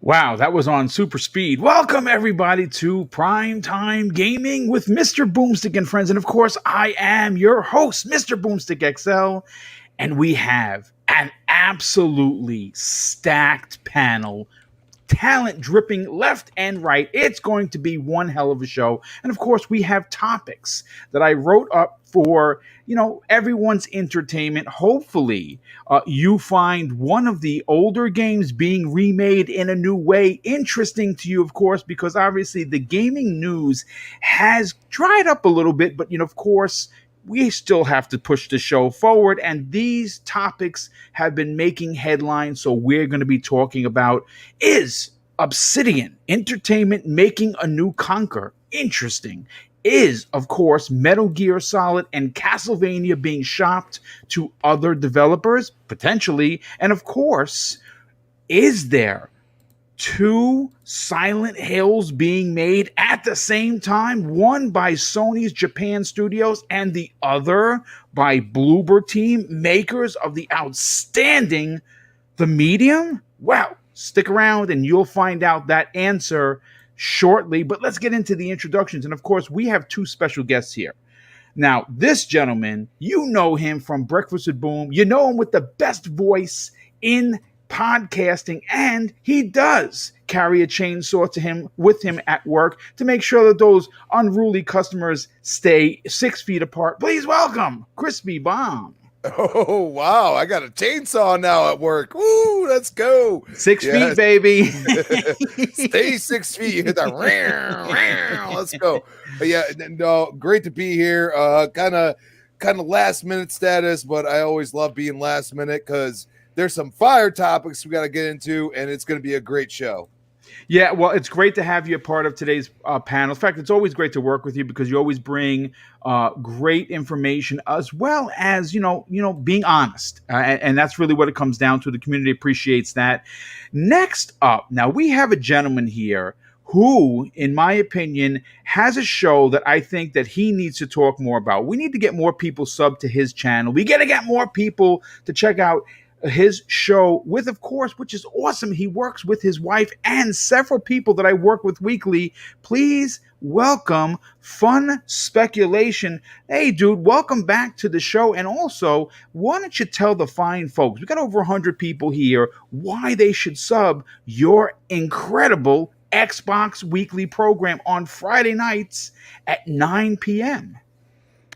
Wow, that was on super speed. Welcome, everybody, to Primetime Gaming with Mr. Boomstick and Friends. And of course, I am your host, Mr. Boomstick XL. And we have an absolutely stacked panel, talent dripping left and right. It's going to be one hell of a show. And of course, we have topics that I wrote up for, everyone's entertainment. Hopefully, you find one of the older games being remade in a new way interesting to you, of course, because obviously the gaming news has dried up a little bit. But, of course, we still have to push the show forward, and these topics have been making headlines. So we're going to be talking about, is Obsidian Entertainment making a new Conker? Interesting. Is, of course, Metal Gear Solid and Castlevania being shopped to other developers? Potentially. And of course, is there two Silent Hills being made at the same time, one by Sony's Japan Studios and the other by Bloober Team, makers of the outstanding The Medium? Well, stick around and you'll find out that answer shortly. But let's get into the introductions. And of course, we have two special guests here. Now, this gentleman, you know him from Breakfast with Boom. You know him with the best voice in podcasting, and he does carry a chainsaw with him at work to make sure that those unruly customers stay 6 feet apart. Please welcome Crispy Bomb. Oh, wow. I got a chainsaw now at work. Woo, let's go. 6 feet, baby. Stay 6 feet. You hit that. Let's go. But yeah, no, great to be here. Kind of last minute status, but I always love being last minute because there's some fire topics we got to get into, and it's going to be a great show. Yeah, well, it's great to have you a part of today's panel. In fact, it's always great to work with you because you always bring great information as well as, being honest. And that's really what it comes down to. The community appreciates that. Next up, now we have a gentleman here who, in my opinion, has a show that I think that he needs to talk more about. We need to get more people subbed to his channel. We got to get more people to check out his show with, of course, which is awesome. He works with his wife and several people that I work with weekly. Please welcome Fun Speculation. Hey, dude, welcome back to the show. And also, why don't you tell the fine folks, we got over 100 people here, why they should sub your incredible Xbox weekly program on Friday nights at 9 p.m.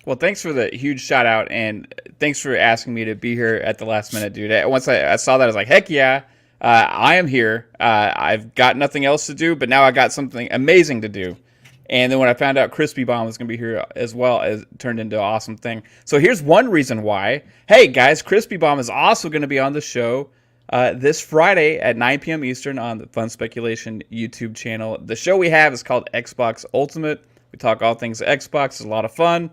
Well, thanks for the huge shout out, and thanks for asking me to be here at the last minute, dude. Once I saw that, I was like, heck yeah, I am here. I've got nothing else to do, but now I got something amazing to do. And then when I found out Crispy Bomb was going to be here as well, it turned into an awesome thing. So here's one reason why. Hey, guys, Crispy Bomb is also going to be on the show this Friday at 9 p.m. Eastern on the Fun Speculation YouTube channel. The show we have is called Xbox Ultimate. We talk all things Xbox. It's a lot of fun.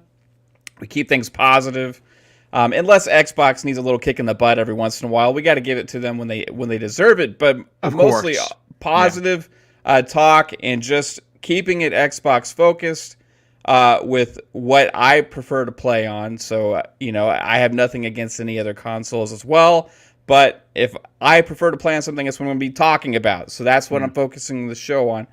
We keep things positive. Unless Xbox needs a little kick in the butt every once in a while, we got to give it to them when they deserve it. But mostly positive talk and just keeping it Xbox focused with what I prefer to play on. So, I have nothing against any other consoles as well. But if I prefer to play on something, that's what I'm going to be talking about. So that's what I'm focusing the show on.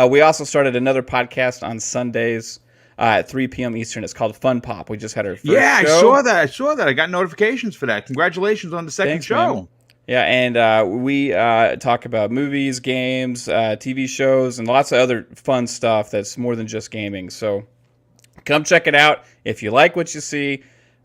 We also started another podcast on Sundays at 3 p.m. Eastern. It's called Fun Pop. We just had our first show. I saw that. I got notifications for that. Congratulations on the second show. Man. Yeah, and we talk about movies, games, TV shows, and lots of other fun stuff that's more than just gaming. So come check it out. If you like what you see,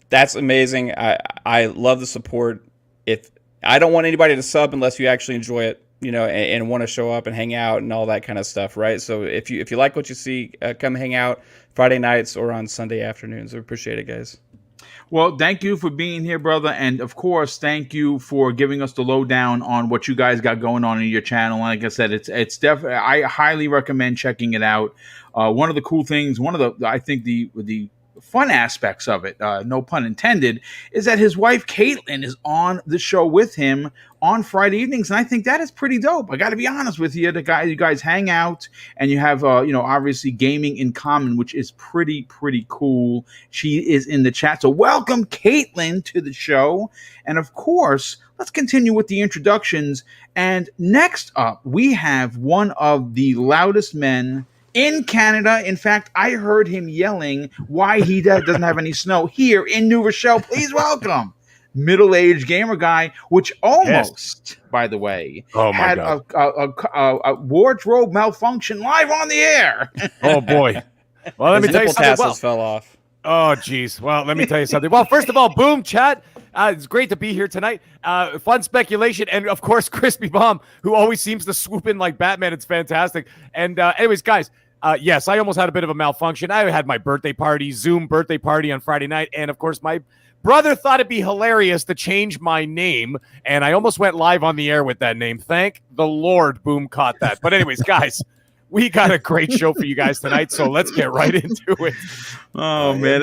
that's amazing. I love the support. If I don't want anybody to sub unless you actually enjoy it, and want to show up and hang out and all that kind of stuff, right? So if you like what you see, come hang out Friday nights or on Sunday afternoons. I appreciate it, guys. Well, thank you for being here, brother. And of course, thank you for giving us the lowdown on what you guys got going on in your channel. Like I said, it's definitely, I highly recommend checking it out. One of the cool things, I think the fun aspects of it, no pun intended, is that his wife Caitlin is on the show with him on Friday evenings, and I think that is pretty dope. I got to be honest with you, you guys hang out and you have obviously gaming in common, which is pretty cool. She is in the chat, so welcome Caitlin to the show, and of course, let's continue with the introductions. And next up, we have one of the loudest men in Canada. In fact, I heard him yelling why he doesn't have any snow here in New Rochelle. Please welcome middle-aged gamer guy, which almost, by the way, had a wardrobe malfunction live on the air. Oh boy! Well, let me tell you something. Tassels fell off. Oh, geez. Well, let me tell you something. Well, first of all, boom, chat. It's great to be here tonight. Fun speculation. And, of course, Crispy Bomb, who always seems to swoop in like Batman. It's fantastic. And anyways, guys, yes, I almost had a bit of a malfunction. I had my birthday party, Zoom birthday party on Friday night. And, of course, my brother thought it'd be hilarious to change my name. And I almost went live on the air with that name. Thank the Lord, Boom caught that. But anyways, guys, we got a great show for you guys tonight, so let's get right into it. Oh man,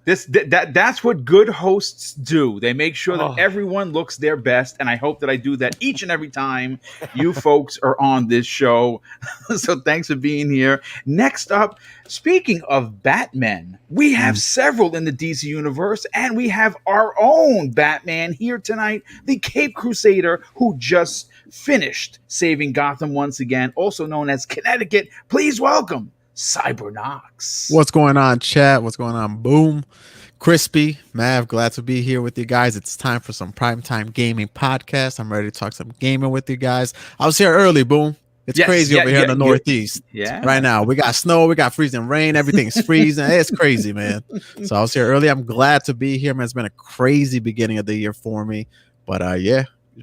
that's what good hosts do. They make sure that everyone looks their best, and I hope that I do that each and every time you folks are on this show. So thanks for being here. Next up, speaking of Batman, we have several in the DC universe, and we have our own Batman here tonight, the Cape Crusader, who just finished saving Gotham once again, also known as Connecticut. Please welcome Cybernox. What's going on, chat? What's going on, Boom? Crispy, Mav, glad to be here with you guys. It's time for some primetime gaming podcast. I'm ready to talk some gaming with you guys. I was here early, Boom. It's crazy over here in the Northeast. Right now, we got snow, we got freezing rain, everything's freezing. It's crazy, man. So I was here early. I'm glad to be here, man. It's been a crazy beginning of the year for me. But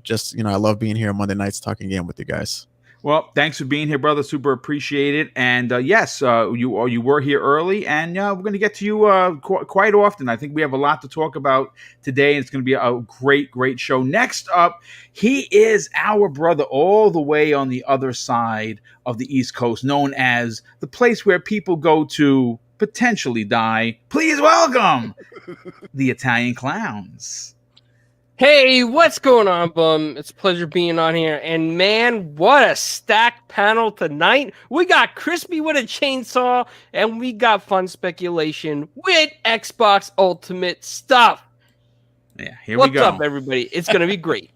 just, I love being here on Monday nights talking game with you guys. Well, thanks for being here, brother. Super appreciate it. And yes, you were here early, and we're going to get to you quite often. I think we have a lot to talk about today, and it's going to be a great show. Next up, he is our brother all the way on the other side of the East Coast, known as the place where people go to potentially die. Please welcome the Italian Clowns. Hey, what's going on, Bum? It's a pleasure being on here. And man, what a stacked panel tonight. We got Crispy with a chainsaw, and we got fun speculation with Xbox Ultimate stuff. Yeah, here we go. What's up, everybody? It's going to be great.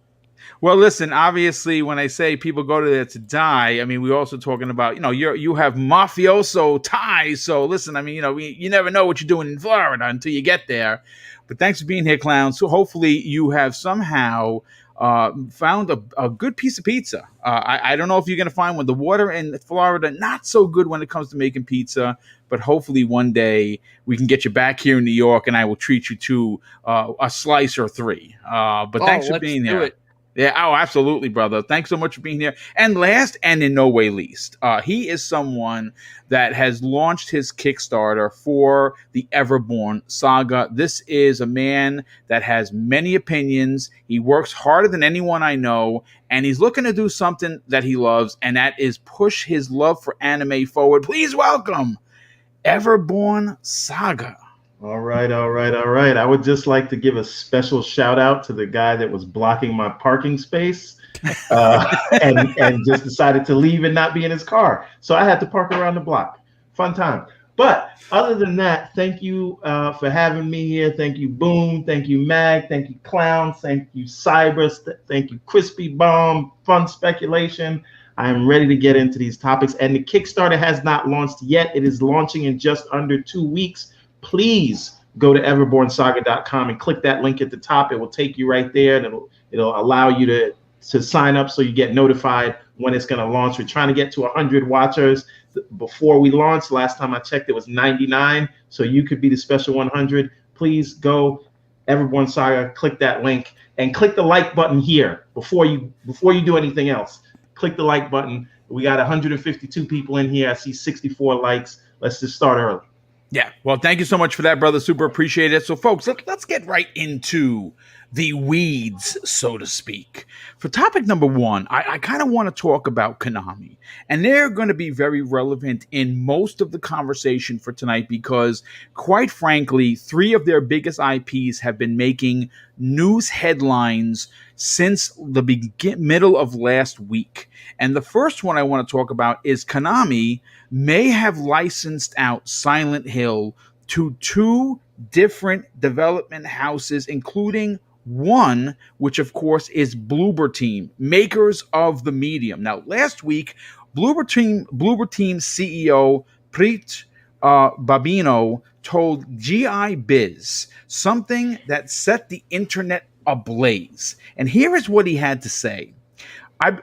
Well, listen, obviously, when I say people go to there to die, I mean, we're also talking about, you have mafioso ties. So listen, I mean, you never know what you're doing in Florida until you get there. But thanks for being here, Clowns. So hopefully you have somehow found a good piece of pizza. I don't know if you're going to find one. The water in Florida, not so good when it comes to making pizza. But hopefully one day we can get you back here in New York, and I will treat you to a slice or three. But thanks for being here. Yeah, absolutely, brother. Thanks so much for being here. And last, and in no way least, he is someone that has launched his Kickstarter for the Everborn saga. This is a man that has many opinions. He works harder than anyone I know, and he's looking to do something that he loves, and that is push his love for anime forward. Please welcome Everborn Saga. All right. I would just like to give a special shout out to the guy that was blocking my parking space and just decided to leave and not be in his car. So I had to park around the block. Fun time. But other than that, thank you for having me here. Thank you, Boom. Thank you, Mag. Thank you, Clowns. Thank you, Cybers. Thank you, Crispy Bomb. Fun speculation. I am ready to get into these topics. And the Kickstarter has not launched yet. It is launching in just under 2 weeks. Please go to everbornsaga.com and click that link at the top. It will take you right there, and it'll allow you to sign up so you get notified when it's going to launch. We're trying to get to 100 watchers before we launch. Last time I checked, it was 99, so you could be the special 100. Please go Everborn Saga, click that link, and click the like button here before you do anything else. Click the like button. We got 152 people in here. I see 64 likes. Let's just start early. Yeah, well, thank you so much for that, brother. Super appreciate it. So, folks, let's get right into the weeds, so to speak. For topic number one, I kind of want to talk about Konami. And they're going to be very relevant in most of the conversation for tonight because, quite frankly, three of their biggest IPs have been making news headlines since the middle of last week. And the first one I want to talk about is Konami may have licensed out Silent Hill to two different development houses, including one, which of course is Bloober Team, makers of the medium. Now, last week, Bloober Team CEO Preet Babino told GI Biz something that set the internet ablaze. And here is what he had to say.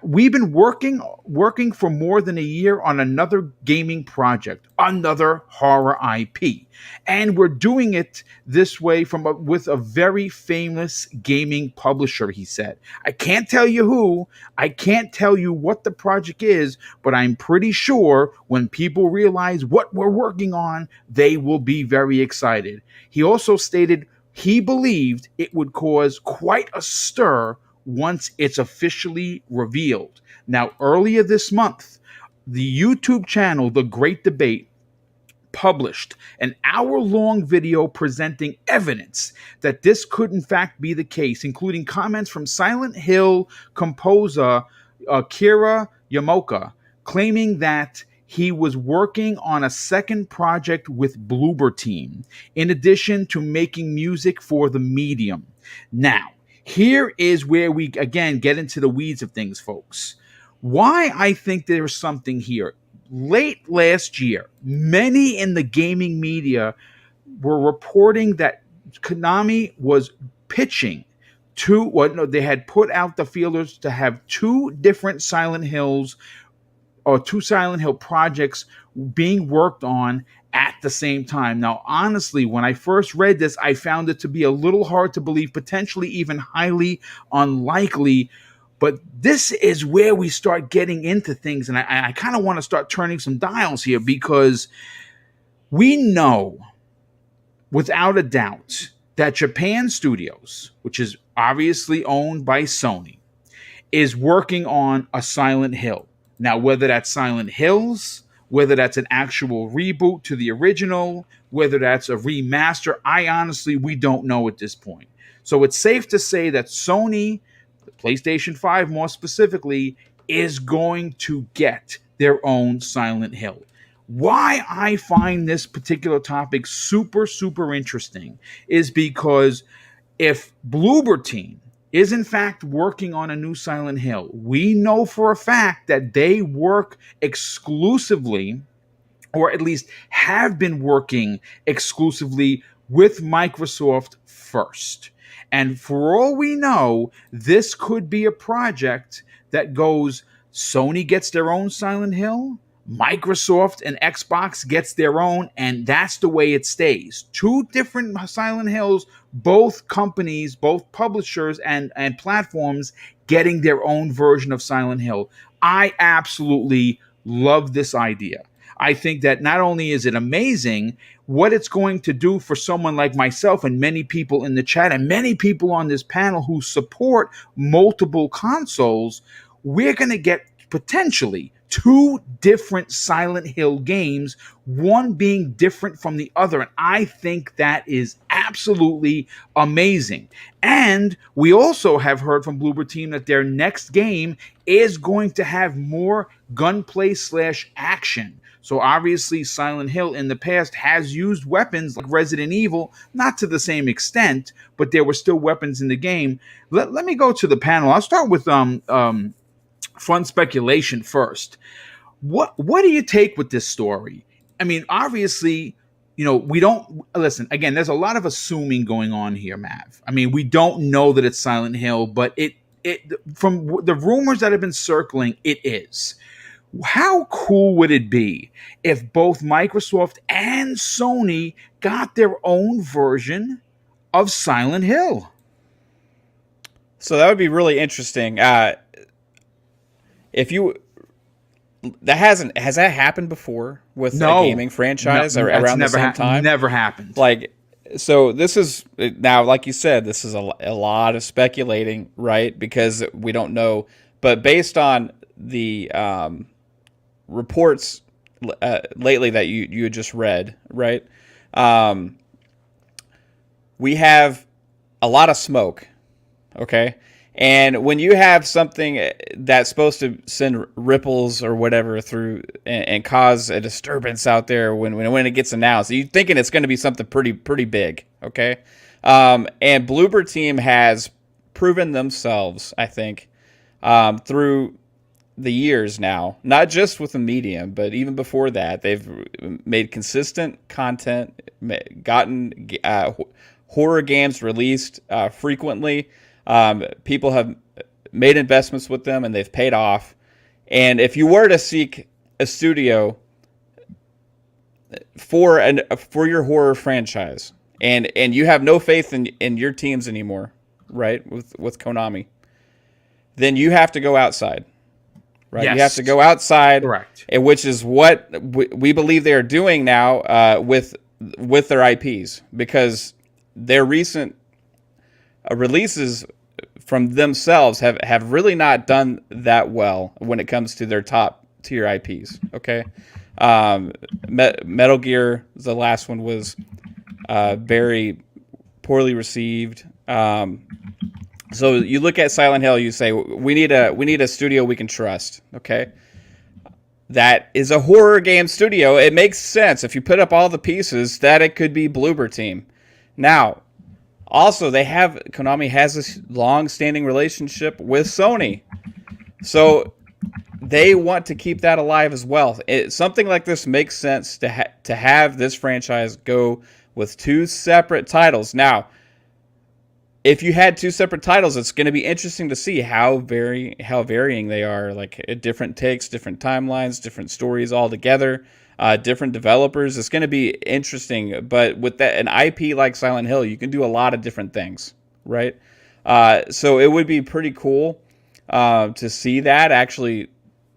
We've been working for more than a year on another gaming project, another horror IP, and we're doing it this way with a very famous gaming publisher. He said, "I can't tell you who, I can't tell you what the project is, but I'm pretty sure when people realize what we're working on, they will be very excited." He also stated he believed it would cause quite a stir once it's officially revealed. Now, earlier this month, the YouTube channel, The Great Debate, published an hour-long video presenting evidence that this could in fact be the case, including comments from Silent Hill composer Akira Yamaoka, claiming that he was working on a second project with Bloober Team, in addition to making music for the medium. Now, here is where we, again, get into the weeds of things, folks. Why I think there's something here. Late last year, many in the gaming media were reporting that Konami was pitching they had put out the feelers to have two different Silent Hills or two Silent Hill projects being worked on at the same time. Now, honestly, when I first read this, I found it to be a little hard to believe, potentially even highly unlikely. But this is where we start getting into things. And I kind of want to start turning some dials here because we know without a doubt that Japan Studios, which is obviously owned by Sony, is working on a Silent Hill. Now, whether that's Silent Hills, whether that's an actual reboot to the original, whether that's a remaster, we don't know at this point. So it's safe to say that Sony, the PlayStation 5 more specifically, is going to get their own Silent Hill. Why I find this particular topic super, super interesting is because if Bloober Team is in fact working on a new Silent Hill, we know for a fact that they work exclusively, or at least have been working exclusively with Microsoft first. And for all we know, this could be a project that goes, Sony gets their own Silent Hill, Microsoft and Xbox gets their own, and that's the way it stays. Two different Silent Hills, both companies, both publishers and platforms getting their own version of Silent Hill. I absolutely love this idea. I think that not only is it amazing, what it's going to do for someone like myself and many people in the chat and many people on this panel who support multiple consoles, we're going to get potentially two different Silent Hill games, one being different from the other. And I think that is absolutely amazing. And we also have heard from Bloober Team that their next game is going to have more gunplay / action. So obviously Silent Hill in the past has used weapons like Resident Evil, not to the same extent, but there were still weapons in the game. Let me go to the panel. I'll start with fun speculation first. What do you take with this story? I mean, obviously, we don't listen. Again, there's a lot of assuming going on here, Mav. I mean, we don't know that it's Silent Hill, but it from the rumors that have been circling, it is. How cool would it be if both Microsoft and Sony got their own version of Silent Hill? So that would be really interesting. If you has that happened before with a gaming franchise or around the same time? Never happened. Like, So this is now, like you said, this is a lot of speculating, right? Because we don't know. But based on the reports lately that you had just read, right? We have a lot of smoke, okay? And when you have something that's supposed to send ripples or whatever through and cause a disturbance out there when it gets announced, you're thinking it's going to be something pretty big, okay? And Bloober Team has proven themselves, I think, through the years now, not just with the medium, but even before that, they've made consistent content, gotten horror games released frequently. People have made investments with them, and they've paid off. And if you were to seek a studio for your horror franchise, and you have no faith in your teams anymore, right? With Konami, then you have to go outside. Right, yes. You have to go outside, correct, and which is what we believe they are doing now with their IPs, because their recent releases from themselves have really not done that well when it comes to their top tier IPs. Okay, Metal Gear, the last one, was very poorly received. So you look at Silent Hill, you say we need a studio we can trust. Okay, that is a horror game studio. It makes sense if you put up all the pieces that it could be Bloober Team. Now, also Konami has this long-standing relationship with Sony, so they want to keep that alive as well. Something like this makes sense to have this franchise go with two separate titles. Now, if you had two separate titles, it's going to be interesting to see how varying they are. Like different takes, different timelines, different stories altogether, different developers. It's going to be interesting. But with an IP like Silent Hill, you can do a lot of different things, right? So it would be pretty cool to see that actually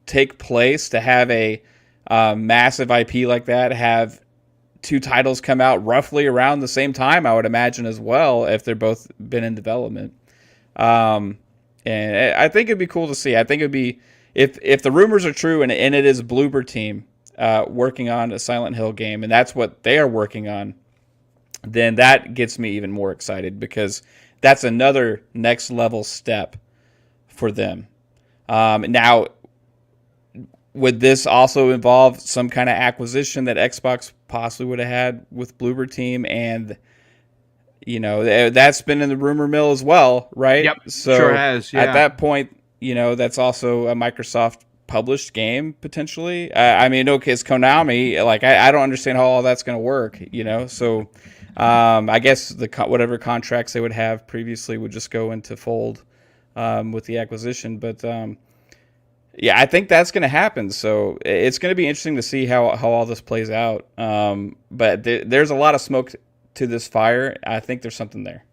take place. To have a massive IP like that, have two titles come out roughly around the same time, I would imagine, as well, if they're both been in development. And I think it'd be cool to see. I think it'd be, if the rumors are true and it is Bloober Team working on a Silent Hill game, and that's what they are working on, then that gets me even more excited, because that's another next level step for them. Now, would this also involve some kind of acquisition that Xbox possibly would have had with Bloober Team? And, that's been in the rumor mill as well, right? Yep, so sure has. Yeah. At that point, that's also a Microsoft published game potentially. I mean, okay, it's Konami. Like, I don't understand how all that's going to work, So I guess whatever contracts they would have previously would just go into fold with the acquisition. But yeah, I think that's going to happen. So it's going to be interesting to see how all this plays out. But there's a lot of smoke to this fire. I think there's something there.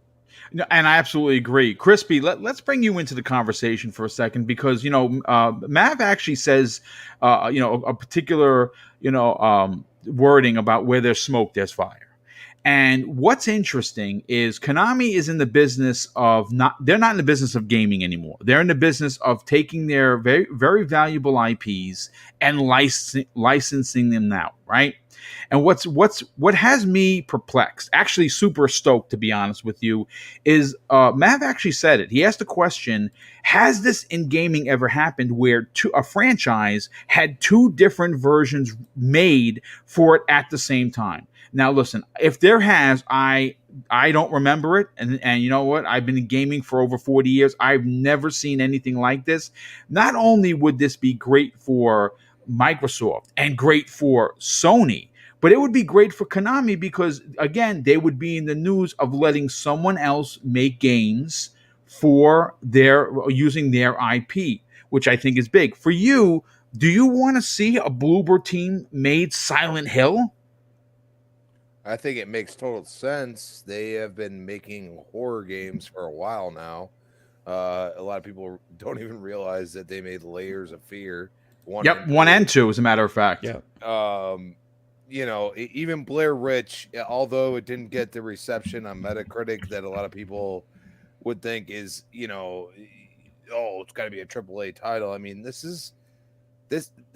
No, and I absolutely agree. Crispy, let's bring you into the conversation for a second, because, Mav actually says, a particular, wording about where there's smoke, there's fire. And what's interesting is Konami is in the business of they're not in the business of gaming anymore. They're in the business of taking their very, very valuable IPs and licensing them out, right? And what has me perplexed, actually super stoked, to be honest with you, is Mav actually said it. He asked the question, has this in gaming ever happened where a franchise had two different versions made for it at the same time? Now, listen, if there has, I don't remember it. And you know what? I've been gaming for over 40 years. I've never seen anything like this. Not only would this be great for Microsoft and great for Sony, but it would be great for Konami, because, again, they would be in the news of letting someone else make games for using their IP, which I think is big. For you, do you want to see a Bloober Team made Silent Hill? I think it makes total sense. They have been making horror games for a while now. A lot of people don't even realize that they made Layers of Fear. 1 and 2, as a matter of fact. Yeah. even Blair Witch, although it didn't get the reception on Metacritic that a lot of people would think is, it's got to be a AAA title. I mean, this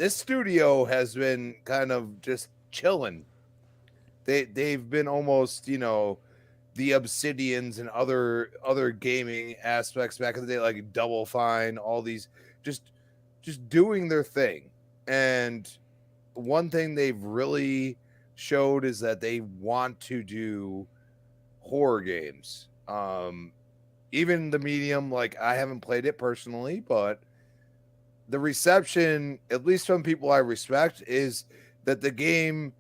studio has been kind of just chilling. They've been almost, the Obsidians and other gaming aspects back in the day, like Double Fine, all these just doing their thing. And one thing they've really showed is that they want to do horror games. Even the medium, like I haven't played it personally, but the reception, at least from people I respect, is that the game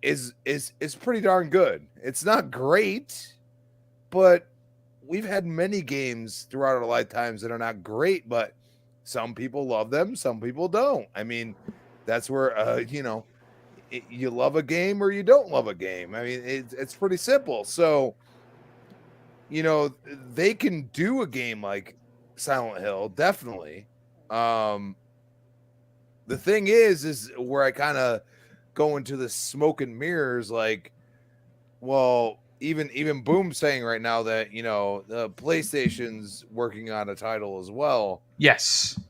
is pretty darn good. It's not great, but we've had many games throughout our lifetimes that are not great, but some people love them, some people don't. I mean, that's where you love a game or you don't love a game. I mean, it's pretty simple. So, they can do a game like Silent Hill, definitely. The thing is where I kind of go into the smoke and mirrors, like, well, even Boom saying right now that the PlayStation's working on a title as well. Yes.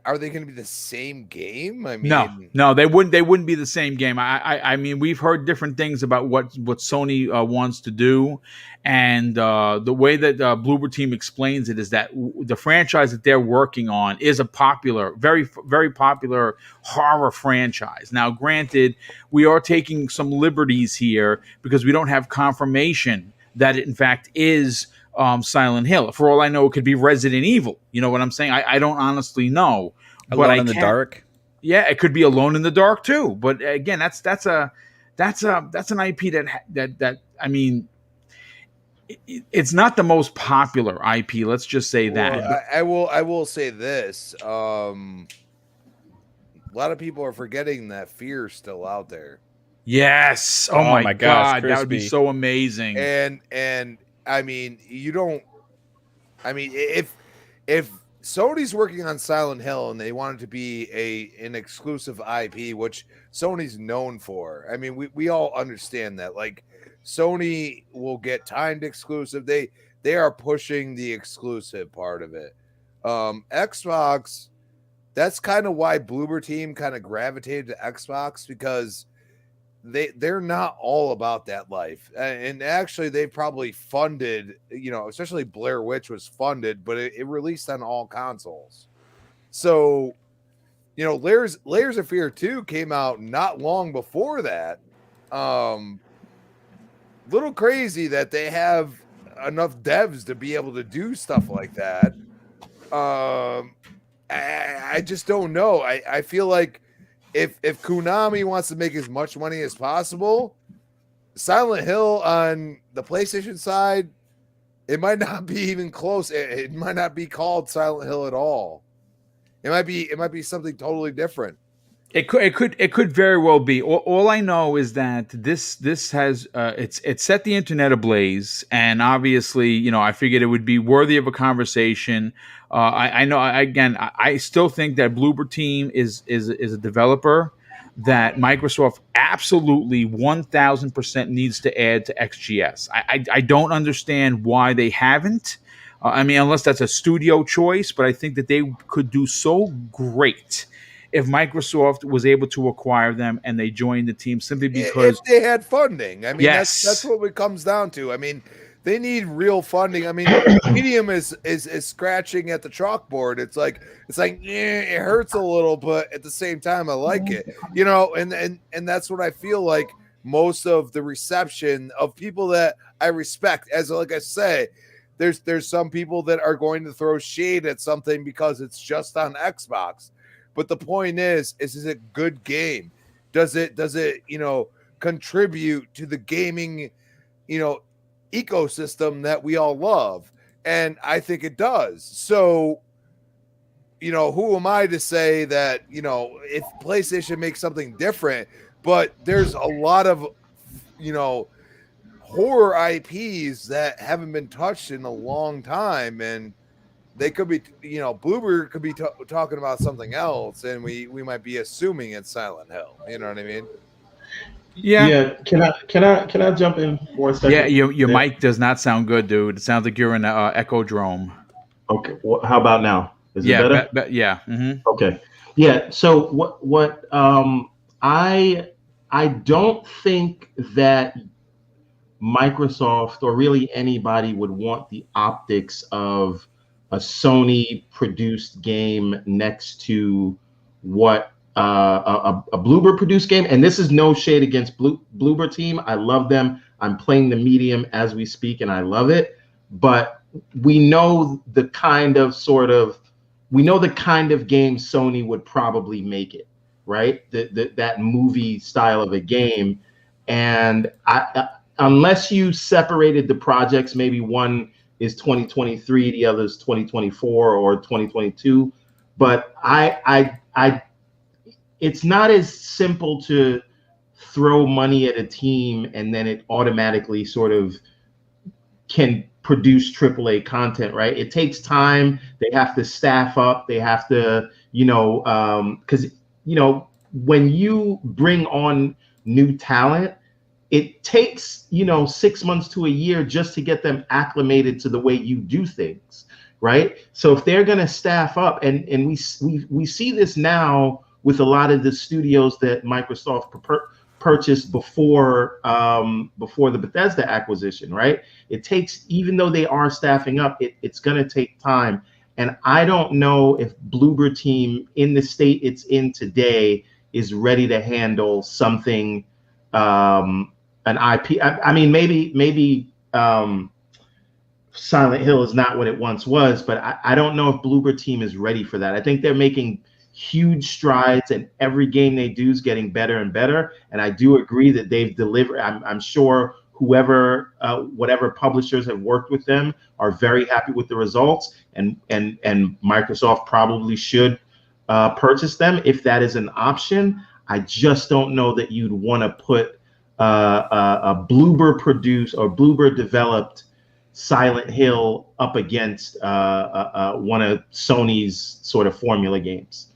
Are they going to be the same game? I mean, no, they wouldn't be the same game. I mean, we've heard different things about what Sony wants to do, and the way that Bloober Team explains it is that the franchise that they're working on is a popular, very very popular horror franchise. Now, granted, we are taking some liberties here because we don't have confirmation that it in fact is Silent Hill. For all I know, it could be Resident Evil. You know what I'm saying? I don't honestly know. Alone in the Dark. Yeah, it could be Alone in the Dark too. But again, that's an IP that I mean, it's not the most popular IP. Let's just say that. Well, I will say this. A lot of people are forgetting that Fear's still out there. Yes. Oh my gosh, God, that would be so amazing. And I mean, if Sony's working on Silent Hill and they want it to be an exclusive IP, which Sony's known for. I mean, we all understand that. Like, Sony will get timed exclusive. They are pushing the exclusive part of it. Xbox, that's kind of why Bloober Team kind of gravitated to Xbox, because they're not all about that life. And actually they probably funded, especially Blair Witch was funded, but it released on all consoles. So, Layers of Fear 2 came out not long before that. Little crazy that they have enough devs to be able to do stuff like that. I just don't know. I feel like if Konami wants to make as much money as possible, Silent Hill on the PlayStation side, it might not be even close. It might not be called Silent Hill at all. It might be something totally different. It could very well be. All I know is that this has it's set the internet ablaze, and obviously, I figured it would be worthy of a conversation. I know. Again, I still think that Bloober Team is a developer that Microsoft absolutely 1,000% needs to add to XGS. I don't understand why they haven't. I mean, unless that's a studio choice, but I think that they could do so great if Microsoft was able to acquire them and they joined the team, simply because if they had funding. I mean, yes. that's what it comes down to. I mean, they need real funding. I mean, Medium is scratching at the chalkboard. It's like it hurts a little, but at the same time, I like it. And that's what I feel like most of the reception of people that I respect. As like I say, there's some people that are going to throw shade at something because it's just on Xbox. But the point is it a good game? Does it contribute to the gaming, ecosystem that we all love? And I think it does. So, who am I to say that, if PlayStation makes something different? But there's a lot of, horror IPs that haven't been touched in a long time. And they could be, Bloober could be talking about something else, and we might be assuming it's Silent Hill. You know what I mean? Yeah. Can I jump in for a second? Yeah, your mic does not sound good, dude. It sounds like you're in an Echodrome. Okay. How about now? Is Yeah, it better? yeah. Mm-hmm. Okay. Yeah. So what I don't think that Microsoft or really anybody would want the optics of a Sony produced game next to what a Bloober produced game. And this is no shade against Bloober Team. I love them. I'm playing the medium as we speak, and I love it. But we know the kind of game Sony would probably make it, right? That movie style of a game. And unless you separated the projects, maybe one is 2023, the other is 2024 or 2022. But it's not as simple to throw money at a team and then it automatically sort of can produce AAA content, right? It takes time. They have to staff up. They have to, because, when you bring on new talent, it takes 6 months to a year just to get them acclimated to the way you do things, right? So if they're going to staff up, and we see this now with a lot of the studios that Microsoft purchased before the Bethesda acquisition, right? It takes, even though they are staffing up, it's going to take time. And I don't know if Bloober Team in the state it's in today is ready to handle something, an IP. I mean, maybe Silent Hill is not what it once was, but I don't know if Bloober Team is ready for that. I think they're making huge strides, and every game they do is getting better and better. And I do agree that they've delivered. I'm sure whatever publishers have worked with them are very happy with the results, and Microsoft probably should purchase them if that is an option. I just don't know that you'd want to put a Bloober produced or Bloober developed Silent Hill up against one of Sony's sort of formula games.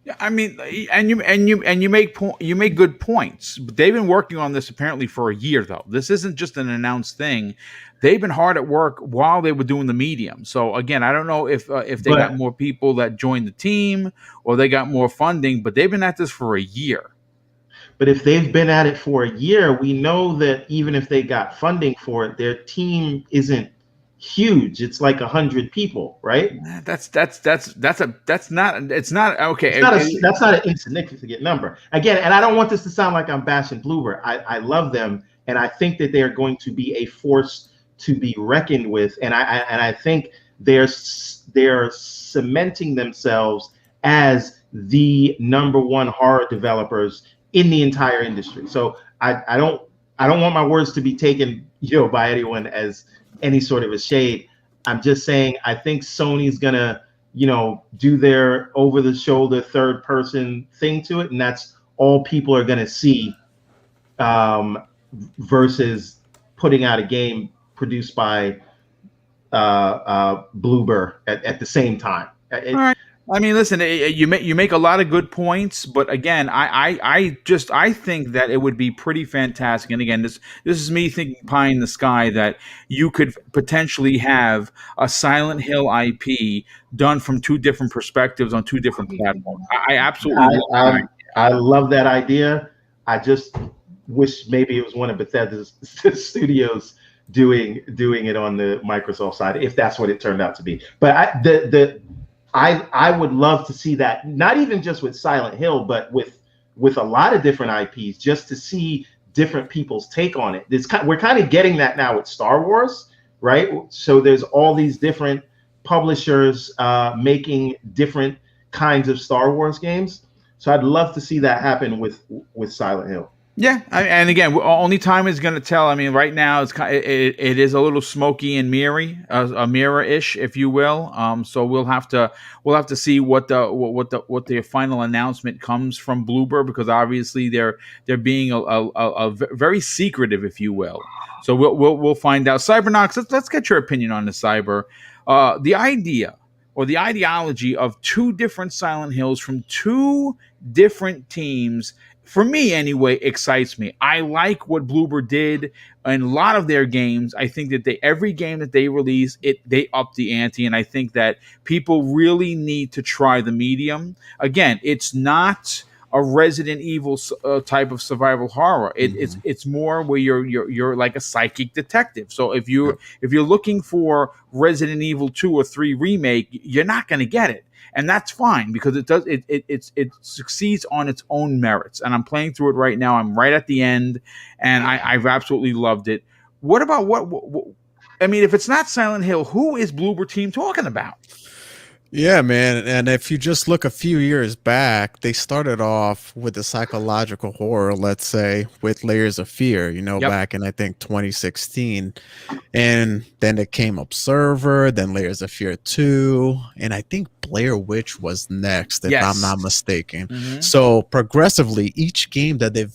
Yeah, I mean, and you make good points. They've been working on this apparently for a year, though. This isn't just an announced thing. They've been hard at work while they were doing the medium. So again, I don't know if they got more people that joined the team or they got more funding, but they've been at this for a year. But if they've been at it for a year, we know that even if they got funding for it, their team isn't huge. It's like 100 people, right? That's not okay. That's not an insignificant number. Again, and I don't want this to sound like I'm bashing Bloober. I love them, and I think that they are going to be a force to be reckoned with. And I think they're cementing themselves as the #1 horror developers in the entire industry. So I don't want my words to be taken, by anyone as any sort of a shade. I'm just saying I think Sony's gonna, do their over-the-shoulder third-person thing to it, and that's all people are gonna see, versus putting out a game produced by Bloober at the same time. All right. I mean, listen, you make a lot of good points, but again, I think that it would be pretty fantastic. And again, this is me thinking pie in the sky that you could potentially have a Silent Hill IP done from two different perspectives on two different platforms. I absolutely I love that idea. I just wish maybe it was one of Bethesda's studios doing it on the Microsoft side, if that's what it turned out to be. But I would love to see that, not even just with Silent Hill, but with a lot of different IPs, just to see different people's take on it. We're kind of getting that now with Star Wars, right? So there's all these different publishers making different kinds of Star Wars games. So I'd love to see that happen with Silent Hill. Yeah, and again, only time is going to tell. I mean, right now it is a little smoky and a mirror-ish, if you will. So we'll have to see what the final announcement comes from Bloober, because obviously they're being a very secretive, if you will. So we'll find out. Cybernox, let's get your opinion on the Cyber. The idea or the ideology of two different Silent Hills from two different teams, for me anyway, excites me. I like what Bloober did in a lot of their games. I think that every game that they release, they up the ante, and I think that people really need to try the medium. Again, it's not a Resident Evil type of survival horror. It's more where you're like a psychic detective. So if you're looking for Resident Evil 2 or 3 remake, you're not going to get it. And that's fine, because it succeeds on its own merits. And I'm playing through it right now. I'm right at the end, and I've absolutely loved it. What about what I mean, if it's not Silent Hill, who is Bloober Team talking about? Yeah, man. And if you just look a few years back, they started off with the psychological horror, let's say, with Layers of Fear, back in, I think, 2016. And then it came Observer, then Layers of Fear 2. And I think Blair Witch was next, if I'm not mistaken. Mm-hmm. So progressively, each game that they've,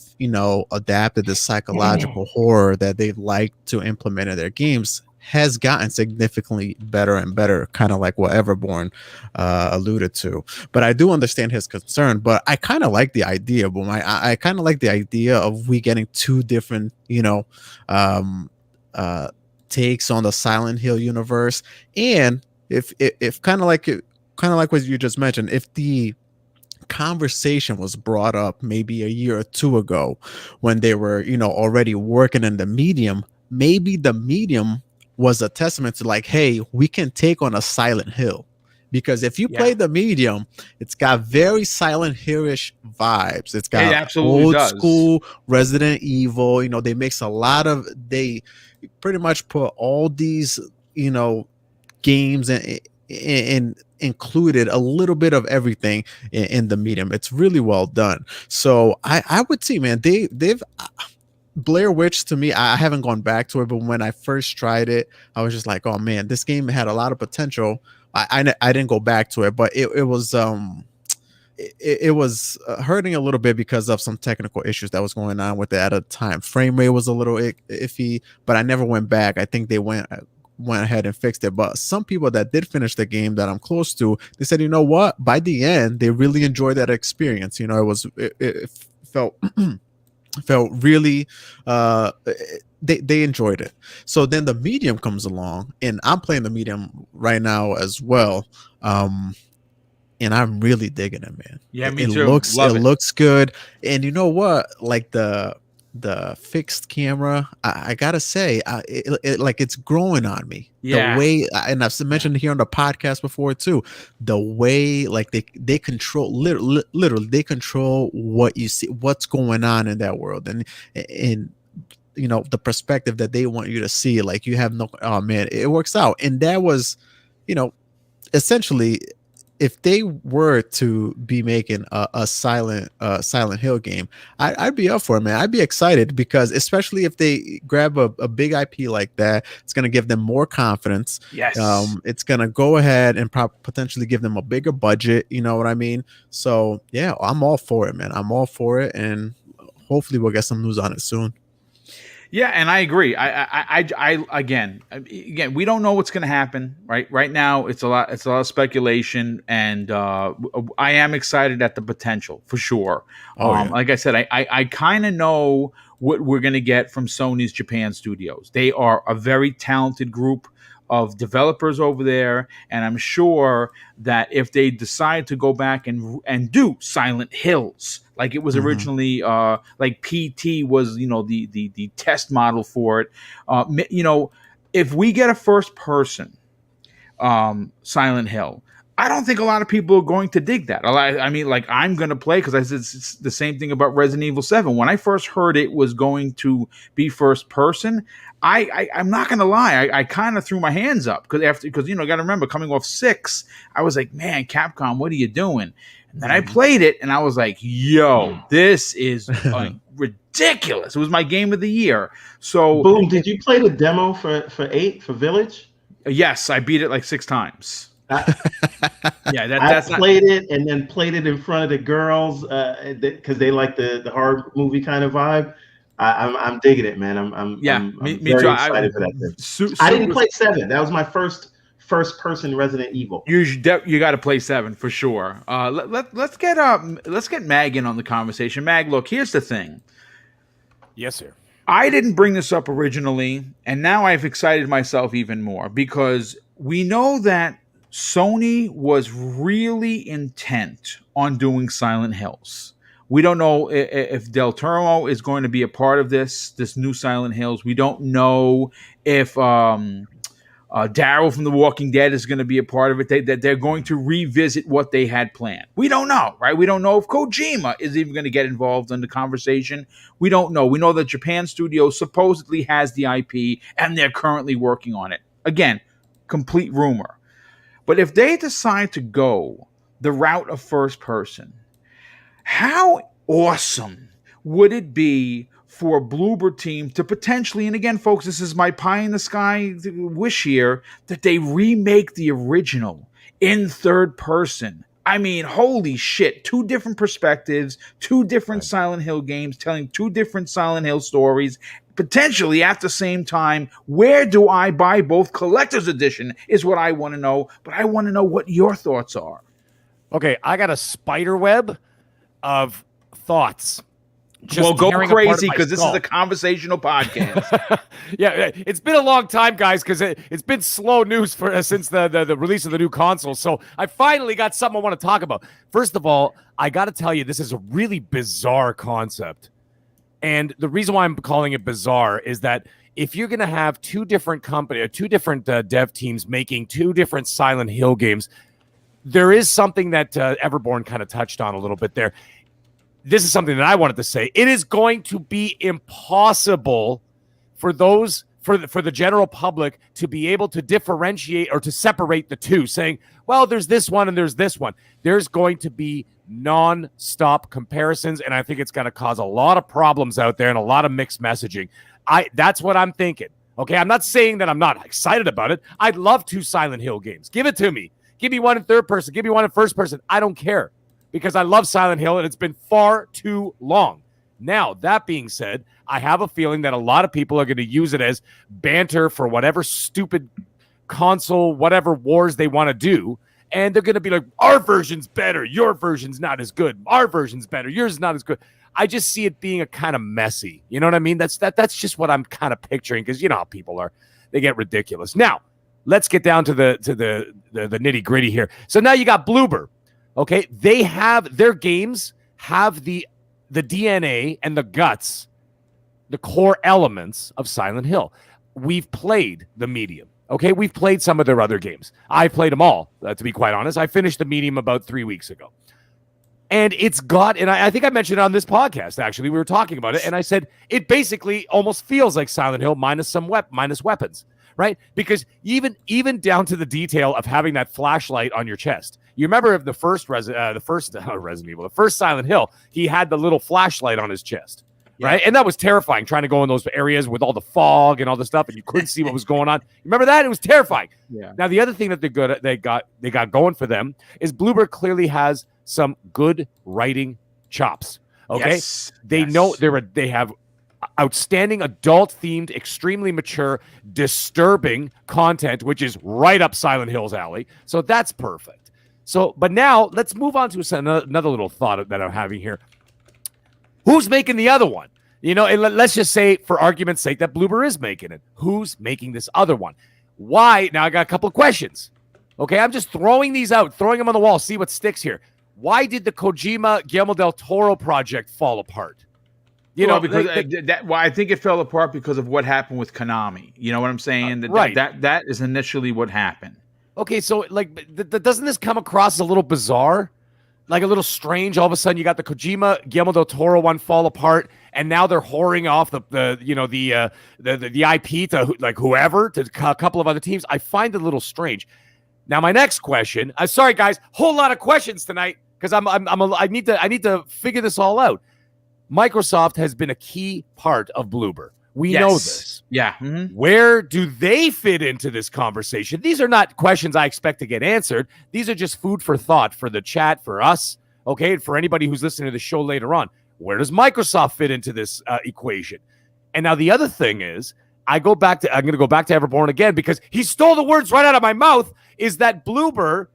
adapted the psychological horror that they like to implement in their games has gotten significantly better and better, kind of like what Everborn alluded to. But I do understand his concern, but I kind of like the idea, Boom. I kind of like the idea of we getting two different, takes on the Silent Hill universe. And if kind of like what you just mentioned, if the conversation was brought up maybe a year or two ago when they were, already working in the medium, maybe the medium was a testament to like, hey, we can take on a Silent Hill. Because if you play the medium, it's got very Silent Hill-ish vibes. It's got old school Resident Evil. They mix they pretty much put all these, games and included a little bit of everything in the medium. It's really well done. So I would say, man, they've Blair Witch, to me, I haven't gone back to it, but when I first tried it, I was just like, oh man, this game had a lot of potential. I didn't go back to it, but it was hurting a little bit because of some technical issues that was going on with it at a time. Frame rate was a little iffy, but I never went back. I think they went ahead and fixed it. But some people that did finish the game that I'm close to, they said, you know what? By the end, they really enjoyed that experience. It felt felt really they enjoyed it. So then the medium comes along, and I'm playing the medium right now as well, and I'm really digging it, man. Yeah, me it too. Looks good. And you know what, like the fixed camera, I gotta say, it's growing on me. The way, and I've mentioned here on the podcast before too, the way like they control literally they control what you see, what's going on in that world, and the perspective that they want you to see. Like you have oh man, it works out. And that was, essentially, if they were to be making a Silent Hill game, I'd be up for it, man. I'd be excited, because especially if they grab a big IP like that, it's going to give them more confidence. Yes. It's going to go ahead and potentially give them a bigger budget. You know what I mean? So yeah, I'm all for it, man. I'm all for it, and hopefully we'll get some news on it soon. Yeah, and I agree. I again, we don't know what's going to happen. Right now, it's a lot of speculation, and I am excited at the potential for sure. Like I said, I kind of know what we're going to get from Sony's Japan studios. They are a very talented group of developers over there, and I'm sure that if they decide to go back and do Silent Hills, like it was originally, like PT was, the test model for it. If we get a first person Silent Hill, I don't think a lot of people are going to dig that. I mean, like, I'm going to play, because I said it's the same thing about Resident Evil 7. When I first heard it was going to be first person, I'm not going to lie. I kind of threw my hands up, because I got to remember, coming off 6, I was like, man, Capcom, what are you doing? And then I played it, and I was like, yo, this is ridiculous. It was my game of the year. So, Boom, did you play the demo for 8 for Village? Yes, I beat it like 6 times. I played it, and then played it in front of the girls because they like the horror movie kind of vibe. I'm digging it, man. I'm me very too. excited for that thing. I didn't play 7. That was my first first-person Resident Evil. You got to play 7 for sure. Let's get Mag in on the conversation. Mag, look, here's the thing. Yes, sir. I didn't bring this up originally, and now I've excited myself even more because we know that Sony was really intent on doing Silent Hills. We don't know if Del Toro is going to be a part of this new Silent Hills. We don't know if Daryl from The Walking Dead is going to be a part of it. That they're going to revisit what they had planned. We don't know, right? We don't know if Kojima is even going to get involved in the conversation. We don't know. We know that Japan Studios supposedly has the IP and they're currently working on it. Again, complete rumor. But if they decide to go the route of first person, how awesome would it be for Bloober Team to potentially, and again, folks, this is my pie in the sky wish here, that they remake the original in third person. I mean, holy shit, 2 different perspectives, 2 different Silent Hill games telling 2 different Silent Hill stories, potentially at the same time. Where do I buy both? Collector's edition is what I want to know, but I want to know what your thoughts are. Okay, I got a spider web of thoughts. Well, go crazy because this is a conversational podcast. Yeah, it's been a long time, guys, because it's been slow news for since the release of the new console. So I finally got something I want to talk about. First of all, I got to tell you, this is a really bizarre concept. And the reason why I'm calling it bizarre is that if you're going to have 2 different dev teams making 2 different Silent Hill games, there is something that Everborn kind of touched on a little bit there. This is something that I wanted to say. It is going to be impossible for the general public to be able to differentiate or to separate the 2, saying, well, there's this one and there's this one. There's going to be non-stop comparisons, and I think it's going to cause a lot of problems out there and a lot of mixed messaging. That's what I'm thinking. Okay, I'm not saying that I'm not excited about it. I'd love 2 Silent Hill games. Give it to me. Give me one in third person. Give me one in first person. I don't care, because I love Silent Hill and it's been far too long. Now, that being said, I have a feeling that a lot of people are going to use it as banter for whatever stupid console, whatever wars they want to do. And they're going to be like, our version's better. Your version's not as good. Our version's better. Yours is not as good. I just see it being a kind of messy. You know what I mean? That's just what I'm kind of picturing, because you know how people are. They get ridiculous. Now, let's get down to the nitty gritty here. So now you got Bloober. Okay, they have their games have the DNA and the guts, the core elements of Silent Hill. We've played the medium. Okay, we've played some of their other games. I played them all, to be quite honest. I finished the medium about 3 weeks ago. And it's got, and I think I mentioned it on this podcast, actually. We were talking about it, and I said it basically almost feels like Silent Hill minus some minus weapons, right? Because even down to the detail of having that flashlight on your chest. You remember the first Resident Evil, the first Silent Hill, he had the little flashlight on his chest, right? And that was terrifying, trying to go in those areas with all the fog and all the stuff, and you couldn't see what was going on. You remember that? It was terrifying. Yeah. Now, the other thing that they got going for them is Bloober clearly has some good writing chops. Okay, they know they have outstanding adult-themed, extremely mature, disturbing content, which is right up Silent Hill's alley. So that's perfect. So, but now let's move on to another little thought that I'm having here. Who's making the other one? You know, and let's just say, for argument's sake, that Bloober is making it. Who's making this other one? Why? Now I got a couple of questions. Okay, I'm just throwing these out, throwing them on the wall, see what sticks here. Why did the Kojima Guillermo del Toro project fall apart? You know, because I think it fell apart because of what happened with Konami. You know what I'm saying? Right. That is initially what happened. Okay, so like, doesn't this come across as a little bizarre, like a little strange? All of a sudden, you got the Kojima Guillermo del Toro one fall apart, and now they're whoring off the IP to like whoever, to a couple of other teams. I find it a little strange. Now, my next question. I'm sorry, guys, whole lot of questions tonight because I need to figure this all out. Microsoft has been a key part of Bloober. We know this. Yeah. Mm-hmm. Where do they fit into this conversation? These are not questions I expect to get answered. These are just food for thought for the chat, for us, okay, and for anybody who's listening to the show later on. Where does Microsoft fit into this equation? And now the other thing is, I'm going to go back to Everborn again because he stole the words right out of my mouth, is that Bloober,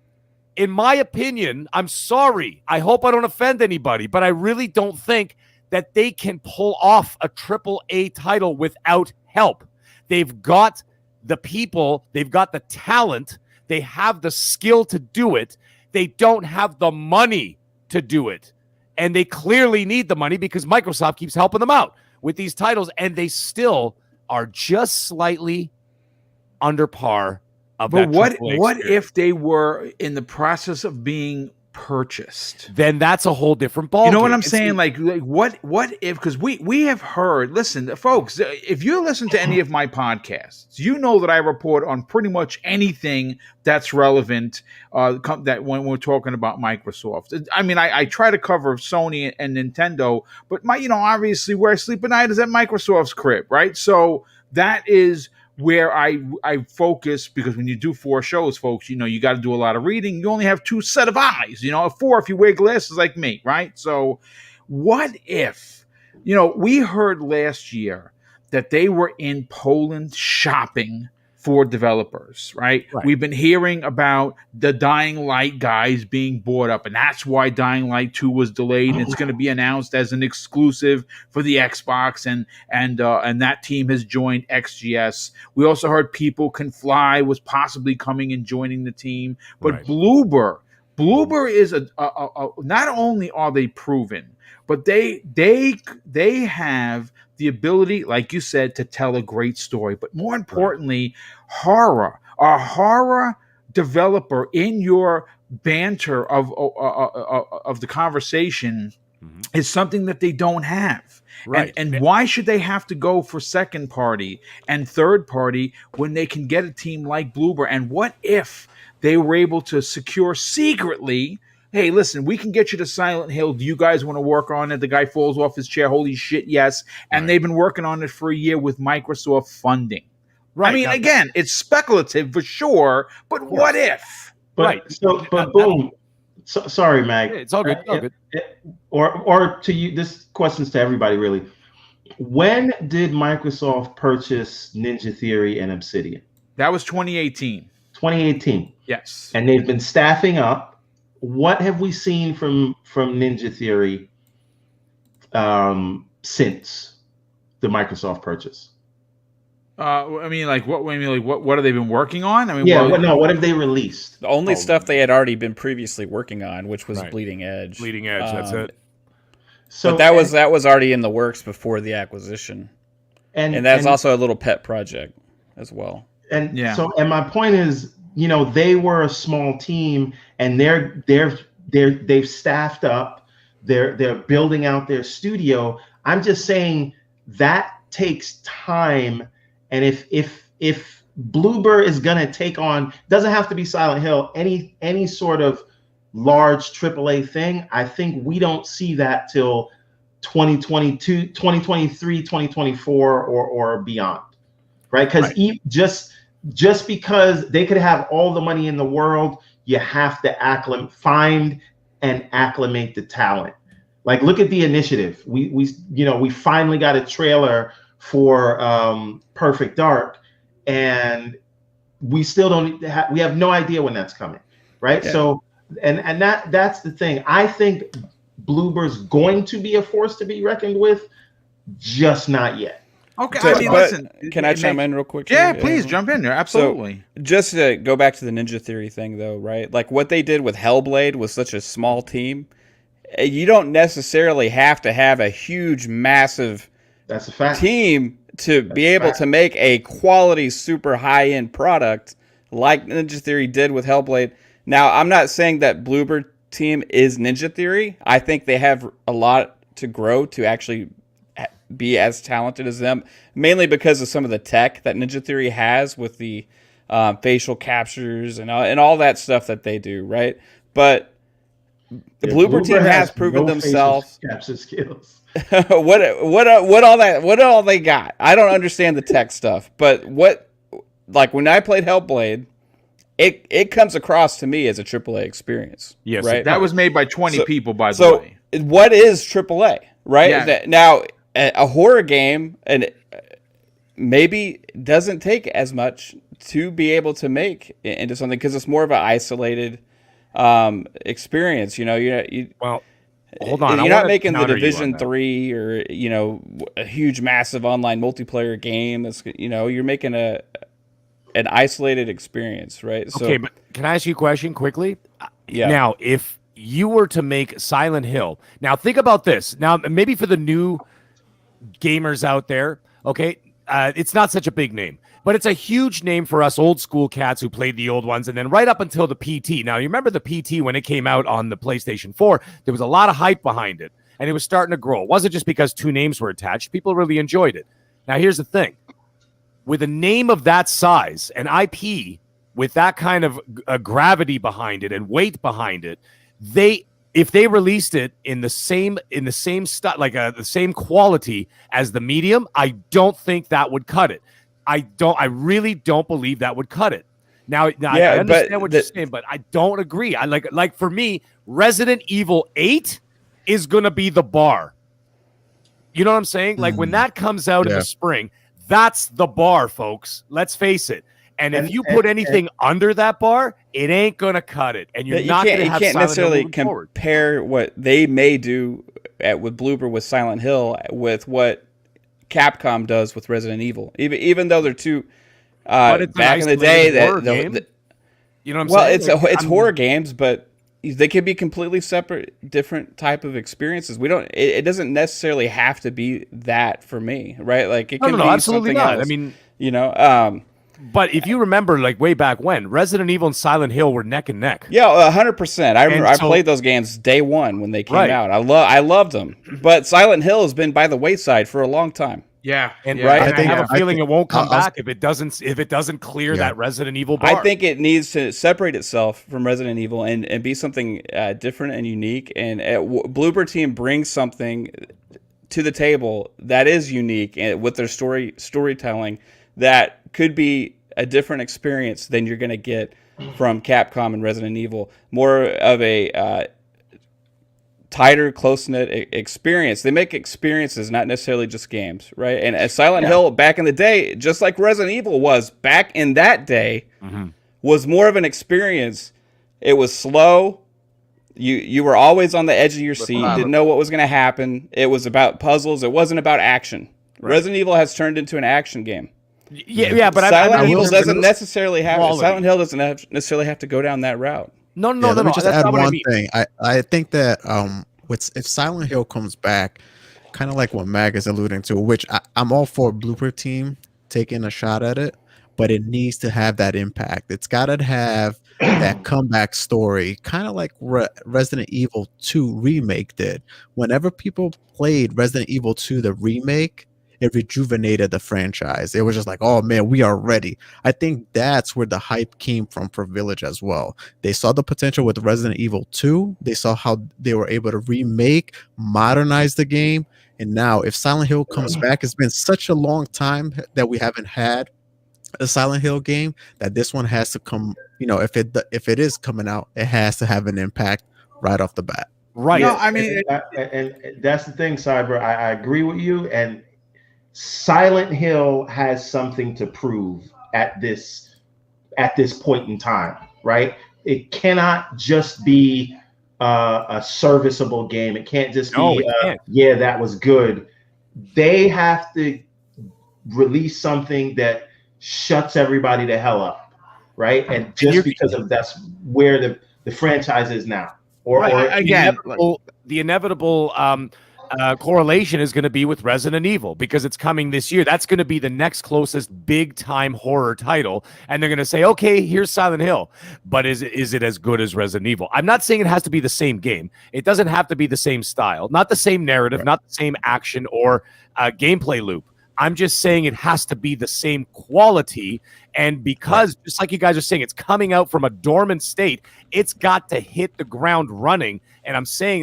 in my opinion, I'm sorry, I hope I don't offend anybody, but I really don't think that they can pull off a AAA title without help. They've got the people, they've got the talent, they have the skill to do it. They don't have the money to do it. And they clearly need the money because Microsoft keeps helping them out with these titles, and they still are just slightly under par of But that what AAA if they were in the process of being purchased? Then that's a whole different ball. You know what I'm saying? Like what if, because we have heard, listen, folks, if you listen to any of my podcasts, you know that I report on pretty much anything that's relevant that when we're talking about Microsoft. I mean, I try to cover Sony and Nintendo, but obviously where I sleep at night is at Microsoft's crib, right? So that is where I focus, because when you do 4 shows, folks, you got to do a lot of reading. You only have 2 set of eyes, 4 if you wear glasses like me, right? So what if, we heard last year that they were in Poland shopping for developers, right? We've been hearing about the Dying Light guys being bought up, and that's why Dying Light 2 was delayed. And it's going to be announced as an exclusive for the Xbox, and that team has joined XGS. We also heard People Can Fly was possibly coming and joining the team, but Bloober is a not only are they proven, but they have the ability, like you said, to tell a great story. But more importantly, a horror developer in your banter of the conversation is something that they don't have. Right. And why should they have to go for second party and third party when they can get a team like Bloober? And what if they were able to secure secretly, hey, listen, we can get you to Silent Hill. Do you guys want to work on it? The guy falls off his chair. Holy shit, yes. And they've been working on it for a year with Microsoft funding. Right. I mean, again, it's speculative for sure, but what if? But boom. So, sorry, Mag. It's all good. All good. Or to you, this question's to everybody, really. When did Microsoft purchase Ninja Theory and Obsidian? That was 2018. 2018. Yes. And they've been staffing up. What have we seen from Ninja Theory since the Microsoft purchase? What have they been working on? I mean, what have they released? The only stuff they had already been previously working on, which was Bleeding Edge. Bleeding Edge, that's it. So that was already in the works before the acquisition, and that's also a little pet project as well. And my point is, they were a small team, and they've staffed up. They're building out their studio. I'm just saying that takes time. And if Bloober is gonna take on, doesn't have to be Silent Hill, any sort of large AAA thing, I think we don't see that till 2022, 2023, 2024 or beyond, right? Because just because they could have all the money in the world, you have to find and acclimate the talent. Like, look at the Initiative. We finally got a trailer for Perfect Dark, and we still we have no idea when that's coming, right? Yeah. So and that's the thing. I think Bloober's going to be a force to be reckoned with, just not yet. Okay, so, listen. Can I chime in real quick? Yeah, please jump in there. Absolutely. So, just to go back to the Ninja Theory thing, though, right? Like what they did with Hellblade was such a small team. You don't necessarily have to have a huge, massive That's a fact. team to be able to make a quality, super high-end product like Ninja Theory did with Hellblade. Now, I'm not saying that Bloober Team is Ninja Theory. I think they have a lot to grow to actually be as talented as them, mainly because of some of the tech that Ninja Theory has with the facial captures and all that stuff that they do, right? But the Bloober Team has proven themselves. Capture skills. what all they got? I don't understand the tech stuff, but when I played Hellblade, it comes across to me as a AAA experience. Yes, right. That was made by 20 people, by the way. So what is AAA? Right Yeah. now, a horror game, and maybe doesn't take as much to be able to make into something because it's more of an isolated experience. You know, Well, hold on. You're not making the Division 3 or, you know, a huge, massive online multiplayer game. That's, you know, you're making an isolated experience, right? Okay, but can I ask you a question quickly? Yeah. Now, if you were to make Silent Hill, now think about this. Now, maybe for the new gamers out there, okay, it's not such a big name, but it's a huge name for us old school cats who played the old ones, and then right up until the PT. Now, you remember the PT when it came out on the PlayStation 4, there was a lot of hype behind it, and it was starting to grow. It wasn't just because two names were attached. People really enjoyed it. Now, here's the thing. With a name of that size, an IP with that kind of gravity behind it and weight behind it, if they released it in the same stuff, like the same quality as the medium, I don't think that would cut it. I really don't believe that would cut it. Now I understand what you're saying, but I don't agree. I like for me, Resident Evil 8 is gonna be the bar. You know what I'm saying? Like when that comes out in the spring, that's the bar, folks. Let's face it. And if you put anything under that bar, it ain't gonna cut it. And you can't necessarily compare what they may do with Bloober with Silent Hill with what Capcom does with Resident Evil. Even though they're two back in the day you know what I'm saying? Well, it's horror games, but they can be completely separate, different type of experiences. It doesn't necessarily have to be that for me, right? Like it can be absolutely something not. else. I mean, you know, but if you remember, like way back when, Resident Evil and Silent Hill were neck and neck. Yeah, 100%. I played those games day one when they came out. I loved them. But Silent Hill has been by the wayside for a long time. Yeah, and I have a feeling it won't come back if it doesn't clear that Resident Evil bar. I think it needs to separate itself from Resident Evil and be something different and unique. And Bloober Team brings something to the table that is unique and with their storytelling that could be a different experience than you're going to get from Capcom and Resident Evil. More of a tighter, close-knit experience. They make experiences, not necessarily just games, right? And Silent Hill back in the day, just like Resident Evil was back in that day, was more of an experience. It was slow. You were always on the edge of your seat, didn't know what was going to happen. It was about puzzles. It wasn't about action. Right. Resident Evil has turned into an action game. Yeah, but Silent Hill doesn't necessarily have Silent Hill doesn't necessarily have to go down that route. No. Let me just add one thing. I think that if Silent Hill comes back, kind of like what Mag is alluding to, which I'm all for Bloober Team taking a shot at it, but it needs to have that impact. It's got to have that comeback story, kind of like Resident Evil 2 remake did. Whenever people played Resident Evil 2, the remake, it rejuvenated the franchise. It was just like, oh man, we are ready. I think that's where the hype came from for Village as well. They saw the potential with Resident Evil 2. They saw how they were able to remake, modernize the game. And now if Silent Hill comes back, it's been such a long time that we haven't had a Silent Hill game that this one has to come, you know, if it is coming out, it has to have an impact right off the bat. Right. No, I mean, and that's the thing, Cyber. I agree with you. And Silent Hill has something to prove at this point in time, right? It cannot just be a serviceable game. It can't just be, yeah, that was good. They have to release something that shuts everybody the hell up, right? And just because of that's where the franchise is now. Or again, the inevitable correlation is going to be with Resident Evil because it's coming this year. That's going to be the next closest big time horror title, and they're going to say, "Okay, here's Silent Hill," but is it as good as Resident Evil? I'm not saying it has to be the same game. It doesn't have to be the same style, not the same narrative, not the same action or gameplay loop. I'm just saying it has to be the same quality. And because, just like you guys are saying, it's coming out from a dormant state, it's got to hit the ground running. And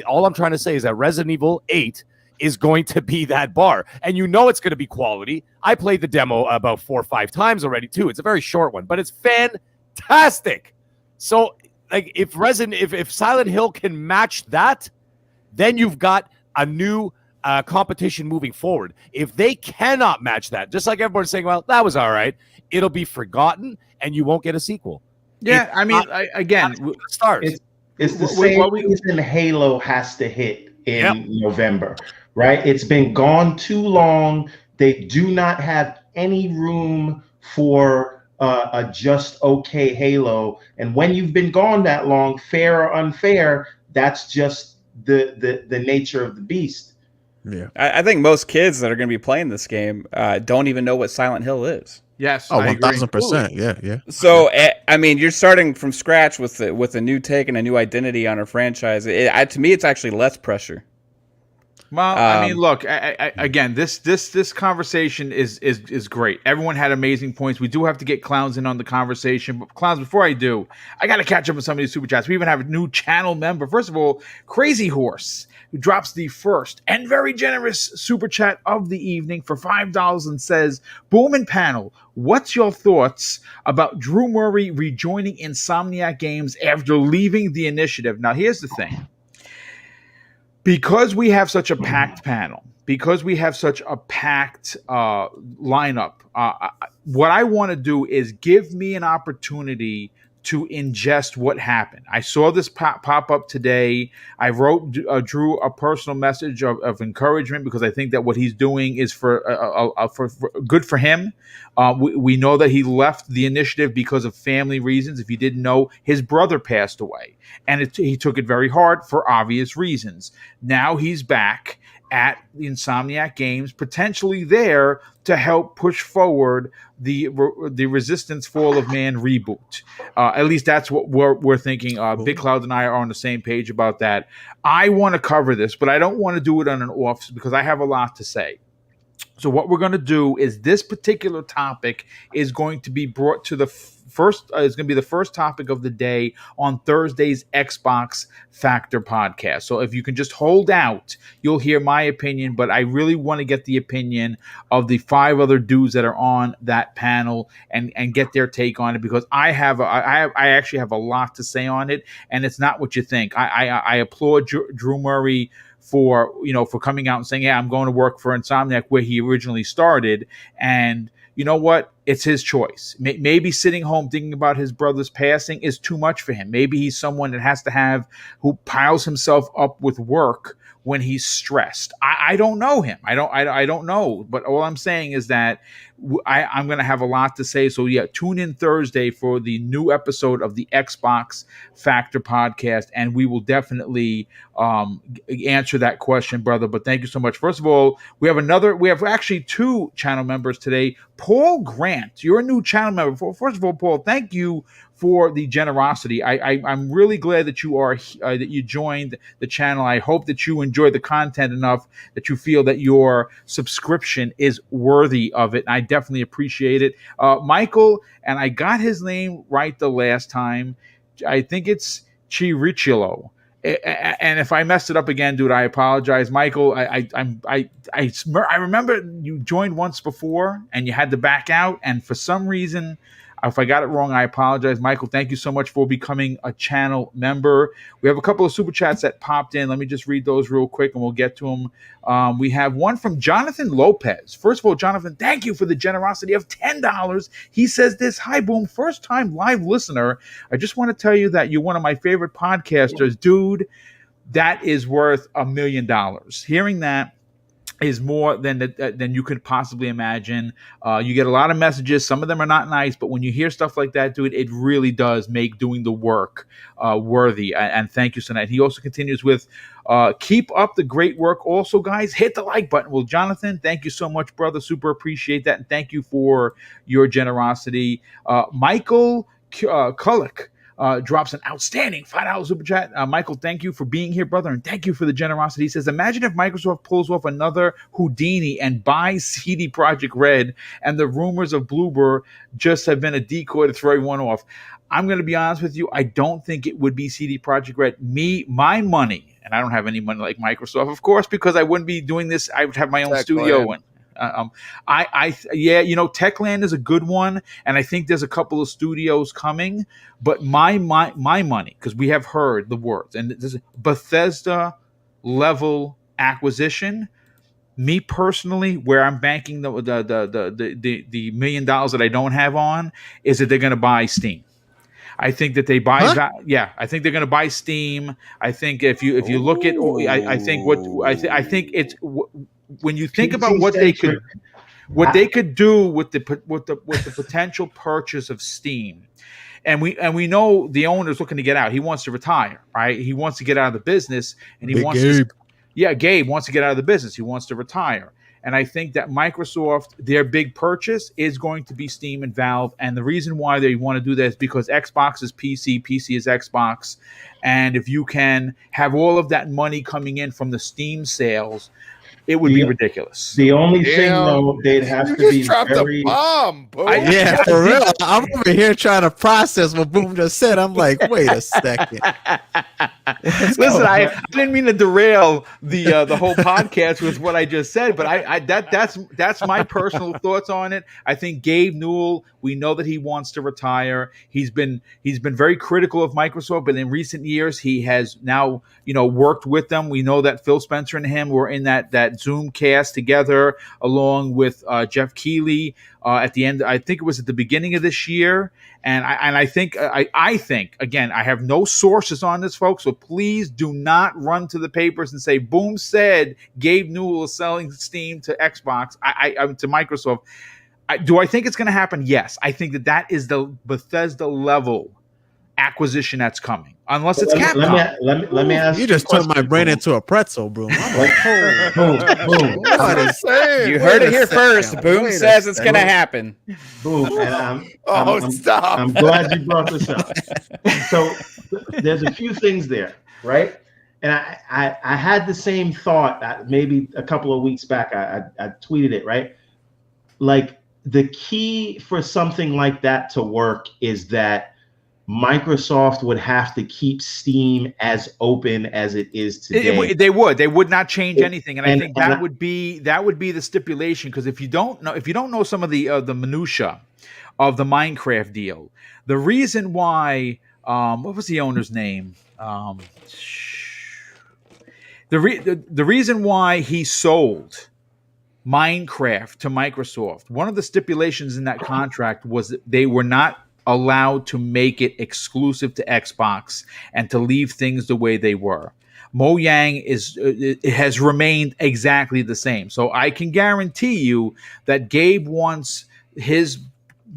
all I'm trying to say is that Resident Evil 8 is going to be that bar. And you know it's going to be quality. I played the demo about 4 or 5 times already, too. It's a very short one, but it's fantastic. So, like, if Silent Hill can match that, then you've got a new competition moving forward. If they cannot match that, just like everyone's saying, well, that was all right, it'll be forgotten and you won't get a sequel. Yeah, It's I mean, not- again, stars. It's the What- same what we- reason Halo has to hit in Yep. November, right? It's been gone too long. They do not have any room for a just okay Halo. And when you've been gone that long, fair or unfair, that's just the nature of the beast. Yeah. I think most kids that are going to be playing this game don't even know what Silent Hill is. yes, Oh, I agree. 1000%. Yeah, yeah. So, I mean, you're starting from scratch with a new take and a new identity on a franchise. To me, it's actually less pressure. Well, I mean, look, again, this conversation is great. Everyone had amazing points. We do have to get Clowns in on the conversation. But Clowns, before I do, I got to catch up with some of these super chats. We even have a new channel member. First of all, Crazy Horse, who drops the first and very generous super chat of the evening for $5 and says, Boom and Panel, what's your thoughts about Drew Murray rejoining Insomniac Games after leaving the initiative? Now, here's the thing. Because we have such a packed panel, because we have such a packed lineup, what I want to do is give me an opportunity to ingest what happened. I saw this pop up today. I wrote Drew a personal message of encouragement because I think that what he's doing is for good for him. We know that he left the initiative because of family reasons. If you didn't know, his brother passed away, and he took it very hard for obvious reasons. Now he's back at the Insomniac Games, potentially there to help push forward the Resistance Fall of Man reboot. At least that's what we're thinking. Big Cloud and I are on the same page about that. I want to cover this, but I don't want to do it on an off because I have a lot to say. So what we're going to do is this particular topic is going to be brought to the first. Is going to be the first topic of the day on Thursday's Xbox Factor podcast. So if you can just hold out, you'll hear my opinion. But I really want to get the opinion of the 5 other dudes that are on that panel and get their take on it because I actually have a lot to say on it, and it's not what you think. I applaud Drew Murray for coming out and saying, yeah, I'm going to work for Insomniac where he originally started. And you know what? It's his choice. Maybe sitting home thinking about his brother's passing is too much for him. Maybe he's someone that who piles himself up with work when he's stressed. I don't know him. I don't know. But all I'm saying is that I'm going to have a lot to say. So yeah, tune in Thursday for the new episode of the Xbox Factor podcast, and we will definitely answer that question, brother. But thank you so much. First of all, we have actually 2 channel members today. Paul Grant, you're a new channel member. First of all, Paul, thank you for the generosity. I'm really glad that you joined the channel. I hope that you enjoy the content enough that you feel that your subscription is worthy of it. And I definitely appreciate it. Michael, and I got his name right the last time. I think it's Chirichilo. And if I messed it up again, dude, I apologize, Michael. I remember you joined once before and you had to back out, and for some reason, if I got it wrong, I apologize. Michael, thank you so much for becoming a channel member. We have a couple of super chats that popped in. Let me just read those real quick and we'll get to them. We have one from Jonathan Lopez. First of all, Jonathan, thank you for the generosity of $10. He says this, hi, Boom, first time live listener. I just want to tell you that you're one of my favorite podcasters. Dude, that is worth $1 million. Hearing that is more than you could possibly imagine. You get a lot of messages. Some of them are not nice, but when you hear stuff like that, dude, it really does make doing the work worthy. And thank you, Sonat. He also continues with, keep up the great work. Also, guys, hit the like button. Well, Jonathan, thank you so much, brother. Super appreciate that. And thank you for your generosity. Michael Kullick drops an outstanding $5 super chat. Michael, thank you for being here, brother, and thank you for the generosity. He says, imagine if Microsoft pulls off another Houdini and buys CD Projekt Red, and the rumors of Bloober just have been a decoy to throw everyone off. I'm going to be honest with you. I don't think it would be CD Projekt Red. My money, and I don't have any money like Microsoft, of course, because I wouldn't be doing this. I would have my own studio. Techland is a good one, and I think there's a couple of studios coming. But my money, because we have heard the words, and this is Bethesda level acquisition Me personally, where I'm banking the $1 million that I don't have on is that they're going to buy Steam. I think that they buy. Huh? I think they're going to buy Steam. I think if you look at, I think what I think it's when you think about what they could do with the potential purchase of Steam. And we know the owner's looking to get out. He wants to retire, right? He wants to get out of the business, and he Big wants Gabe. Gabe wants to get out of the business. He wants to retire. And I think that Microsoft, their big purchase is going to be Steam and Valve. And the reason why they want to do that is because Xbox is PC, PC is Xbox. And if you can have all of that money coming in from the Steam sales, it would be ridiculous. The only thing, though, they'd have to be dropped very. a bomb, Boom. Yeah, for real. I'm over here trying to process what Boom just said. I'm like, wait a second. Listen, I didn't mean to derail the whole podcast with what I just said, but that's my personal thoughts on it. I think Gabe Newell, we know that he wants to retire. He's been very critical of Microsoft, but in recent years he has now worked with them. We know that Phil Spencer and him were in that Zoom cast together, along with Jeff Keighley at the end. I think it was at the beginning of this year, and I think again, I have no sources on this, folks. So please do not run to the papers and say Boom said Gabe Newell is selling Steam to Xbox. To Microsoft. Do I think it's going to happen? Yes, I think that is the Bethesda level acquisition that's coming, unless it's Capcom. Let me ask you. Just turned my brain into a pretzel, bro. I'm like, Boom. You heard it here first. Boom says it's going to happen. Boom. And stop. I'm glad you brought this up. So there's a few things there, right? And I had the same thought maybe a couple of weeks back. I tweeted it, right? Like, the key for something like that to work is that Microsoft would have to keep Steam as open as it is today. They would not change anything, and I think that would be the stipulation. Because if you don't know some of the minutia of the Minecraft deal, the reason why what was the owner's name? The reason why he sold Minecraft to Microsoft, one of the stipulations in that contract was that they were not allowed to make it exclusive to Xbox and to leave things the way they were. Mojang has remained exactly the same. So I can guarantee you that Gabe wants his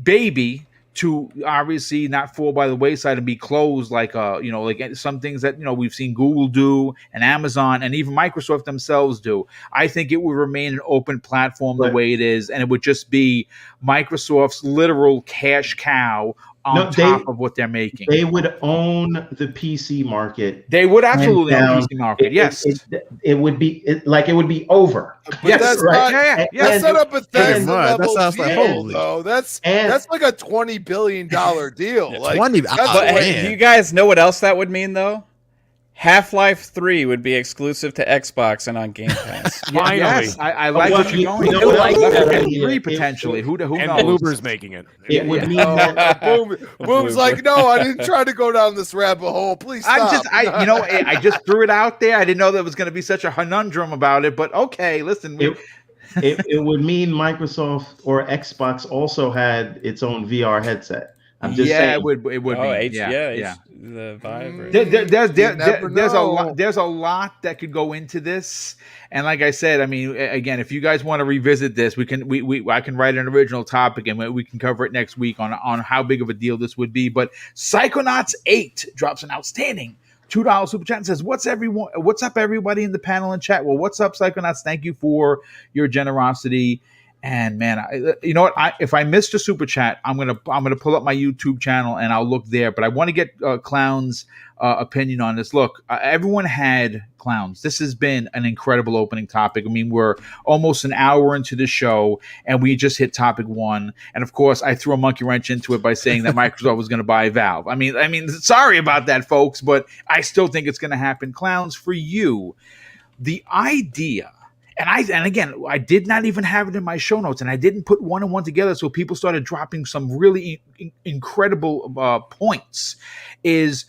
baby to obviously not fall by the wayside and be closed like like some things that we've seen Google do and Amazon and even Microsoft themselves do. I think it would remain an open platform the way it is, and it would just be Microsoft's literal cash cow on top of what they're making. They would own the PC market. They would absolutely own the PC market. Yes, it would be over. But yes, that's right. That's not a Bethesda level That sounds like deal, holy. though. That's like a $20 billion deal. Like 20. But hey, do you guys know what else that would mean, though? Half-Life 3 would be exclusive to Xbox and on Game Pass. Finally. Yes, I like what you're going. You know what Like else? that 3 potentially. Who And knows? Bloober's making it. It would mean that Boom's like, no, I didn't try to go down this rabbit hole. Please stop. I just threw it out there. I didn't know there was going to be such a conundrum about it, but okay, listen. it would mean Microsoft or Xbox also had its own VR headset. I'm just saying. It would be. The Vive. There's a lot that could go into this, and like I said, I mean, again, if you guys want to revisit this, I can write an original topic and we can cover it next week on how big of a deal this would be. But Psychonauts 8 drops an outstanding $2 super chat and says, "What's up, everybody in the panel and chat?" Well, what's up, Psychonauts? Thank you for your generosity. And man, you know what? If I missed a super chat, I'm gonna pull up my YouTube channel and I'll look there. But I want to get Clown's opinion on this. Look, everyone had Clowns. This has been an incredible opening topic. I mean, we're almost an hour into the show and we just hit topic 1. And of course, I threw a monkey wrench into it by saying that Microsoft was going to buy Valve. I mean, sorry about that, folks, but I still think it's going to happen. Clowns, for you, the idea. And again, I did not even have it in my show notes, and I didn't put one and one together, so people started dropping some really incredible points. Is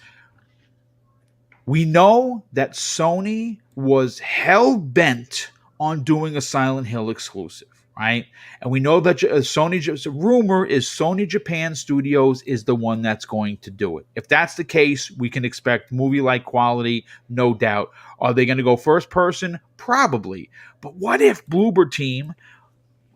we know that Sony was hell-bent on doing a Silent Hill exclusive, right? And we know that Sony, rumor is Sony Japan Studios is the one that's going to do it. If that's the case, we can expect movie-like quality, no doubt. Are they going to go first person? Probably. But what if Bloober Team,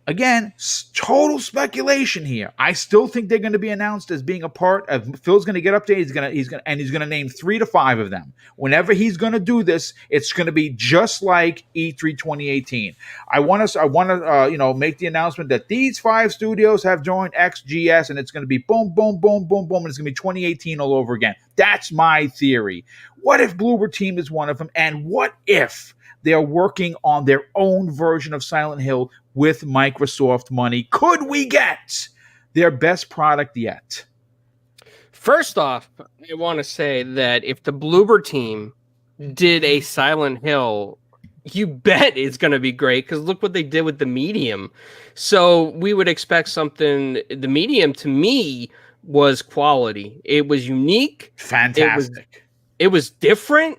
again, total speculation here. I still think they're going to be announced as being a part of. Phil's going to get up there. He's going to name 3 to 5 of them. Whenever he's going to do this, it's going to be just like E3 2018. I want to make the announcement that these 5 studios have joined XGS, and it's going to be boom, boom, boom, boom, boom, and it's going to be 2018 all over again. That's my theory. What if Bloober Team is one of them, and what if they're working on their own version of Silent Hill with Microsoft money? Could we get their best product yet? First off, I want to say that if the Bloober Team did a Silent Hill, you bet it's going to be great, because look what they did with the Medium. So we would expect something. The Medium, to me, was quality. It was unique. Fantastic. It was different.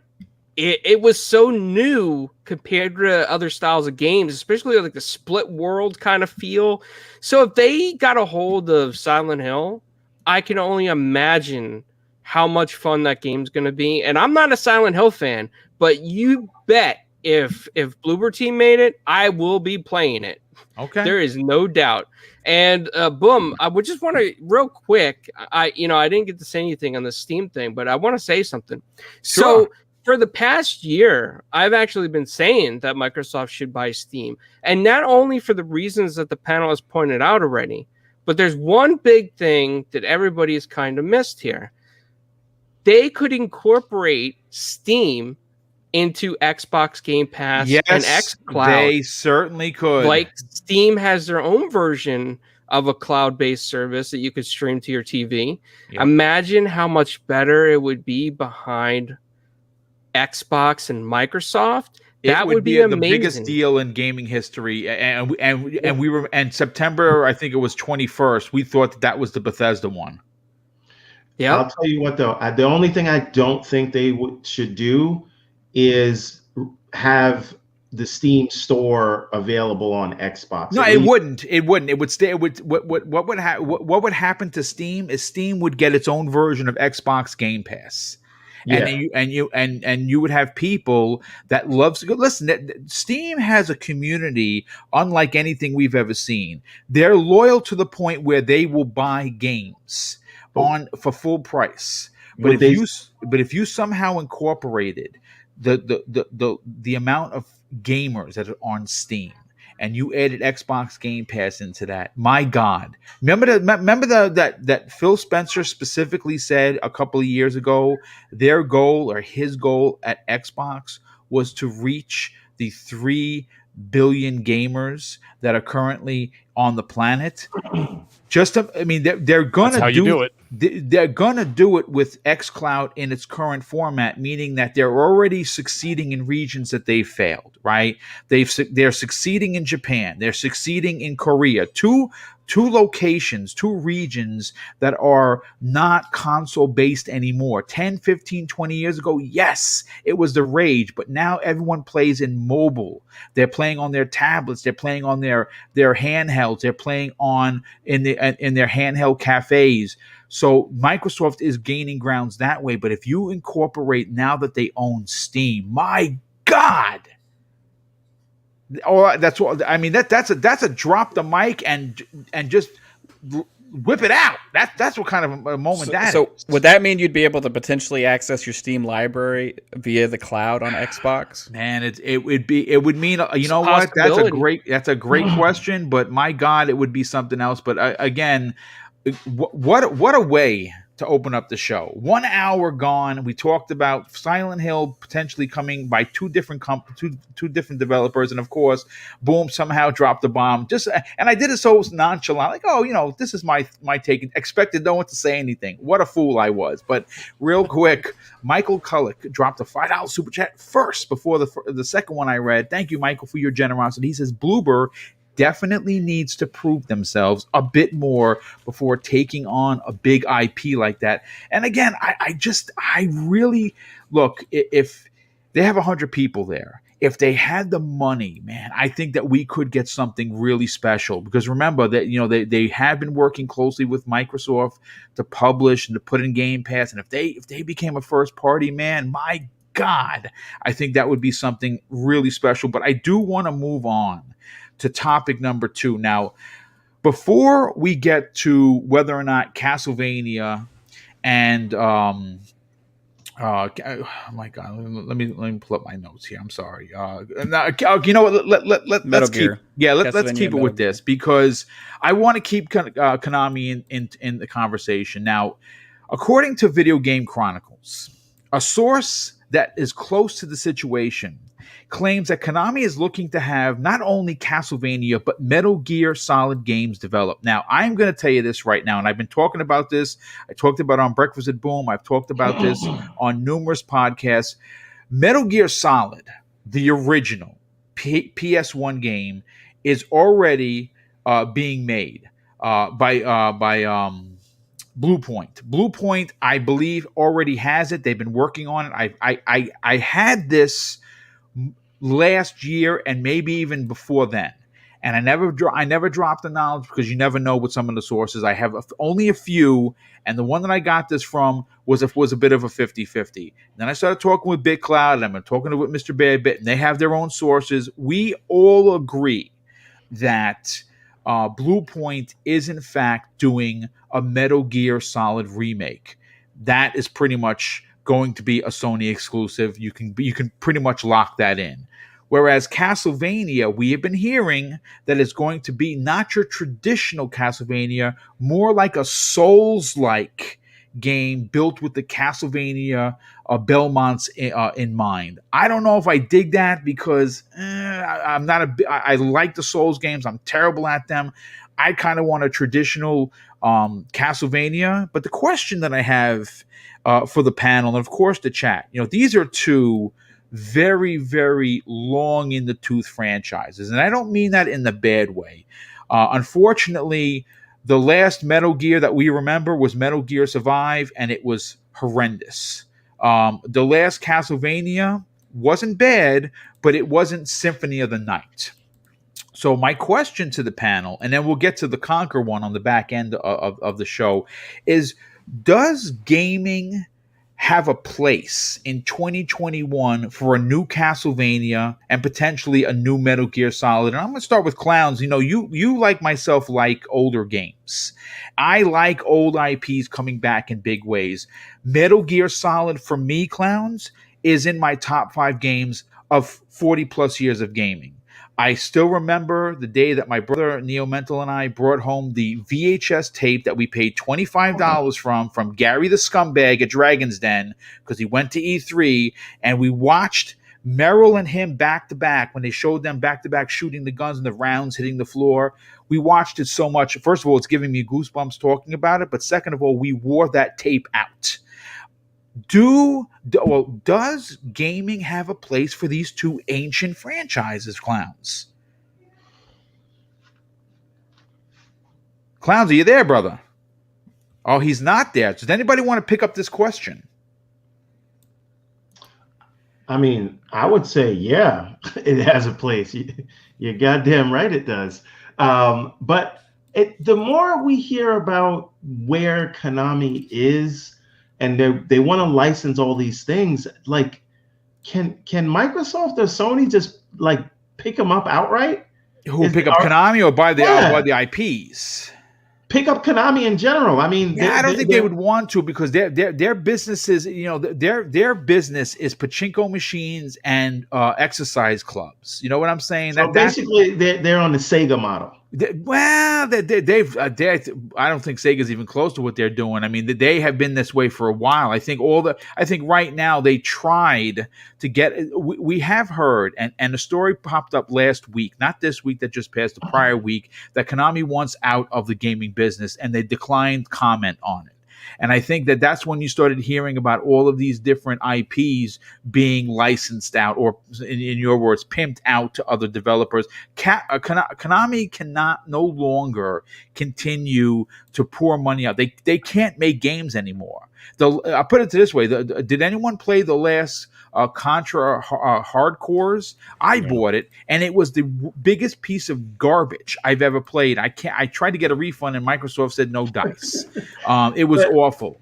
It was so new compared to other styles of games, especially like the split world kind of feel. So if they got a hold of Silent Hill, I can only imagine how much fun that game's going to be. And I'm not a Silent Hill fan, but you bet if Bloober Team made it, I will be playing it. Okay. There is no doubt. And boom, I would just want to real quick. I didn't get to say anything on the Steam thing, but I want to say something. Sure. So for the past year, I've actually been saying that Microsoft should buy Steam. And not only for the reasons that the panel has pointed out already, but there's one big thing that everybody has kind of missed here. They could incorporate Steam into Xbox Game Pass and xCloud. They certainly could. Like Steam has their own version of a cloud-based service that you could stream to your TV. Yep. Imagine how much better it would be behind Xbox and Microsoft. That would be amazing. The biggest deal in gaming history, and September, I think it was 21st. We thought that was the Bethesda one. Yeah, I'll tell you what though. The only thing I don't think they should do is have the Steam store available on Xbox. No, it wouldn't. It wouldn't. It would stay. It would. What would happen to Steam is Steam would get its own version of Xbox Game Pass. Yeah. And you would have people that loves to go. Listen, Steam has a community unlike anything we've ever seen. They're loyal to the point where they will buy games for full price. But if you somehow incorporated the amount of gamers that are on Steam, and you added Xbox Game Pass into that, my God! Remember that Phil Spencer specifically said a couple of years ago, their goal or his goal at Xbox was to reach the 3 billion gamers that are currently on the planet. They're gonna do it. They're gonna do it with xCloud in its current format, meaning that they're already succeeding in regions that they failed. Right? They're succeeding in Japan. They're succeeding in Korea. Two locations, 2 regions that are not console based anymore. 10, 15, 20 years ago, yes, it was the rage, but now everyone plays in mobile. They're playing on their tablets, they're playing on their handhelds, they're playing in their handheld cafes. So Microsoft is gaining grounds that way, but if you incorporate now that they own Steam, my God. Oh, that's what I mean. That's a drop the mic and just whip it out. That's what kind of a moment that is. So would that mean you'd be able to potentially access your Steam library via the cloud on Xbox? Man, it would mean, you know what? That's a great question. But my God, it would be something else. But again, what a way to open up the show. 1 hour gone. We talked about Silent Hill potentially coming by two different developers, and of course, boom, somehow dropped the bomb. And I did it so nonchalant, like, oh, this is my take. Expected no one to say anything. What a fool I was. But real quick, Michael Kullick dropped a $5 super chat first before the second one I read. Thank you, Michael, for your generosity. He says Bloober definitely needs to prove themselves a bit more before taking on a big IP like that. And again, I really look, if they have 100 people there, if they had the money, man, I think that we could get something really special. Because remember that they have been working closely with Microsoft to publish and to put in Game Pass. And if they became a first party, man, my God, I think that would be something really special. But I do want to move on to topic number 2 now. Before we get to whether or not Castlevania and oh my God, let me pull up my notes here. I'm sorry. Now, you know what? Let's keep let's keep it with this, because I want to keep Konami in the conversation. Now, according to Video Game Chronicles, a source that is close to the situation claims that Konami is looking to have not only Castlevania, but Metal Gear Solid games developed. Now, I'm going to tell you this right now, and I've been talking about this. I talked about it on Breakfast at Boom. I've talked about this on numerous podcasts. Metal Gear Solid, the original PS1 game, is already being made by Bluepoint. Bluepoint, I believe, already has it. They've been working on it. I had this last year and maybe even before then, and I never dropped the knowledge, because you never know with some of the sources. I have only a few, and the one that I got this from was a bit of a 50-50. Then I started talking with BitCloud, and I've been talking with Mr. Badbit, and they have their own sources. We all agree that Bluepoint is in fact doing a Metal Gear Solid remake. That is pretty much going to be a Sony exclusive. You can pretty much lock that in. Whereas Castlevania, we have been hearing that it's going to be not your traditional Castlevania, more like a Souls-like game built with the Castlevania Belmonts in mind. I don't know if I dig that, because I'm not I like the Souls games. I'm terrible at them. I kind of want a traditional Castlevania. But the question that I have for the panel, and of course the chat, these are two very, very long in the tooth franchises. And I don't mean that in the bad way. Unfortunately, the last Metal Gear that we remember was Metal Gear Survive, and it was horrendous. The last Castlevania wasn't bad, but it wasn't Symphony of the Night. So my question to the panel, and then we'll get to the Conker one on the back end of the show, is, does gaming have a place in 2021 for a new Castlevania and potentially a new Metal Gear Solid? And I'm going to start with Clowns. You like myself like older games. I like old IPs coming back in big ways. Metal Gear Solid, for me, Clowns, is in my top 5 games of 40 plus years of gaming. I still remember the day that my brother Neo Mental and I brought home the VHS tape that we paid $25 from Gary the Scumbag at Dragon's Den, because he went to E3, and we watched Merrill and him back to back when they showed them back to back shooting the guns and the rounds hitting the floor. We watched it so much. First of all, it's giving me goosebumps talking about it, but second of all, we wore that tape out. Does gaming have a place for these two ancient franchises, Clowns? Clowns, are you there, brother? Oh, he's not there. Does anybody want to pick up this question? I mean, I would say, yeah, it has a place. You're goddamn right it does. But the more we hear about where Konami is, and they want to license all these things, like, can Microsoft or Sony just like pick them up outright? Who pick up Konami or buy the IPs? Pick up Konami in general. I mean, I don't think they would want to, because their businesses, their business is pachinko machines and exercise clubs. You know what I'm saying? So basically, they're on the Sega model. They've. I don't think Sega's even close to what they're doing. I mean, they have been this way for a while. I think right now they tried to get. We have heard, and the story popped up last week, not this week that just passed, the prior week, that Konami wants out of the gaming business, and they declined comment on it. And I think that's when you started hearing about all of these different IPs being licensed out, or in your words, pimped out to other developers. Konami cannot no longer continue to pour money out. They can't make games anymore. I'll put it this way. Did anyone play the last Contra Hardcores. I bought it, and it was the biggest piece of garbage I've ever played. I tried to get a refund, and Microsoft said no dice. It was awful.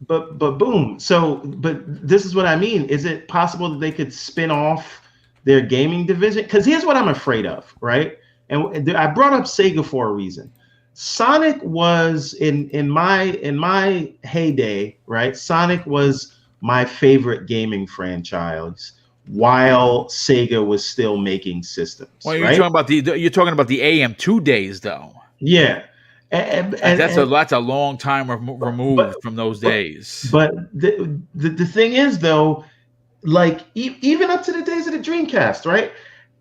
But boom. So, but this is what I mean. Is it possible that they could spin off their gaming division? Because here's what I'm afraid of, right? And I brought up Sega for a reason. Sonic was in my heyday, right? Sonic was my favorite gaming franchise while Sega was still making systems. Well, you're right? talking about the AM2 days, though. Yeah. And that's a long time removed from those days. But the thing is, though, like even up to the days of the Dreamcast, right?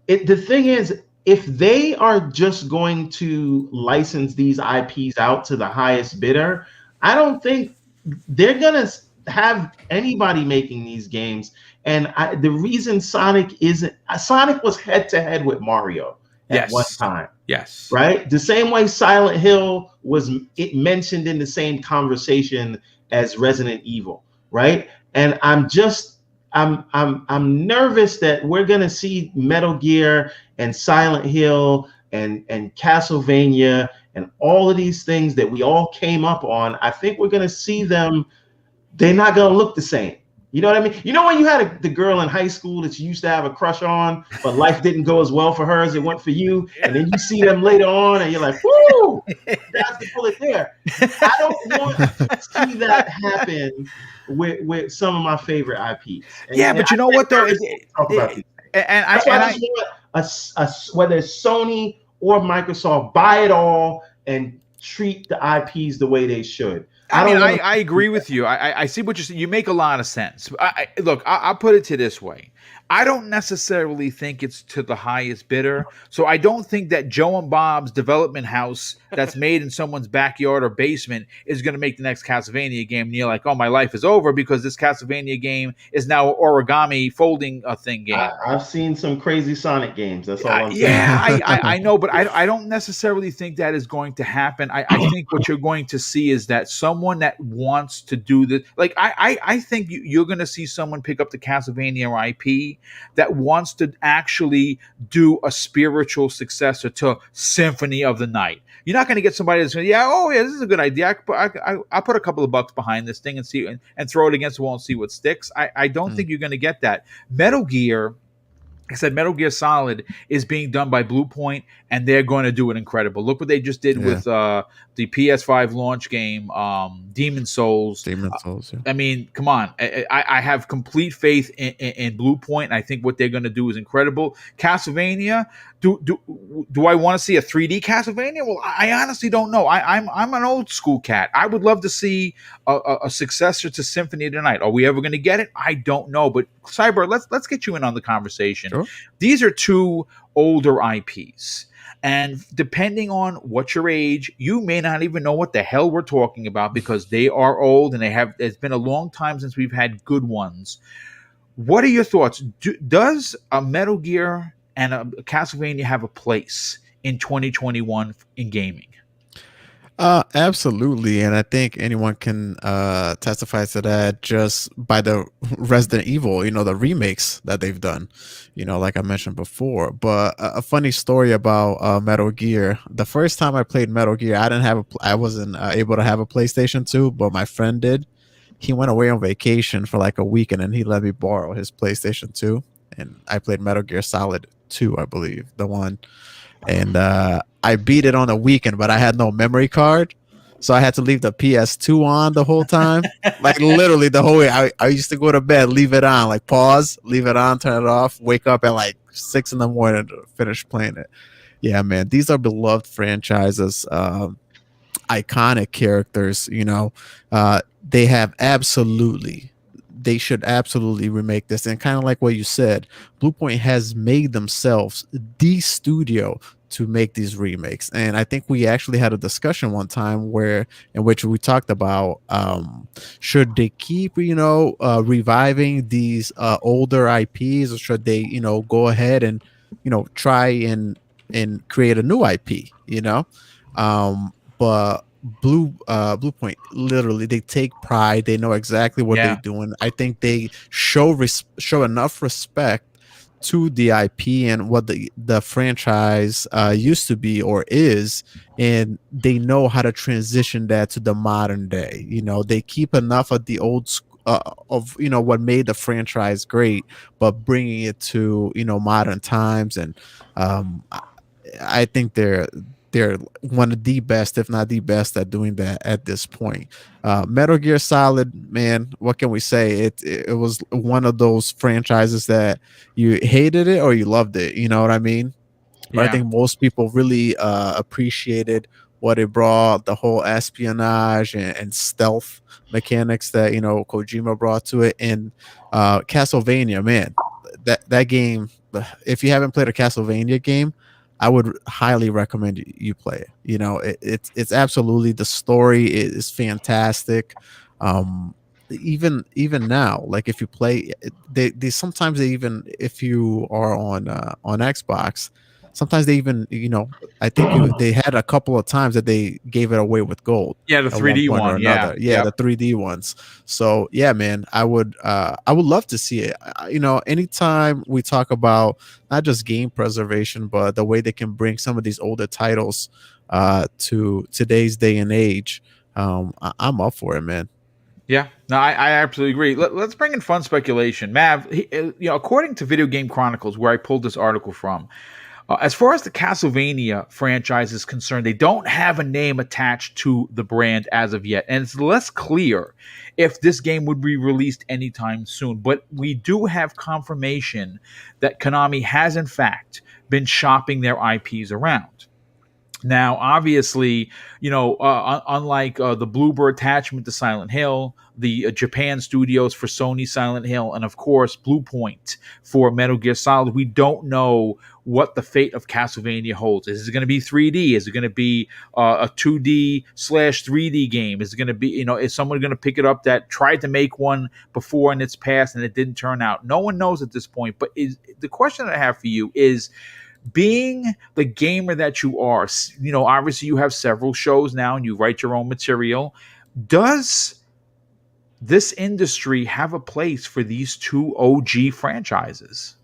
The thing is, if they are just going to license these IPs out to the highest bidder, I don't think they're gonna have anybody making these games. And the reason Sonic was head to head with Mario at one time. Yes. Right? The same way Silent Hill was mentioned in the same conversation as Resident Evil, right? And I'm nervous that we're gonna see Metal Gear and Silent Hill and Castlevania and all of these things that we all came up on. I think we're gonna see them. They're not gonna look the same. You know what I mean? You know when you had the girl in high school that you used to have a crush on, but life didn't go as well for her as it went for you, and then you see them later on, and you're like, "Woo, that's the bullet there." I don't want to see that happen with some of my favorite IPs. But you know what though? That's why I just want whether it's Sony or Microsoft, buy it all and treat the IPs the way they should. I agree with you. I see what you're saying. You make a lot of sense. Look, I'll put it to this way. I don't necessarily think it's to the highest bidder. So I don't think that Joe and Bob's development house that's made in someone's backyard or basement is going to make the next Castlevania game. And you're like, oh, my life is over because this Castlevania game is now origami folding a thing game. I've seen some crazy Sonic games. That's all I'm saying. Yeah, I know, but I don't necessarily think that is going to happen. I think what you're going to see is that someone that wants to do this, like I think you're going to see someone pick up the Castlevania IP that wants to actually do a spiritual successor to Symphony of the Night. You're not going to get somebody that's going to, this is a good idea. I'll put a couple of bucks behind this thing and see and throw it against the wall and see what sticks. I don't think you're going to get that. Metal Gear, I said Metal Gear Solid is being done by Blue Point, and they're going to do it incredible. Look what they just did with the PS5 launch game, Demon Souls. Yeah. I mean, come on. I have complete faith in Blue Point. I think what they're going to do is incredible. Castlevania, do I want to see a 3D Castlevania? Well, I honestly don't know. I'm an old school cat. I would love to see a successor to Symphony of the Night. Are we ever going to get it? I don't know. But Cyber, let's get you in on the conversation. Sure. These are two older IPs. And depending on what your age, you may not even know what the hell we're talking about because they are old and it's been a long time since we've had good ones. What are your thoughts? Does a Metal Gear and a Castlevania have a place in 2021 in gaming? Absolutely, and I think anyone can testify to that just by the Resident Evil, the remakes that they've done, like I mentioned before. But a funny story about Metal Gear: the first time I played Metal Gear, I wasn't able to have a PlayStation 2, but my friend did. He went away on vacation for like a week, and then he let me borrow his PlayStation 2, and I played Metal Gear Solid 2, I believe, the one. And I beat it on a weekend, but I had no memory card, so I had to leave the PS2 on the whole time. Like literally the whole way. I used to go to bed, leave it on, like pause, leave it on, turn it off, wake up at like 6 a.m. to finish playing it. Yeah, man, these are beloved franchises, iconic characters. They should absolutely remake this. And kind of like what you said, Blue Point has made themselves the studio to make these remakes. And I think we actually had a discussion one time in which we talked about should they keep, reviving these older IPs, or should they, go ahead and, try and create a new IP, But Blue Point, literally, they take pride. They know exactly what they're doing. I think they show enough respect to the IP and what the franchise used to be or is, and they know how to transition that to the modern day. They keep enough of the of what made the franchise great, but bringing it to modern times. And I think they're one of the best, if not the best, at doing that at this point. Metal Gear Solid, man, what can we say? It was one of those franchises that you hated it or you loved it. You know what I mean? But I think most people really appreciated what it brought, the whole espionage and stealth mechanics that Kojima brought to it. And Castlevania, man, that game. If you haven't played a Castlevania game, I would highly recommend you play it. It's absolutely, the story is fantastic. Even now, like if you play, they sometimes, they even, if you are on Xbox, sometimes they even I think they had a couple of times that they gave it away with gold. Yeah, the 3D one. Yeah, the 3D ones. So yeah, man, I would love to see it. Anytime we talk about not just game preservation, but the way they can bring some of these older titles to today's day and age, I'm up for it, man. Yeah, no, I absolutely agree. Let's bring in fun speculation. Mav, according to Video Game Chronicles, where I pulled this article from, as far as the Castlevania franchise is concerned, they don't have a name attached to the brand as of yet. And it's less clear if this game would be released anytime soon. But we do have confirmation that Konami has, in fact, been shopping their IPs around. Now, obviously, unlike the Bloober attachment to Silent Hill, the Japan studios for Sony Silent Hill, and of course Blue Point for Metal Gear Solid, we don't know what the fate of Castlevania holds. Is it going to be 3D? Is it going to be a 2D/3D game? Is it going to be, is someone going to pick it up that tried to make one before in its past and it didn't turn out? No one knows at this point. But the question that I have for you is, being the gamer that you are, obviously you have several shows now and you write your own material. Does this industry have a place for these two OG franchises?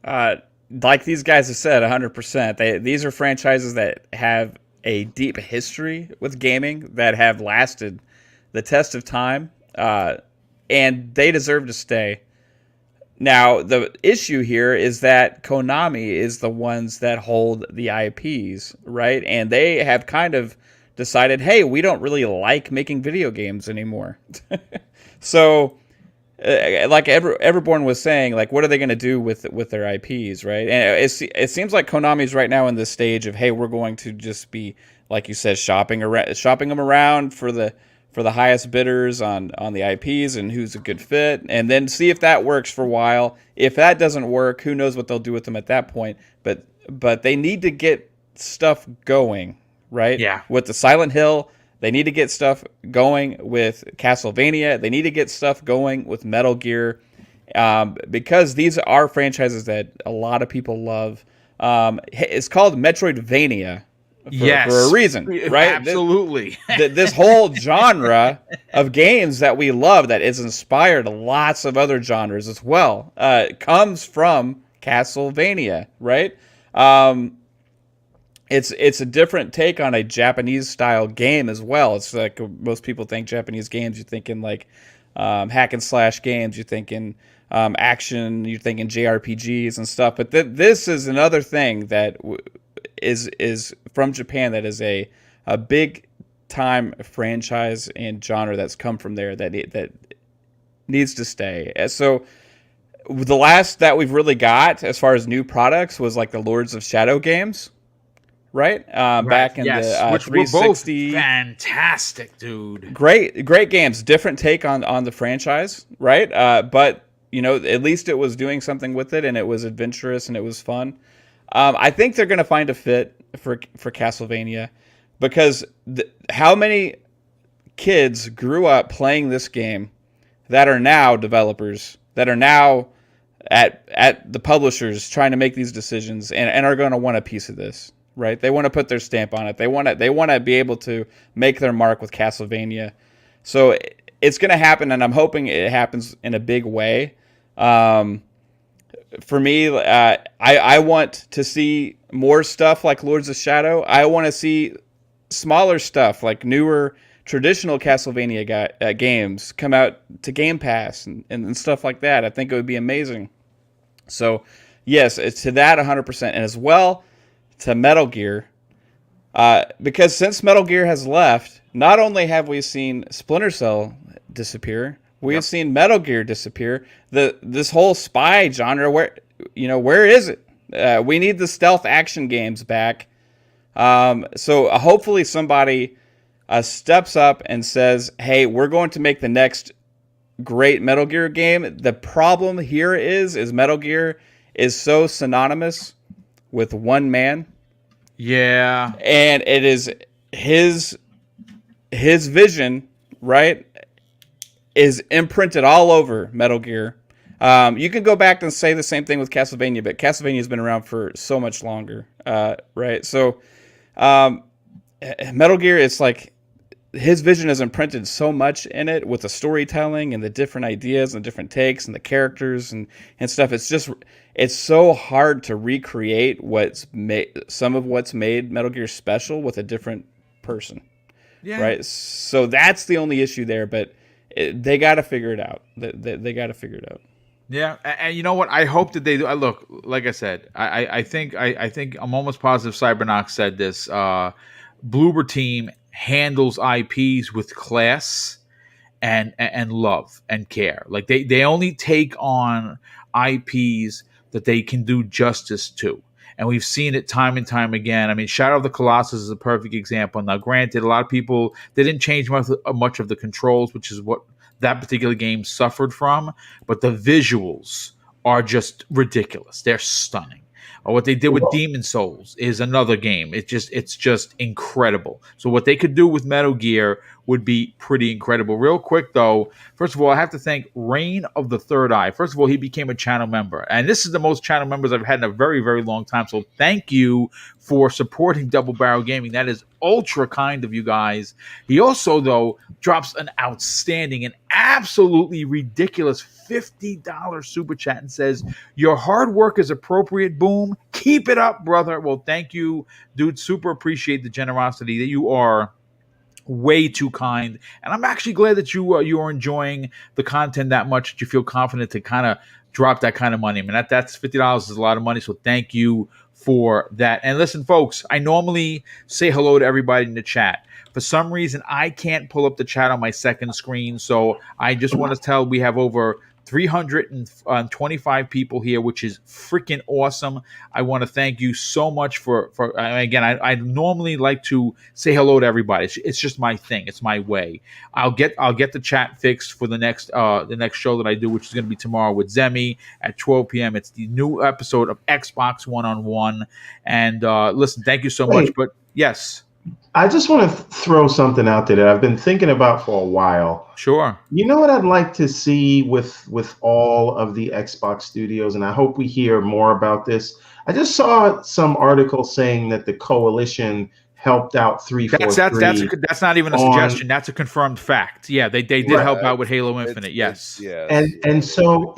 Like these guys have said, 100%. These are franchises that have a deep history with gaming, that have lasted the test of time, and they deserve to stay. Now, the issue here is that Konami is the ones that hold the IPs, right? And they have kind of decided, hey, we don't really like making video games anymore. So, like Everborn was saying, like, what are they going to do with their IPs, right? And it seems like Konami's right now in this stage of, hey, we're going to just be, like you said, shopping them around for the highest bidders on the IPs and who's a good fit, and then see if that works for a while. If that doesn't work, who knows what they'll do with them at that point. But they need to get stuff going, right? Yeah. With the Silent Hill, they need to get stuff going with Castlevania. They need to get stuff going with Metal Gear, because these are franchises that a lot of people love. It's called Metroidvania. For a reason, right? Absolutely. This whole genre of games that we love, that is inspired lots of other genres as well, comes from Castlevania, right? It's a different take on a Japanese style game as well. It's like most people think Japanese games, you're thinking like hack and slash games, you're thinking action, you're thinking JRPGs and stuff. But this is another thing that is from Japan, that is a big time franchise and genre that's come from there that needs to stay. So the last that we've really got as far as new products was like the Lords of Shadow games, right? Back in the which 360. were both fantastic, dude. Great games, different take on the franchise, right? But at least it was doing something with it, and it was adventurous and it was fun. I think they're going to find a fit for Castlevania, because how many kids grew up playing this game that are now developers, that are now at the publishers trying to make these decisions, and are going to want a piece of this. right? They want to put their stamp on it. They want to be able to make their mark with Castlevania. So it's going to happen, and I'm hoping it happens in a big way. For me, I want to see more stuff like Lords of Shadow. I want to see smaller stuff like newer traditional Castlevania games come out to Game Pass and stuff like that. I think it would be amazing. So, yes, it's to that 100%, and as well to Metal Gear. Because since Metal Gear has left, not only have we seen Splinter Cell disappear, we have seen Metal Gear disappear. This whole spy genre, where is it? We need the stealth action games back. So hopefully somebody steps up and says, "Hey, we're going to make the next great Metal Gear game." The problem here is Metal Gear is so synonymous with one man. Yeah, and it is his vision, right, is imprinted all over Metal Gear. You can go back and say the same thing with Castlevania, but Castlevania has been around for so much longer, right? So Metal Gear, it's like his vision is imprinted so much in it with the storytelling and the different ideas and different takes and the characters and stuff. It's so hard to recreate some of what's made Metal Gear special with a different person. Yeah. Right. So that's the only issue there, but they got to figure it out. They got to figure it out. Yeah, and you know what? I hope that they do. Look, like I said, I think I'm almost positive Cybernox said this. Bloober Team handles IPs with class and love and care. Like they only take on IPs that they can do justice to. And we've seen it time and time again. I mean, Shadow of the Colossus is a perfect example. Now, granted, a lot of people, they didn't change much of the controls, which is what that particular game suffered from. But the visuals are just ridiculous. They're stunning. Or what they did with Demon Souls is another game. It's just incredible. So what they could do with Metal Gear would be pretty incredible. Real quick, though, first of all, I have to thank Reign of the Third Eye. First of all, he became a channel member. And this is the most channel members I've had in a very, very long time. So thank you for supporting Double Barrel Gaming. That is ultra kind of you guys. He also, though, drops an outstanding and absolutely ridiculous $50 super chat and says, "Your hard work is appropriate, Boom. Keep it up, brother." Well, thank you, dude. Super appreciate the generosity. That you are way too kind, and I'm actually glad that you are enjoying the content that much that you feel confident to kind of drop that kind of money. I mean, that's $50 is a lot of money, so thank you for that. And listen, folks, I normally say hello to everybody in the chat. For some reason, I can't pull up the chat on my second screen, so I just want to tell we have over 325 people here, which is freaking awesome. I want to thank you so much for again, I normally like to say hello to everybody. It's just my thing. It's my way. I'll get the chat fixed for the next show that I do, which is going to be tomorrow with Zemi at 12 p.m. It's the new episode of Xbox One-on-One. And listen, thank you so much. But yes. I just want to throw something out there that I've been thinking about for a while. Sure. You know what I'd like to see with all of the Xbox studios, and I hope we hear more about this. I just saw some article saying that the coalition helped out 343. That's not even a suggestion. That's a confirmed fact. Yeah, they did help out with Halo Infinite. Yes. And so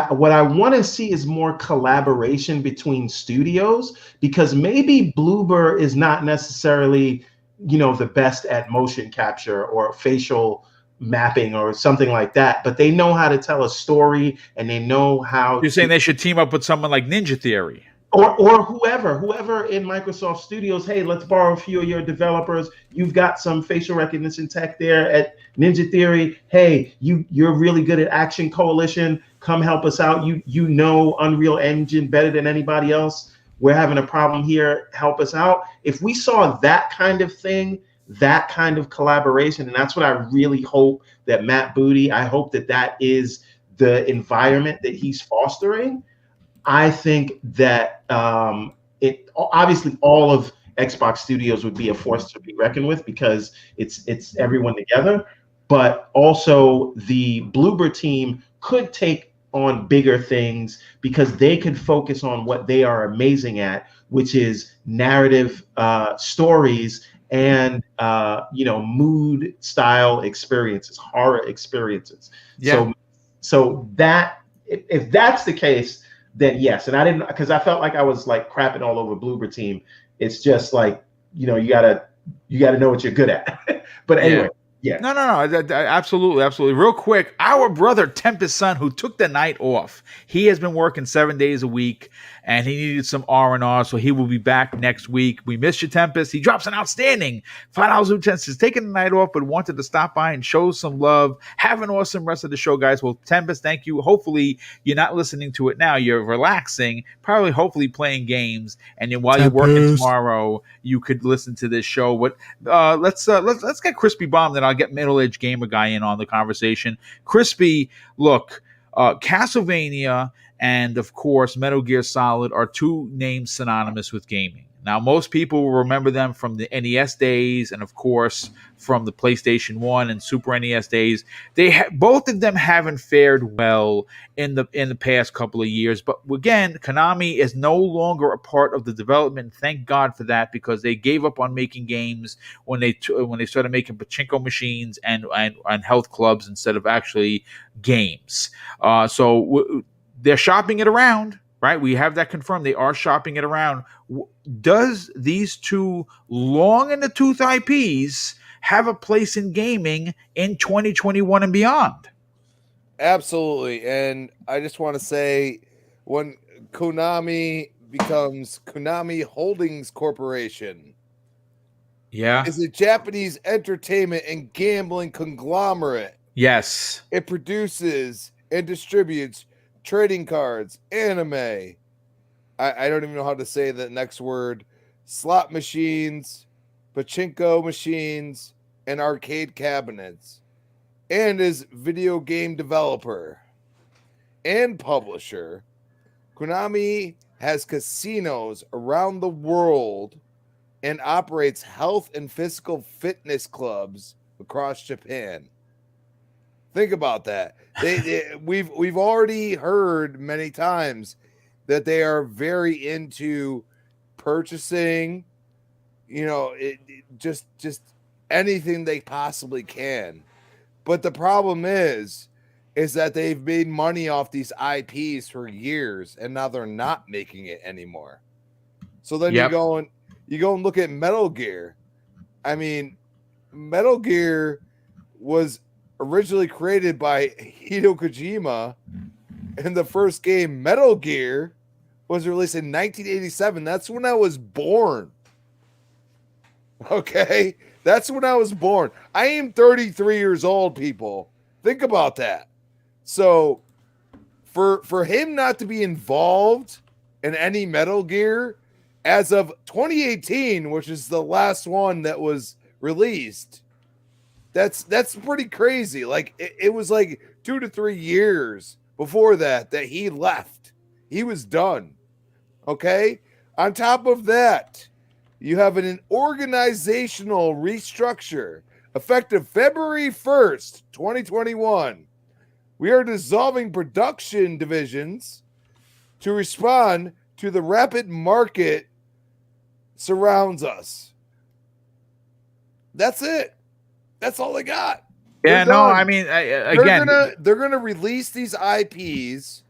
what I want to see is more collaboration between studios, because maybe Bloober is not necessarily, the best at motion capture or facial mapping or something like that, but they know how to tell a story and they know how. You're saying they should team up with someone like Ninja Theory. Or whoever in Microsoft Studios, hey, let's borrow a few of your developers. You've got some facial recognition tech there at Ninja Theory. Hey, you're really good at Action Coalition. Come help us out. You know Unreal Engine better than anybody else. We're having a problem here. Help us out. If we saw that kind of thing, that kind of collaboration, and that's what I really hope that Matt Booty, I hope that is the environment that he's fostering. I think that it obviously all of Xbox Studios would be a force to be reckoned with, because it's everyone together. But also the Bloober Team could take on bigger things because they could focus on what they are amazing at, which is narrative stories and mood style experiences, horror experiences. Yeah. So that if that's the case, then yes. And I didn't, because I felt like I was like crapping all over Bloober Team. It's just like, you gotta know what you're good at. But anyway. Yeah. No. Absolutely. Real quick, our brother Tempest Son, who took the night off, he has been working 7 days a week, and he needed some R&R, so he will be back next week. We miss you, Tempest. He drops an outstanding $5 utensils. He's taking the night off, but wanted to stop by and show some love. Have an awesome rest of the show, guys. Well, Tempest, thank you. Hopefully, you're not listening to it now. You're relaxing, probably, hopefully playing games, and then while you're working tomorrow, you could listen to this show. But let's get Crispy Bomb, then I'll get middle-aged gamer guy in on the conversation. Crispy, look, Castlevania and, of course, Metal Gear Solid are two names synonymous with gaming. Now, most people will remember them from the NES days and, of course, from the PlayStation 1 and Super NES days. Both of them haven't fared well in the past couple of years. But, again, Konami is no longer a part of the development. Thank God for that, because they gave up on making games when they started making pachinko machines and health clubs instead of actually games. So they're shopping it around. Right, we have that confirmed. They are shopping it around. Does these two long in the tooth IPs have a place in gaming in 2021 and beyond? Absolutely. And I just want to say, when Konami becomes Konami Holdings Corporation, is a Japanese entertainment and gambling conglomerate. Yes. It produces and distributes trading cards, anime, I don't even know how to say the next word, slot machines, pachinko machines, and arcade cabinets, and is video game developer and publisher. Konami has casinos around the world and operates health and physical fitness clubs across Japan. Think about that. We've already heard many times that they are very into purchasing, just anything they possibly can. But the problem is that they've made money off these IPs for years, and now they're not making it anymore. So then you go and look at Metal Gear. I mean, Metal Gear was originally created by Hideo Kojima, and the first game, Metal Gear, was released in 1987. That's when I was born. Okay? That's when I was born. I am 33 years old, people. Think about that. So, for him not to be involved in any Metal Gear as of 2018, which is the last one that was released, that's pretty crazy. Like it was like 2 to 3 years before that he left. He was done. Okay? On top of that, you have an organizational restructure effective February 1st, 2021. We are dissolving production divisions to respond to the rapid market surrounds us. That's it. That's all they got. Yeah, no, I mean, again, they're gonna release these IPs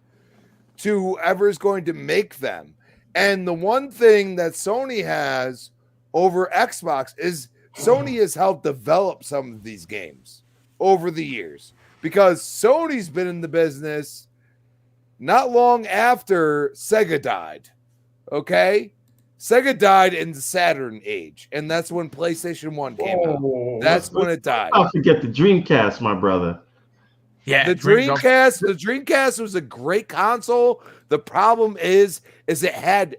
to whoever's going to make them. And the one thing that Sony has over Xbox is Sony has helped develop some of these games over the years, because Sony's been in the business not long after Sega died. Okay? Sega died in the Saturn age, and that's when PlayStation 1 came out. That's when it died. Don't forget the Dreamcast, my brother. Yeah, the Dreamcast was a great console. The problem is it had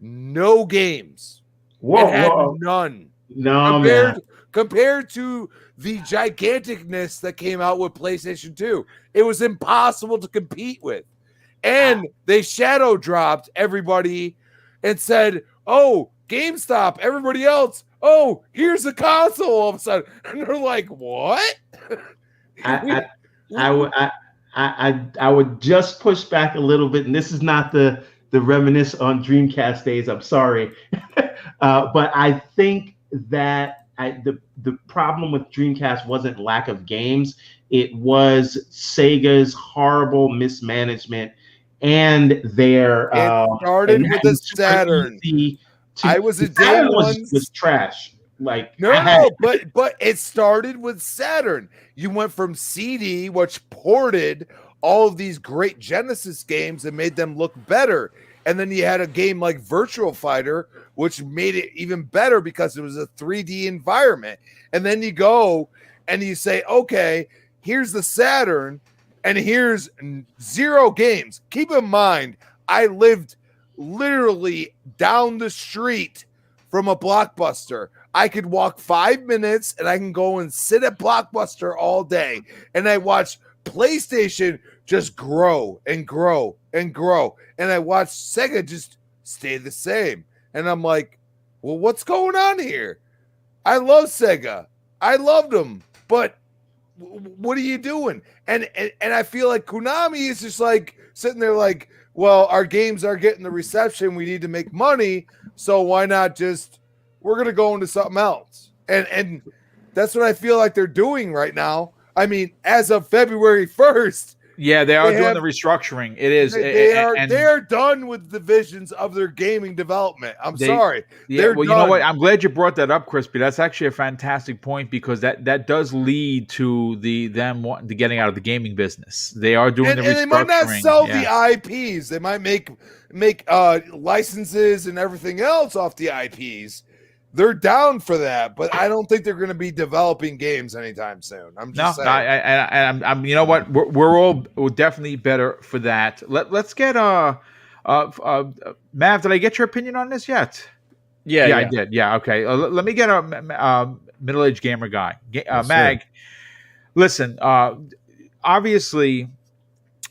no games. It had none. No, compared to the giganticness that came out with PlayStation 2. It was impossible to compete with. And they shadow dropped everybody and said, "Oh, GameStop, everybody else, oh, here's the console," all of a sudden. And they're like, "What?" I I would just push back a little bit, and this is not the reminisce on Dreamcast days. I'm sorry, but I think that the problem with Dreamcast wasn't lack of games; it was Sega's horrible mismanagement and their. It started with the Saturn. I was a day one. Was trash. Like no, but it started with Saturn. You went from CD, which ported all of these great Genesis games and made them look better. And then you had a game like Virtual Fighter, which made it even better because it was a 3D environment. And then you go and you say, okay, here's the Saturn and here's 0 games. Keep in mind, I lived literally down the street from a Blockbuster. I could walk 5 minutes and I can go and sit at Blockbuster all day. And I watch PlayStation just grow and grow and grow. And I watched Sega just stay the same. And I'm like, well, what's going on here? I love Sega. I loved them. But what are you doing? And I feel like Konami is just like sitting there like, well, our games are getting the reception. We need to make money. So why not just, we're going to go into something else. And that's what I feel like they're doing right now. I mean, as of February 1st. Yeah, they are doing the restructuring. It is. They are done with divisions of their gaming development. I'm sorry. Yeah, well, done. You know what? I'm glad you brought that up, Crispy. That's actually a fantastic point because that does lead to them wanting to getting out of the gaming business. They are doing the restructuring. And they might not sell the IPs. They might make licenses and everything else off the IPs. They're down for that, but I don't think they're going to be developing games anytime soon. I'm just saying. I'm. You know what? We're definitely better for that. Let's get Mav. Did I get your opinion on this yet? Yeah, I did. Yeah, okay. Let me get a middle-aged gamer guy. Yes, Mag. Listen, obviously,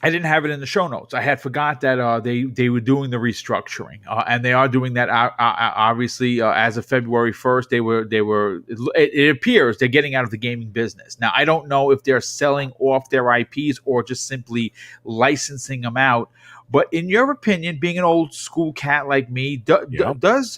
I didn't have it in the show notes. I had forgot that they were doing the restructuring, and they are doing that. Obviously, as of February 1st, they were. It appears they're getting out of the gaming business. Now, I don't know if they're selling off their IPs or just simply licensing them out. But in your opinion, being an old school cat like me, does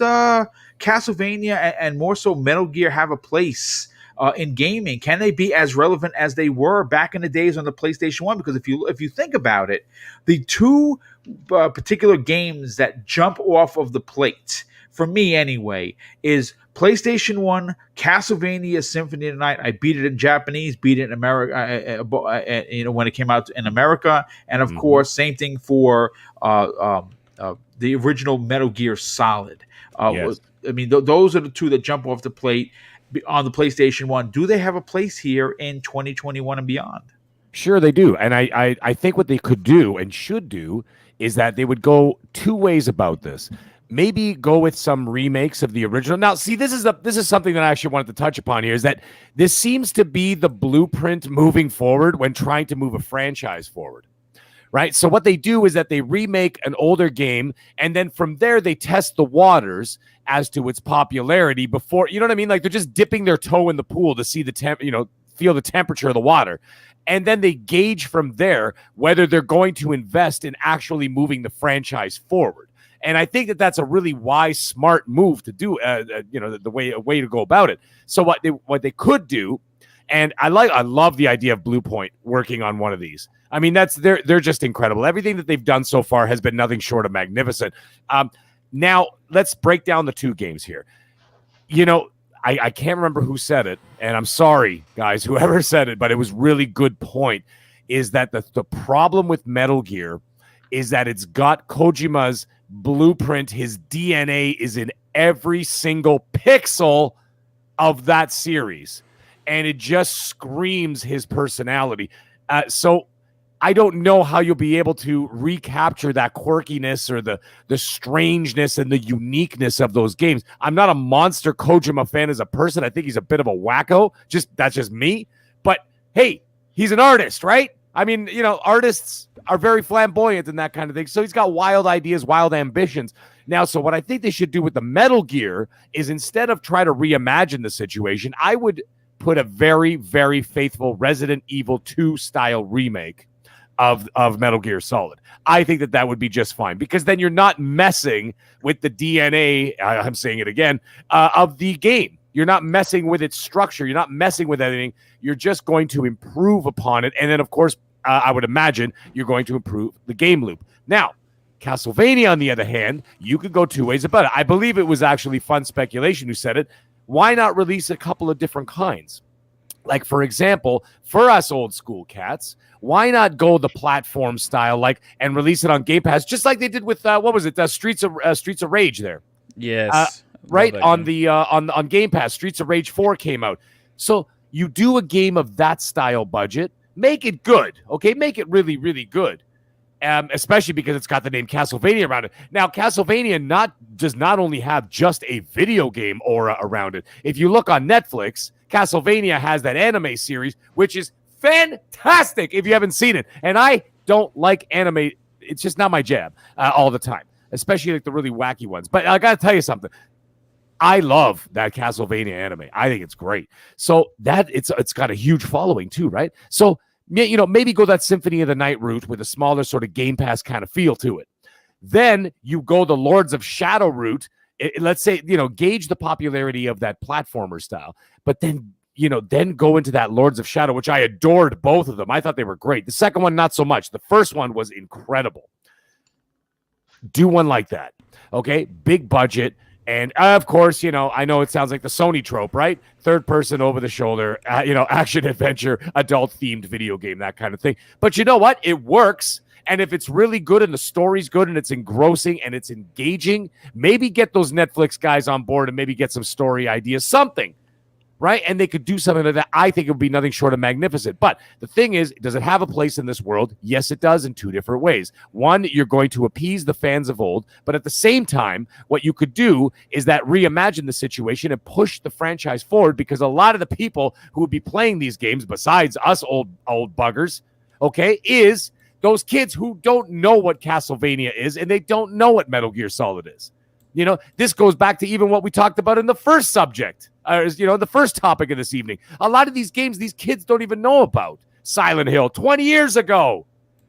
Castlevania and more so Metal Gear have a place in gaming? Can they be as relevant as they were back in the days on the PlayStation 1? Because if you think about it, the two particular games that jump off of the plate, for me anyway, is PlayStation 1, Castlevania Symphony of the Night. I beat it in Japanese, beat it in America, when it came out in America. And of course, same thing for the original Metal Gear Solid. Yes. I mean, those are the two that jump off the plate on the PlayStation 1. Do they have a place here in 2021 and beyond? Sure, they do. And I think what they could do and should do is that they would go 2 ways about this. Maybe go with some remakes of the original. Now, see, this is something that I actually wanted to touch upon here, is that this seems to be the blueprint moving forward when trying to move a franchise forward. Right? So what they do is that they remake an older game, and then from there they test the waters as to its popularity before, you know what I mean? Like they're just dipping their toe in the pool to see feel the temperature of the water. And then they gauge from there whether they're going to invest in actually moving the franchise forward. And I think that that's a really wise, smart move to do, a way to go about it. So what they could do, and I love the idea of Blue Point working on one of these. I mean, they're just incredible. Everything that they've done so far has been nothing short of magnificent. Now let's break down the 2 games here. I can't remember who said it, and I'm sorry, guys, whoever said it, but it was really good point, is that the problem with Metal Gear is that it's got Kojima's blueprint. His DNA is in every single pixel of that series, and it just screams his personality. So I don't know how you'll be able to recapture that quirkiness or the strangeness and the uniqueness of those games. I'm not a monster Kojima fan as a person. I think he's a bit of a wacko. That's just me. But hey, he's an artist, right? I mean, artists are very flamboyant and that kind of thing. So he's got wild ideas, wild ambitions. Now, so what I think they should do with the Metal Gear is instead of try to reimagine the situation, I would put a very, very faithful Resident Evil 2 style remake of Metal Gear Solid. I think that would be just fine, because then you're not messing with the DNA, I'm saying it again, of the game. You're not messing with its structure. You're not messing with anything. You're just going to improve upon it. And then, of course, I would imagine you're going to improve the game loop. Now, Castlevania, on the other hand, you could go two ways about it. I believe it was actually Fun Speculation who said it. Why not release a couple of different kinds? Like, for example, for us old school cats, why not go the platform style, and release it on Game Pass, just like they did with what was it, Streets of Rage there? Yes, right on Game Pass. Streets of Rage 4 came out. So you do a game of that style budget, make it good, okay? Make it really, really good. Especially because it's got the name Castlevania around it. Now, Castlevania does not only have just a video game aura around it. If you look on Netflix, Castlevania has that anime series, which is fantastic if you haven't seen it. And I don't like anime. It's just not my jam all the time, especially like the really wacky ones. But I got to tell you something. I love that Castlevania anime. I think it's great. So that it's got a huge following too, right? So, maybe go that Symphony of the Night route with a smaller sort of Game Pass kind of feel to it. Then you go the Lords of Shadow route. Let's say, gauge the popularity of that platformer style, but then go into that Lords of Shadow, which I adored both of them. I thought they were great. The second one, not so much. The first one was incredible. Do one like that. Okay. Big budget. And of course, I know it sounds like the Sony trope, right? Third person over the shoulder, action adventure, adult themed video game, that kind of thing. But you know what? It works. And if it's really good and the story's good and it's engrossing and it's engaging, maybe get those Netflix guys on board and maybe get some story ideas, something, right? And they could do something like that. I think it would be nothing short of magnificent. But the thing is, does it have a place in this world? Yes, it does, in two different ways. One, you're going to appease the fans of old, but at the same time, what you could do is that reimagine the situation and push the franchise forward, because a lot of the people who would be playing these games, besides us old buggers, okay, is those kids who don't know what Castlevania is and they don't know what Metal Gear Solid is. This goes back to even what we talked about in the first subject, the first topic of this evening. A lot of these games, these kids don't even know about. Silent Hill, 20 years ago.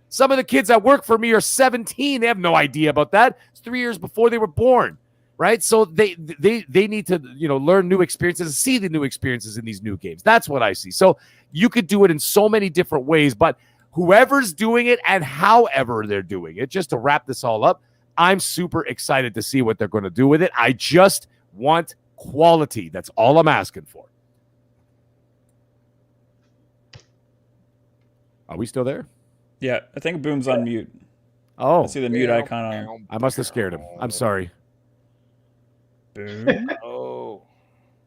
Some of the kids that work for me are 17. They have no idea about that. It's 3 years before they were born, right? So they need to, learn new experiences and see the new experiences in these new games. That's what I see. So you could do it in so many different ways, but whoever's doing it and however they're doing it, just to wrap this all up, I'm super excited to see what they're going to do with it. I just want quality. That's all I'm asking for. Are we still there? Yeah, I think Boom's on mute. Oh. I see the mute icon on. I must have scared him. I'm sorry. Boom. Oh.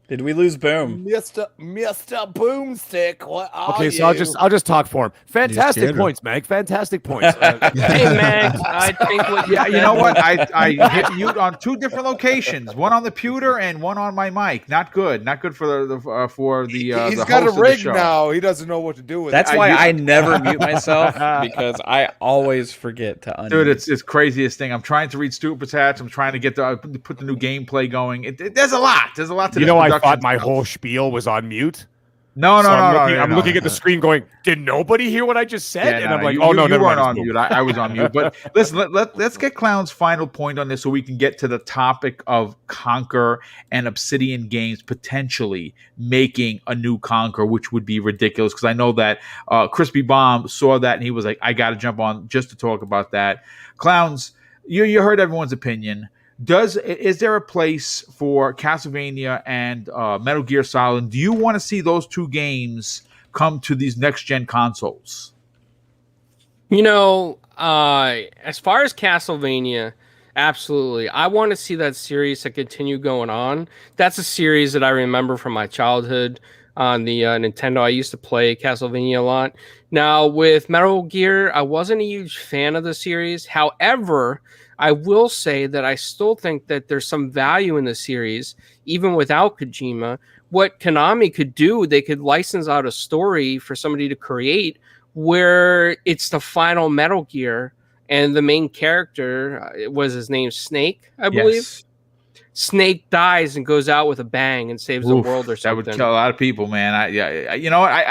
Did we lose Boom? Mr. Boomstick, what are Okay, you? so I'll just talk for him. Fantastic points, Meg. Fantastic points. Hey, Meg, I think what you Yeah, you said know what? was- I hit mute on two different locations. One on the pewter and one on my mic. Not good. Not good for the He's the got a host of the rig show. now. He doesn't know what to do with That's it. why I never mute myself, because I always forget to unmute. Dude, it's craziest thing. I'm trying to read Stupid Chats. I'm trying to get put the new gameplay going. There's a lot. There's a lot to. I production thought my stuff. whole spiel was on mute. No. I'm looking at the screen going, did nobody hear what I just said? Yeah, and I'm like, you, oh, you, no, you never weren't mind. on mute. I was on mute. But listen, let's get Clown's final point on this so we can get to the topic of Conker and Obsidian Games potentially making a new Conker, which would be ridiculous, because I know that Crispy Bomb saw that and he was like, I got to jump on just to talk about that. Clowns, you heard everyone's opinion. Is there a place for Castlevania and Metal Gear Solid? Do you want to see those two games come to these next gen consoles? As far as Castlevania, absolutely. I want to see that series to continue going on. That's a series that I remember from my childhood on the Nintendo. I used to play Castlevania a lot. Now, with Metal Gear, I wasn't a huge fan of the series. However, I will say that I still think that there's some value in the series, even without Kojima. What Konami could do, they could license out a story for somebody to create where it's the final Metal Gear and the main character, was his name Snake, I believe. Yes. Snake dies and goes out with a bang and saves the world or something. That would kill a lot of people, man. I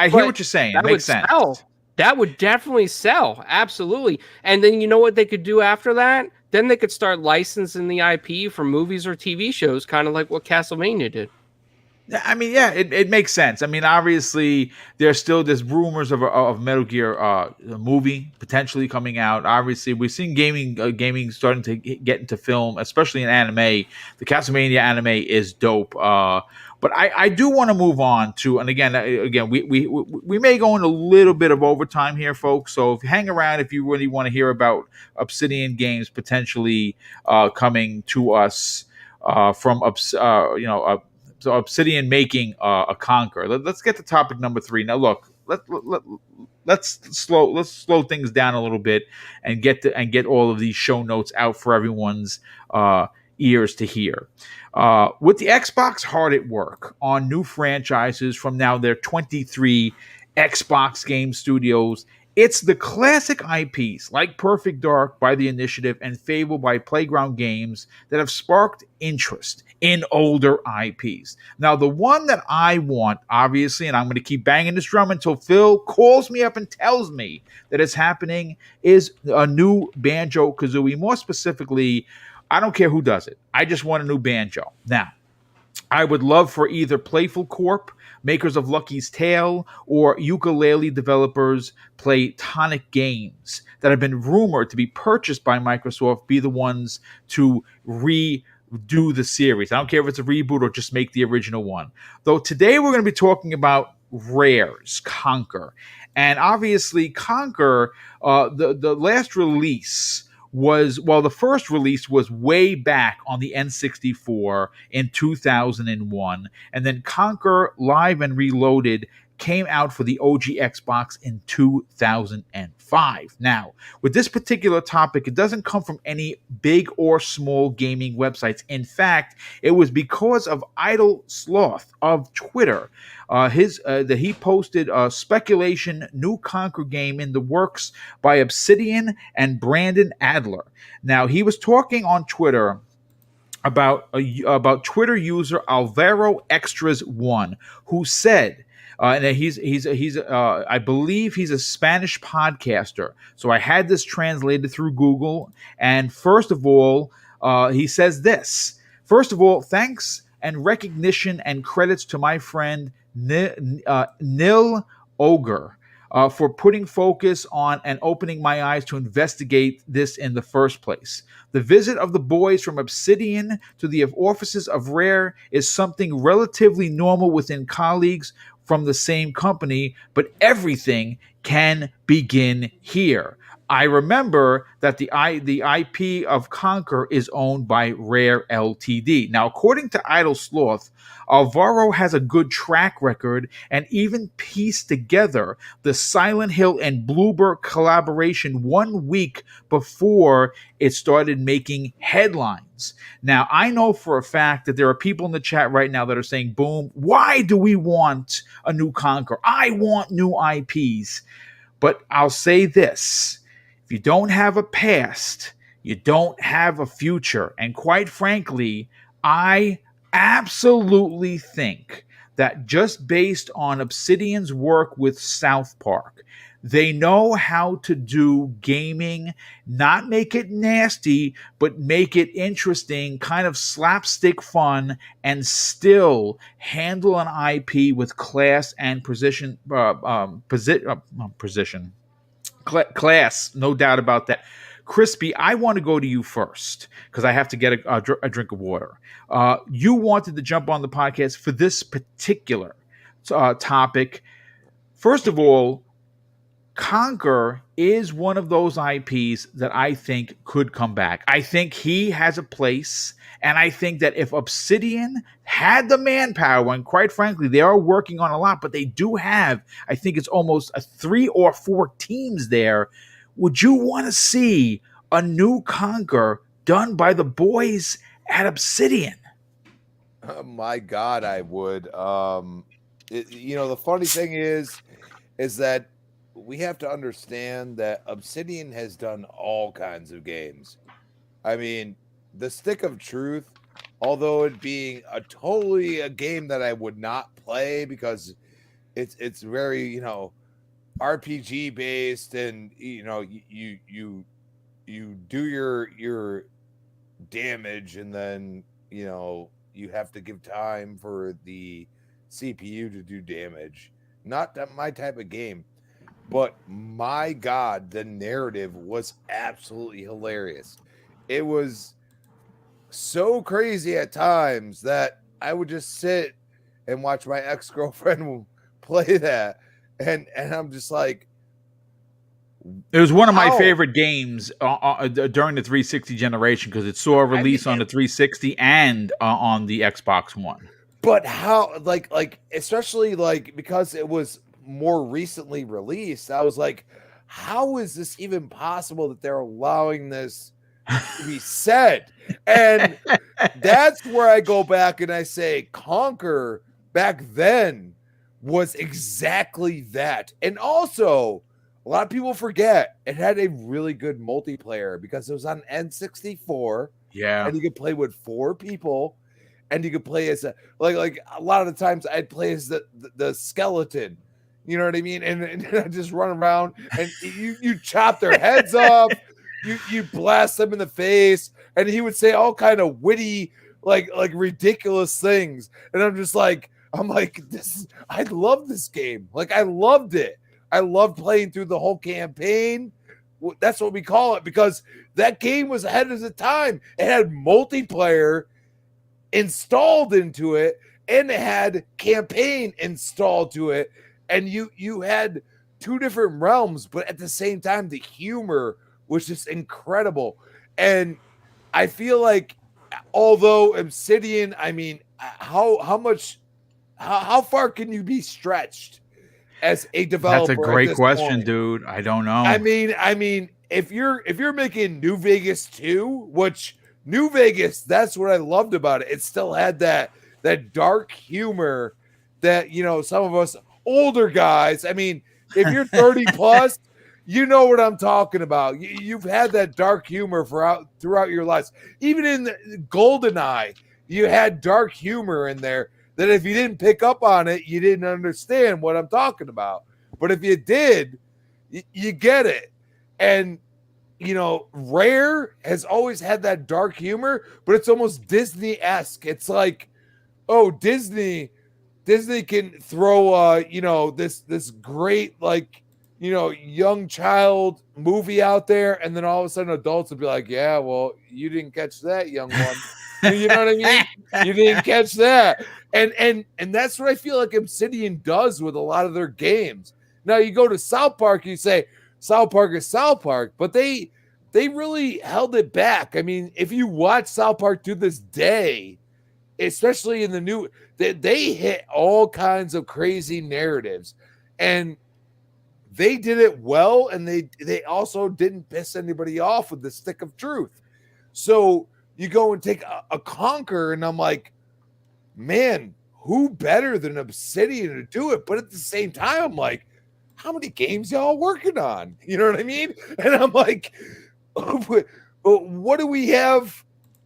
hear what you're saying. It makes sense. Sell. That would definitely sell. Absolutely. And then you know what they could do after that? Then they could start licensing the IP for movies or TV shows, kind of like what Castlevania did. I mean, yeah, it makes sense. I mean, obviously, there's rumors of Metal Gear a movie potentially coming out. Obviously, we've seen gaming starting to get into film, especially in anime. The Castlevania anime is dope. But I do want to move on to, and again, we may go in a little bit of overtime here, folks. So if you hang around, if you really want to hear about Obsidian games potentially coming to us so Obsidian making a Conker. Let's get to topic number 3. Now, look, let's slow things down a little bit and get all of these show notes out for everyone's ears to hear. With the Xbox hard at work on new franchises from now their 23 Xbox game studios, it's the classic IPs like Perfect Dark by The Initiative and Fable by Playground Games that have sparked interest in older IPs. Now, the one that I want, obviously, and I'm going to keep banging this drum until Phil calls me up and tells me that it's happening, is a new Banjo-Kazooie. More specifically, I don't care who does it. I just want a new Banjo. Now, I would love for either Playful Corp, makers of Lucky's Tale, or ukulele developers Playtonic Games that have been rumored to be purchased by Microsoft be the ones to redo the series. I don't care if it's a reboot or just make the original one. Though today we're going to be talking about Rare's Conker. And obviously Conker, the last release the first release was way back on the N64 in 2001, and then Conker Live and Reloaded came out for the OG Xbox in 2005. Now, with this particular topic, it doesn't come from any big or small gaming websites. In fact, it was because of Idle Sloth of Twitter. That he posted a speculation new Conker game in the works by Obsidian and Brandon Adler. Now, he was talking on Twitter about Twitter user Alvaro Extras 1, who said, and I believe he's a Spanish podcaster. So I had this translated through Google. And first of all, he says this. First of all, thanks and recognition and credits to my friend Nil Ogre for putting focus on and opening my eyes to investigate this in the first place. The visit of the boys from Obsidian to the offices of Rare is something relatively normal within colleagues from the same company, but everything can begin here. I remember that the IP of Conker is owned by Rare LTD. Now, according to Idle Sloth, Alvaro has a good track record and even pieced together the Silent Hill and Bloober collaboration 1 week before it started making headlines. Now, I know for a fact that there are people in the chat right now that are saying, boom, why do we want a new Conker? I want new IPs. But I'll say this. If you don't have a past, you don't have a future. And quite frankly, I absolutely think that just based on Obsidian's work with South Park, they know how to do gaming, not make it nasty, but make it interesting, kind of slapstick fun, and still handle an IP with class and precision. Class, no doubt about that. Crispy, I want to go to you first because I have to get a drink of water. You wanted to jump on the podcast for this particular topic. First of all, Conker is one of those IPs that I think could come back. I think he has a place, and I think that if Obsidian had the manpower, and quite frankly, they are working on a lot, but they do have, I think it's almost 3 or 4 teams there. Would you want to see a new Conker done by the boys at Obsidian? Oh my God, I would. The funny thing is that we have to understand that Obsidian has done all kinds of games. I mean, the Stick of Truth, although it being a game that I would not play because it's very, RPG based, and you know, you do your damage, and then you know you have to give time for the CPU to do damage. Not that my type of game, but my God, the narrative was absolutely hilarious. It was so crazy at times that I would just sit and watch my ex-girlfriend play that, and I'm just like, it was one of my How? favorite games during the 360 generation because it saw a release on the 360 and on the Xbox One. but how, like especially like because it was more recently released, I was like, how is this even possible that they're allowing this to be said? And that's where I go back and I say Conker back then was exactly that. And also, a lot of people forget it had a really good multiplayer because it was on N64. Yeah. And you could play with 4 people, and you could play as a like a lot of the times I'd play as the skeleton. You know what I mean? And I just run around and you chop their heads off, you blast them in the face, and he would say all kind of witty, like ridiculous things. And I'm like, I love this game. Like, I loved it. I loved playing through the whole campaign. That's what we call it, because that game was ahead of the time. It had multiplayer installed into it, and it had campaign installed to it. And you had 2 different realms, but at the same time, the humor was just incredible. And I feel like, although Obsidian, I mean, how far can you be stretched as a developer? That's a great at this question, point? dude. I don't know. I mean, if you're making New Vegas 2, which New Vegas, that's what I loved about it. It still had that dark humor that, you know, some of us older guys, I mean, if you're 30 plus, you know what I'm talking about. You've had that dark humor throughout your lives. Even in GoldenEye, you had dark humor in there that if you didn't pick up on it, you didn't understand what I'm talking about. But if you did, you get it. And, you know, Rare has always had that dark humor, but it's almost Disney-esque. It's like, oh, Disney can throw you know, this great, like, you know, young child movie out there, and then all of a sudden adults will be like, yeah, well, you didn't catch that, young one. You know what I mean? You didn't catch that. And that's what I feel like Obsidian does with a lot of their games. Now you go to South Park, you say South Park is South Park, but they really held it back. I mean, if you watch South Park to this day, especially in the new, they hit all kinds of crazy narratives, and they did it well, and they also didn't piss anybody off with the stick of truth. So you go and take a Conker, and I'm like, man, who better than Obsidian to do it? But at the same time, I'm like, how many games y'all working on? You know what I mean? And I'm like, what do we have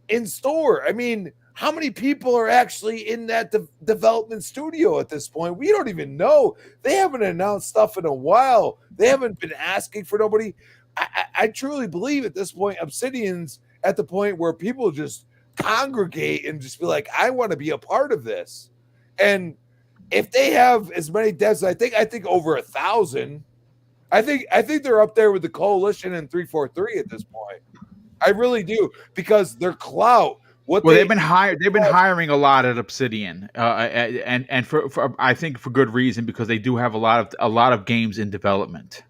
in store? I mean, how many people are actually in that development studio at this point? We don't even know. They haven't announced stuff in a while. They haven't been asking for nobody. I truly believe at this point, Obsidian's at the point where people just congregate and just be like, I want to be a part of this. And if they have as many devs, I think over 1,000. I think they're up there with the Coalition and 343 at this point. I really do, because their clout. They've been hiring a lot at Obsidian, and for I think for good reason, because they do have a lot of games in development.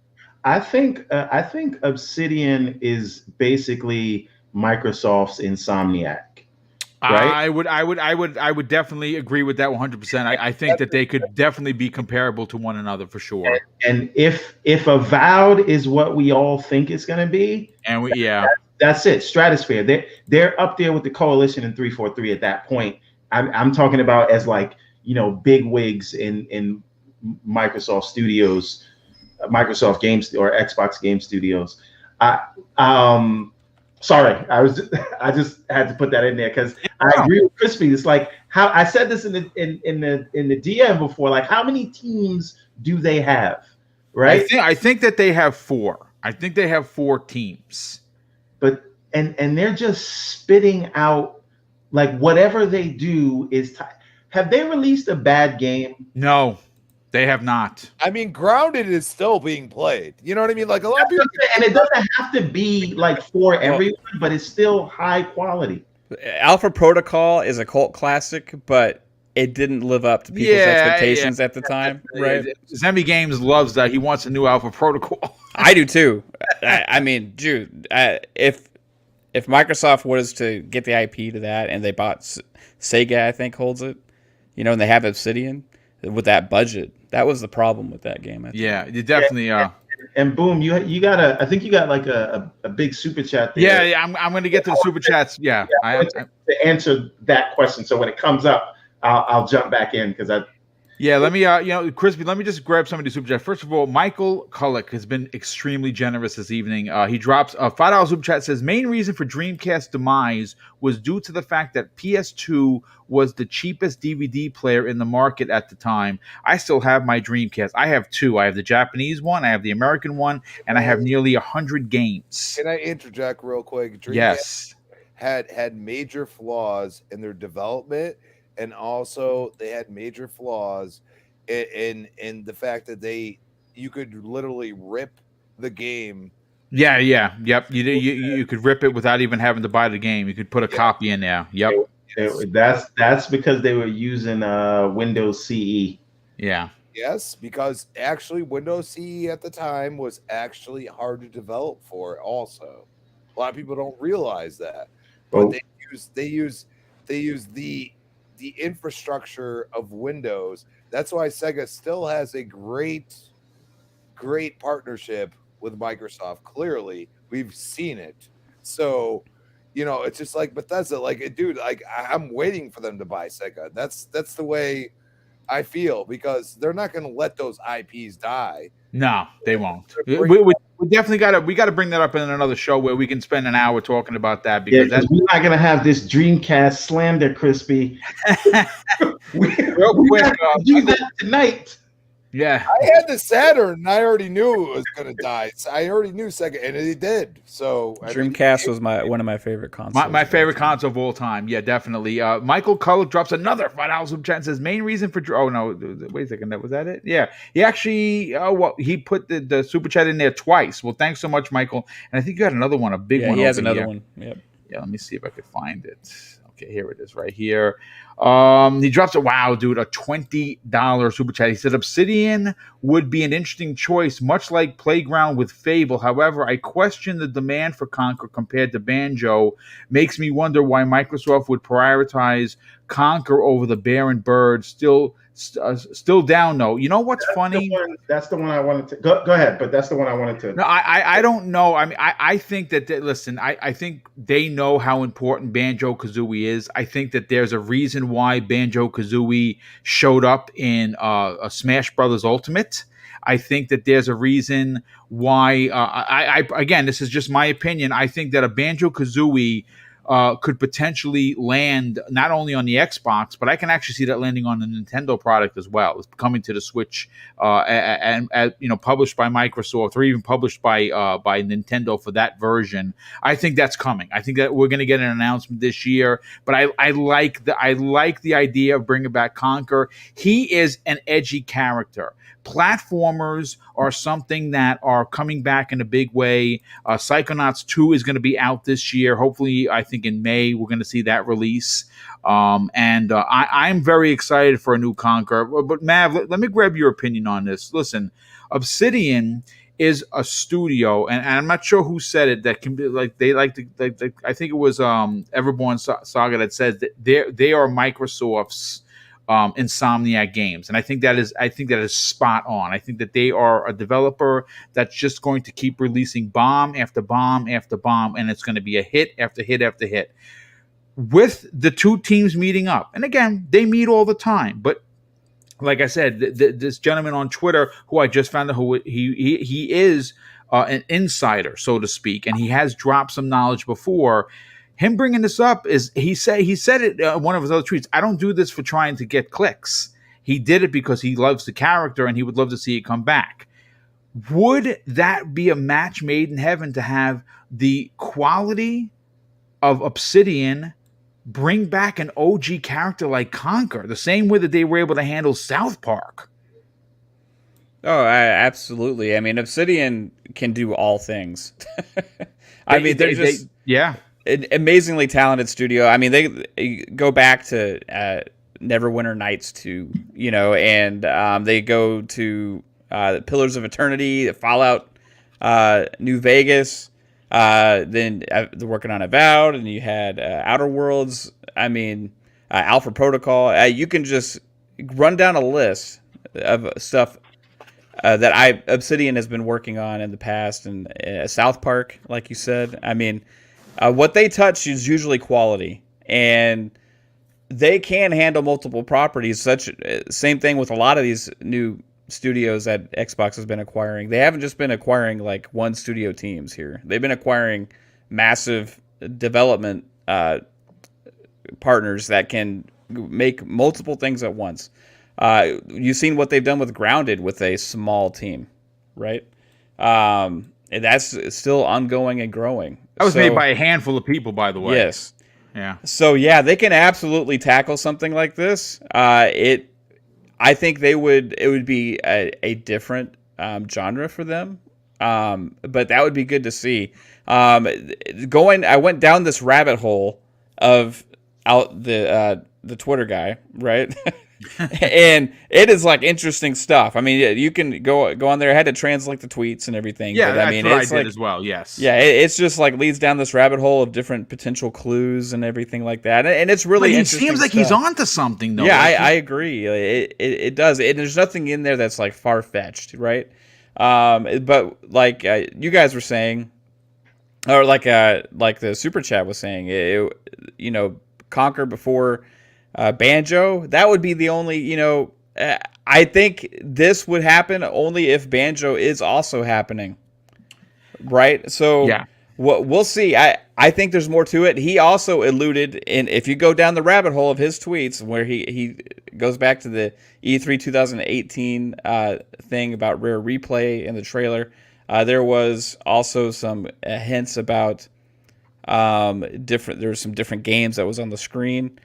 I think Obsidian is basically Microsoft's Insomniac. Right? I would definitely agree with that 100%. I think that they could definitely be comparable to one another for sure. And if Avowed is what we all think it's going to be, and that's it. Stratosphere. They're up there with the Coalition and 343 at that point. I'm talking about as, like, you know, big wigs in Microsoft Studios, Microsoft Games or Xbox Game Studios. Sorry, I just had to put that in there because I agree with Crispy. It's like how I said this in the DM before. Like, how many teams do they have, right? I think that they have 4. I think they have 4 teams. But and they're just spitting out like whatever they do is. Have they released a bad game? No, they have not. I mean, Grounded is still being played. You know what I mean? Like a lot of people, And it doesn't have to be like for everyone, but it's still high quality. Alpha Protocol is a cult classic, but it didn't live up to people's expectations at the time, right? Zemi Games loves that. He wants a new Alpha Protocol. I do too. I mean, dude, if Microsoft was to get the IP to that, and they bought Sega, I think holds it, and they have Obsidian with that budget, that was the problem with that game. Yeah, you definitely are. And boom, you got I think you got like a big super chat there. Yeah, I'm going to get to the super chats. Yeah, to answer that question. So when it comes up, I'll jump back in because I. Yeah, let me, Crispy, let me just grab some of the super chat. First of all, Michael Kullick has been extremely generous this evening. He drops a $5 super chat, says, main reason for Dreamcast demise was due to the fact that PS2 was the cheapest DVD player in the market at the time. I still have my Dreamcast. I have 2. I have the Japanese one, I have the American one, and I have nearly 100 games. Can I interject real quick? Dreamcast Yes. had major flaws in their development. And also, they had major flaws in the fact that you could literally rip the game. Yeah, yep. You could rip it without even having to buy the game. You could put a copy in there. Yep. That's because they were using Windows CE. Yeah. Yes, because actually Windows CE at the time was actually hard to develop for. Also, a lot of people don't realize that, but they use the infrastructure of Windows. That's why Sega still has a great partnership with Microsoft. Clearly, we've seen it. So, it's just like Bethesda. Like, dude, like I'm waiting for them to buy Sega. That's the way I feel, because they're not going to let those IPs die. No, they won't. We definitely got to bring that up in another show where we can spend an hour talking about that, because we're not going to have this Dreamcast slander, Crispy. Real quick, do that tonight. Yeah, I had the Saturn, and I already knew it was going to die. So I already knew Sega, and it did. So Dreamcast was one of my favorite consoles. My favorite console of all time. Yeah, definitely. Michael Cullen drops another $5 super chat and says, main reason for... Oh, no. Wait a second. Was that it? Yeah. He actually... he put the super chat in there twice. Well, thanks so much, Michael. And I think you got another one, a big one. Yeah, he has another one. Yep. Yeah, let me see if I could find it. Okay, here it is right here. He drops a $20 super chat. He said Obsidian would be an interesting choice, much like Playground with Fable. However, I question the demand for Conker compared to Banjo. Makes me wonder why Microsoft would prioritize Conker over the Bear and Bird. Still down though. You know what's funny? That's the one I wanted to go ahead, but that's the one I wanted to. No, I don't know. I mean, I think that listen. I think they know how important Banjo-Kazooie is. I think that there's a reason why Banjo-Kazooie showed up in a Smash Brothers Ultimate. I think that there's a reason why. I again, this is just my opinion. I think that a Banjo-Kazooie could potentially land not only on the Xbox, but I can actually see that landing on the Nintendo product as well. It's coming to the Switch, and published by Microsoft, or even published by Nintendo for that version. I think that's coming. I think that we're going to get an announcement this year. But I like the idea of bringing back Conker. He is an edgy character. Platformers are something that are coming back in a big way. Psychonauts 2 is going to be out this year. Hopefully, I think in May, we're going to see that release. I'm very excited for a new Conker. But Mav, let me grab your opinion on this. Listen, Obsidian is a studio, and I'm not sure who said it, that can be like they like to. I think it was Everborn Saga that says that they are Microsoft's Insomniac Games, and I think that is spot on. I think that they are a developer that's just going to keep releasing bomb after bomb after bomb, and it's going to be a hit after hit after hit. With the two teams meeting up, and again, they meet all the time, but like I said, this gentleman on Twitter, who I just found out who he is an insider, so to speak, and he has dropped some knowledge before. Him bringing this up is he said it in one of his other tweets. I don't do this for trying to get clicks. He did it because he loves the character and he would love to see it come back. would that be a match made in heaven to have the quality of Obsidian bring back an OG character like Conker, the same way that they were able to handle South Park? Oh, absolutely. I mean, Obsidian can do all things. I mean, they're just an amazingly talented studio. I mean, they go back to Neverwinter Nights 2, you know, and they go to Pillars of Eternity, Fallout, New Vegas. Then they're working on Avowed, and you had Outer Worlds. I mean, Alpha Protocol. You can just run down a list of stuff that Obsidian has been working on in the past, and South Park, like you said. I mean, what they touch is usually quality, and they can handle multiple properties. Same thing with a lot of these new studios that Xbox has been acquiring. They haven't just been acquiring like one studio teams here. They've been acquiring massive development partners that can make multiple things at once. You've seen what they've done with Grounded with a small team, right? And that's still ongoing and growing. That was made by a handful of people, by the way. Yes. Yeah. So yeah, they can absolutely tackle something like this. I think it would be a different genre for them. But that would be good to see. I went down this rabbit hole of the Twitter guy, right? And it is like interesting stuff. I mean, you can go on there. I had to translate the tweets and everything. Yeah, but, I mean, that's it's what I like, did as well. Yes. Yeah, it's just like leads down this rabbit hole of different potential clues and everything like that. And it's really interesting. It seems like he's onto something, though. Yeah, I agree. It does. And there's nothing in there that's like far fetched, right? But like you guys were saying, or like the super chat was saying, you know, Conker before Banjo, that would be the only, I think this would happen only if Banjo is also happening, right? So yeah, we'll see. I think there's more to it. He also alluded, and if you go down the rabbit hole of his tweets, where he goes back to the E3 2018 thing about Rare Replay in the trailer, there was also some hints about there were some different games that was on the screen.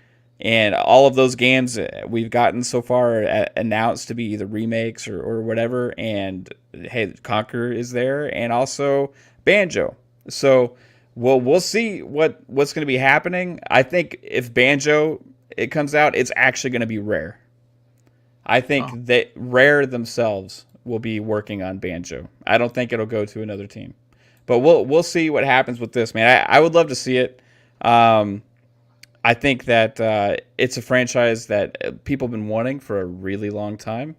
And all of those games we've gotten so far announced to be either remakes or whatever. And hey, Conker is there, and also Banjo. So we'll see what's going to be happening. I think if Banjo it comes out, it's actually going to be Rare. I think that Rare themselves will be working on Banjo. I don't think it'll go to another team. But we'll see what happens with this, man. I would love to see it. I think that it's a franchise that people have been wanting for a really long time.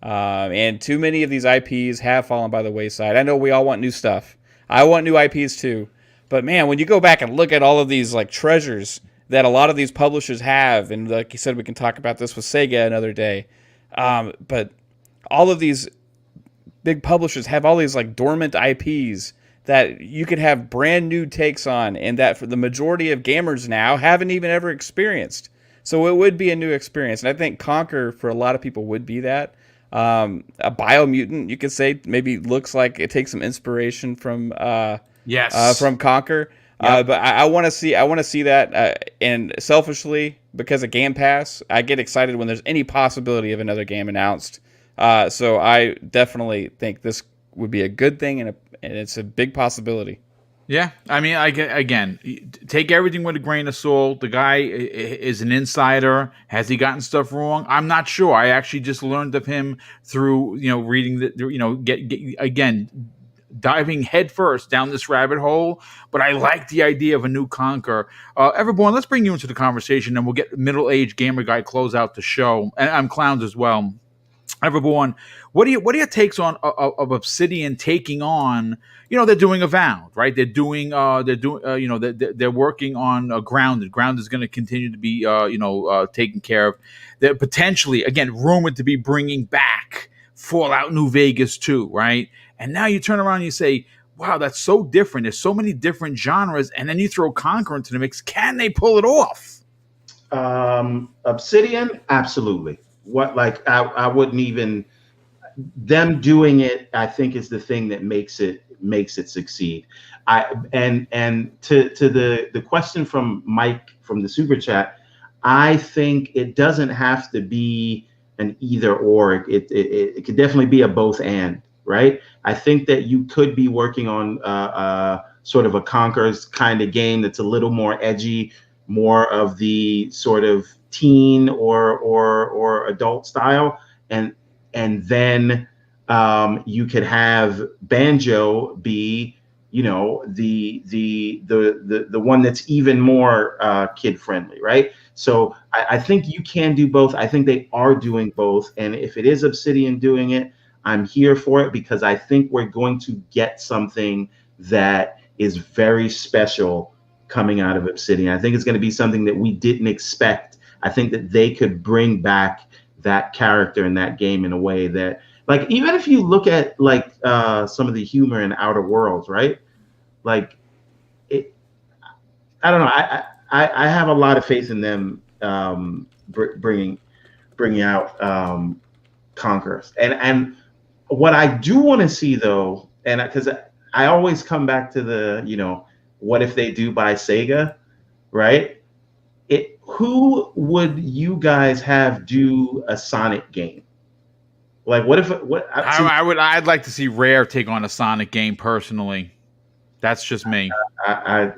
And too many of these IPs have fallen by the wayside. I know we all want new stuff. I want new IPs too. But man, when you go back and look at all of these like treasures that a lot of these publishers have, and like you said, we can talk about this with Sega another day. But all of these big publishers have all these like dormant IPs that you could have brand new takes on, and that for the majority of gamers now haven't even ever experienced. So it would be a new experience. And I think Conker for a lot of people would be that. A Biomutant, you could say, maybe looks like it takes some inspiration from from Conker. Yep. But I want to see that. And selfishly, because of Game Pass, I get excited when there's any possibility of another game announced. So I definitely think this would be a good thing, and it's a big possibility. Yeah, I mean, again, take everything with a grain of salt. The guy is an insider. Has he gotten stuff wrong? I'm not sure. I actually just learned of him through reading again, diving headfirst down this rabbit hole. But I like the idea of a new Conker. Everborn, let's bring you into the conversation, and we'll get middle-aged gamer guy close out the show. And I'm Clowns as well. Everborn, what are your takes on of Obsidian taking on? They're doing Avowed, right? They're working on Grounded. Grounded is going to continue to be taken care of. They're potentially, again, rumored to be bringing back Fallout New Vegas too, right? And now you turn around and you say, wow, that's so different. There's so many different genres, and then you throw Conker into the mix. Can they pull it off? Obsidian, absolutely. I wouldn't even. them doing it, I think, is the thing that makes it succeed. And to the question from Mike from the super chat, I think it doesn't have to be an either or. It could definitely be a both and, right? I think that you could be working on sort of a Conker's kind of game that's a little more edgy, more of the sort of teen or adult style, and then you could have Banjo be, you know, the one that's even more kid friendly, right? So I think you can do both. I think they are doing both, and if it is Obsidian doing it, I'm here for it, because I think we're going to get something that is very special coming out of Obsidian. I think it's going to be something that we didn't expect. I think that they could bring back that character in that game in a way that, like, even if you look at like some of the humor in Outer Worlds, right? Like, I don't know. I have a lot of faith in them bringing out Conker. And what I do want to see, though, and because I always come back to the, you know, what if they do buy Sega, right? Who would you guys have do a Sonic game? Like, what if I'd like to see Rare take on a Sonic game personally. That's just me. I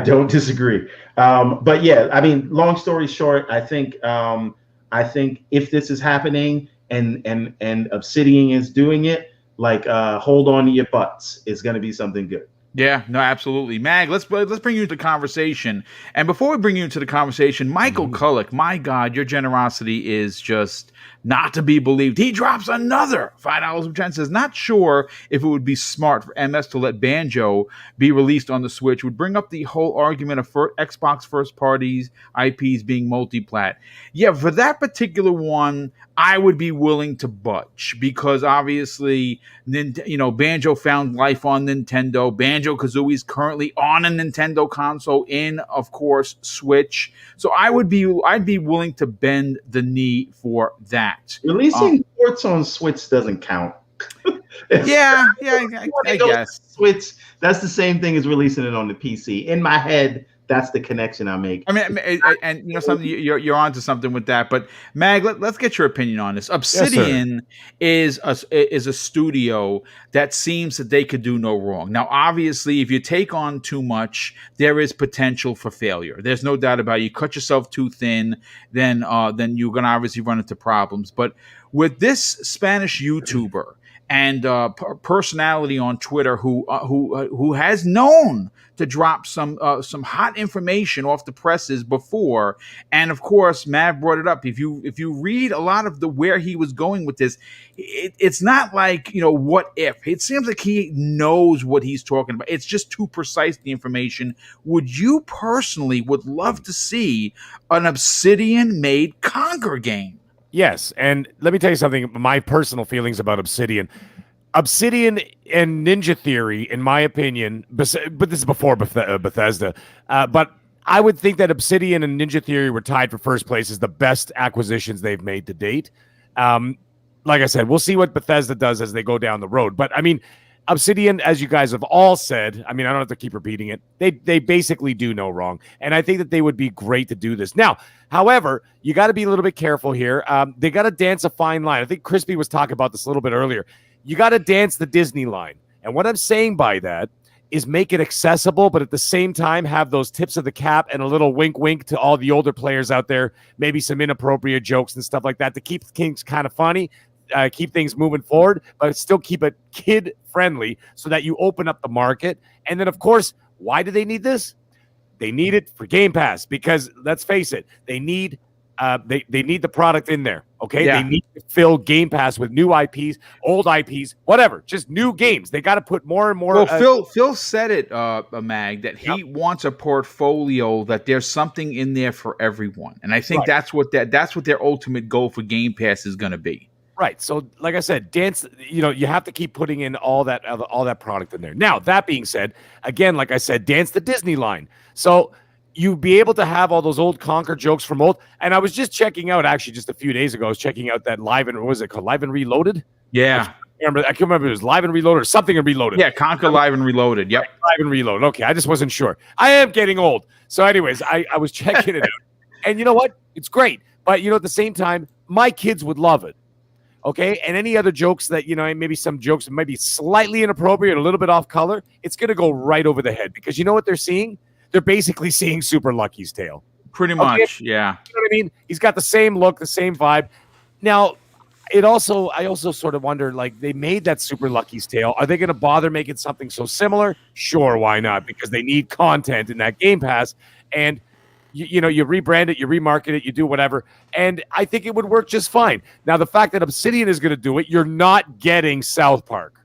don't disagree. But yeah, I mean, long story short, I think if this is happening and Obsidian is doing it, like, hold on to your butts. It's going to be something good. Yeah, no, absolutely. Mag, let's bring you into the conversation. And before we bring you into the conversation, Michael Kullick, my God, your generosity is just not to be believed. He drops another $5 of Jen says, not sure if it would be smart for MS to let Banjo be released on the Switch. Would bring up the whole argument of Xbox first parties IPs being multi-plat. Yeah, for that particular one, I would be willing to budge, because obviously, you know, Banjo found life on Nintendo. Banjo-Kazooie is currently on a Nintendo console in, of course, Switch. So I'd be willing to bend the knee for that. Releasing ports on Switch doesn't count. I guess. Switch, that's the same thing as releasing it on the PC. In my head, that's the connection I make. I mean, and you know something, you're onto something with that. But Mag, let's get your opinion on this. Obsidian is a studio that seems that they could do no wrong. Now, obviously, if you take on too much, there is potential for failure. There's no doubt about it. You cut yourself too thin, then you're going to obviously run into problems. But with this Spanish YouTuber and personality on Twitter who has known to drop some hot information off the presses before, and of course Mav brought it up. If you read a lot of where he was going with this, it's not like, you know, what if. It seems like he knows what he's talking about. It's just too precise, the information. Would you personally would love to see an Obsidian made Conker game? Yes, and let me tell you something, my personal feelings about Obsidian. Obsidian and Ninja Theory, in my opinion, but this is before Bethesda, but I would think that Obsidian and Ninja Theory were tied for first place as the best acquisitions they've made to date. Like I said, we'll see what Bethesda does as they go down the road. But, I mean, Obsidian, as you guys have all said, I mean, I don't have to keep repeating it, they basically do no wrong. And I think that they would be great to do this. Now, however, you got to be a little bit careful here. They got to dance a fine line. I think Crispy was talking about this a little bit earlier. You got to dance the Disney line. And what I'm saying by that is make it accessible, but at the same time have those tips of the cap and a little wink wink to all the older players out there, maybe some inappropriate jokes and stuff like that to keep things kind of funny, keep things moving forward, but still keep it kid friendly so that you open up the market. And then, of course, why do they need this? They need it for Game Pass, because let's face it, they need the product in there. Okay, They need to fill Game Pass with new IPs, old IPs, whatever, just new games. They got to put more and more. Well, Phil said it, Mag, that he wants a portfolio, that there's something in there for everyone, and I think that's what their ultimate goal for Game Pass is going to be. Right. So, like I said, dance. You know, you have to keep putting in all that product in there. Now, that being said, again, like I said, dance the Disney line. So, you'd be able to have all those old Conker jokes from old. And I was just checking out, actually, just a few days ago, I was checking out that Live and, what was it called? Live and Reloaded? Yeah. I can't remember if it was Live and Reloaded or something and Reloaded. Yeah, Conker Live and Reloaded. Yep. Live and Reloaded. Okay, I just wasn't sure. I am getting old. So anyways, I was checking it out. And you know what? It's great. But, at the same time, my kids would love it. Okay, and any other jokes that, maybe some jokes might be slightly inappropriate, a little bit off color, it's going to go right over the head because you know what they're seeing? They're basically seeing Super Lucky's tail. Pretty much, yeah. You know what I mean? He's got the same look, the same vibe. Now, I also sort of wonder, like, they made that Super Lucky's tail. Are they going to bother making something so similar? Sure, why not? Because they need content in that Game Pass, and you rebrand it, you remarket it, you do whatever, and I think it would work just fine. Now, the fact that Obsidian is going to do it, you're not getting South Park.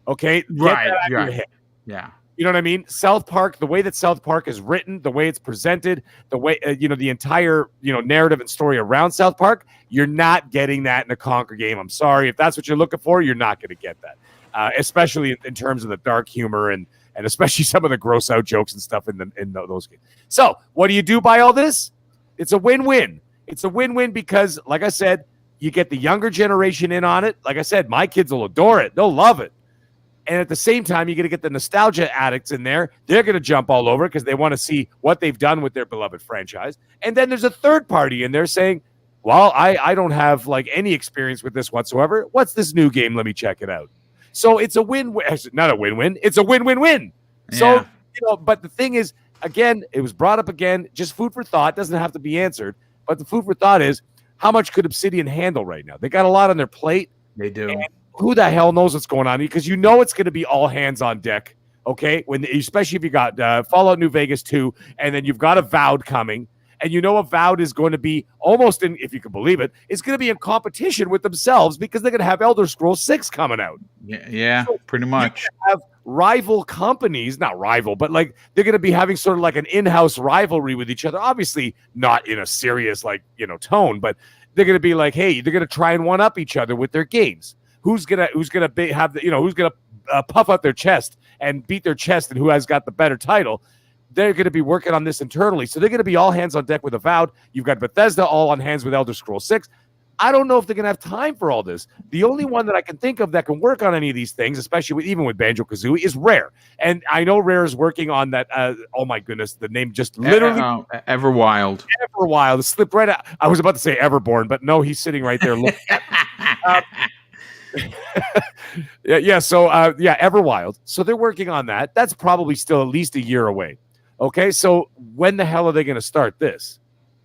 Okay? Get that out of your head. Yeah. You know what I mean? South Park, the way that South Park is written, the way it's presented, the way, the entire, narrative and story around South Park, you're not getting that in a Conker game. I'm sorry. If that's what you're looking for, you're not going to get that, especially in terms of the dark humor and especially some of the gross out jokes and stuff in those games. So what do you do by all this? It's a win-win. It's a win-win because, like I said, you get the younger generation in on it. Like I said, my kids will adore it. They'll love it. And at the same time, you're going to get the nostalgia addicts in there. They're going to jump all over because they want to see what they've done with their beloved franchise. And then there's a third party in there saying, well, I don't have like any experience with this whatsoever. What's this new game? Let me check it out. So it's a win-win. Not a win-win. It's a win-win-win. Yeah. So, but the thing is, again, it was brought up again, just food for thought. Doesn't have to be answered. But the food for thought is, how much could Obsidian handle right now? They got a lot on their plate. They do. And who the hell knows what's going on? Because it's going to be all hands on deck, okay? Especially if you got Fallout New Vegas 2, and then you've got Avowed coming, and Avowed is going to be almost in, if you can believe it, it's going to be in competition with themselves because they're going to have Elder Scrolls 6 coming out. Yeah, so pretty much. Have rival companies, not rival, but like they're going to be having sort of like an in-house rivalry with each other. Obviously, not in a serious tone, but they're going to be like, hey, they're going to try and one up each other with their games. Who's gonna puff out their chest and beat their chest, and who has got the better title? They're going to be working on this internally, so they're going to be all hands on deck with Avowed. You've got Bethesda all on hands with Elder Scrolls 6. I don't know if they're going to have time for all this. The only one that I can think of that can work on any of these things, especially even with Banjo-Kazooie, is Rare. And I know Rare is working on that. Oh my goodness, the name just literally Everwild. Everwild. It slipped right out. I was about to say Everborn, but no, he's sitting right there looking at So Everwild. So they're working on that. That's probably still at least a year away. Okay, so when the hell are they going to start this?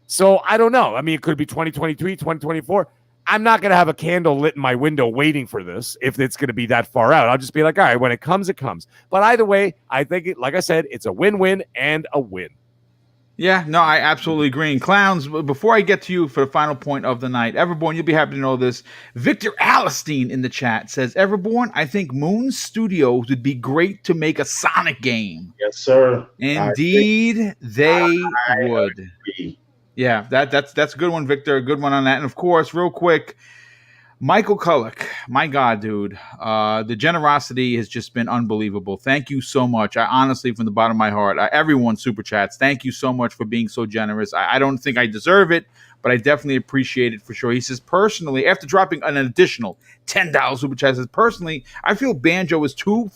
So I don't know. I mean, it could be 2023, 2024. I'm not going to have a candle lit in my window waiting for this if it's going to be that far out. I'll just be like, all right, when it comes, it comes. But either way, I think, like I said, it's a win-win and a win. Yeah, no, I absolutely agree. And Clowns, before I get to you for the final point of the night, Everborn, you'll be happy to know this. Victor Alistine in the chat says, Everborn, I think Moon Studios would be great to make a Sonic game. Yes, sir. Indeed, they would. Agree. Yeah, that's a good one, Victor. A good one on that. And of course, real quick, Michael Kullick, my God, dude, the generosity has just been unbelievable. Thank you so much. I honestly, from the bottom of my heart, everyone super chats, thank you so much for being so generous. I don't think I deserve it, but I definitely appreciate it for sure. He says, personally, after dropping an additional $10 super chat, says, personally, I feel Banjo is too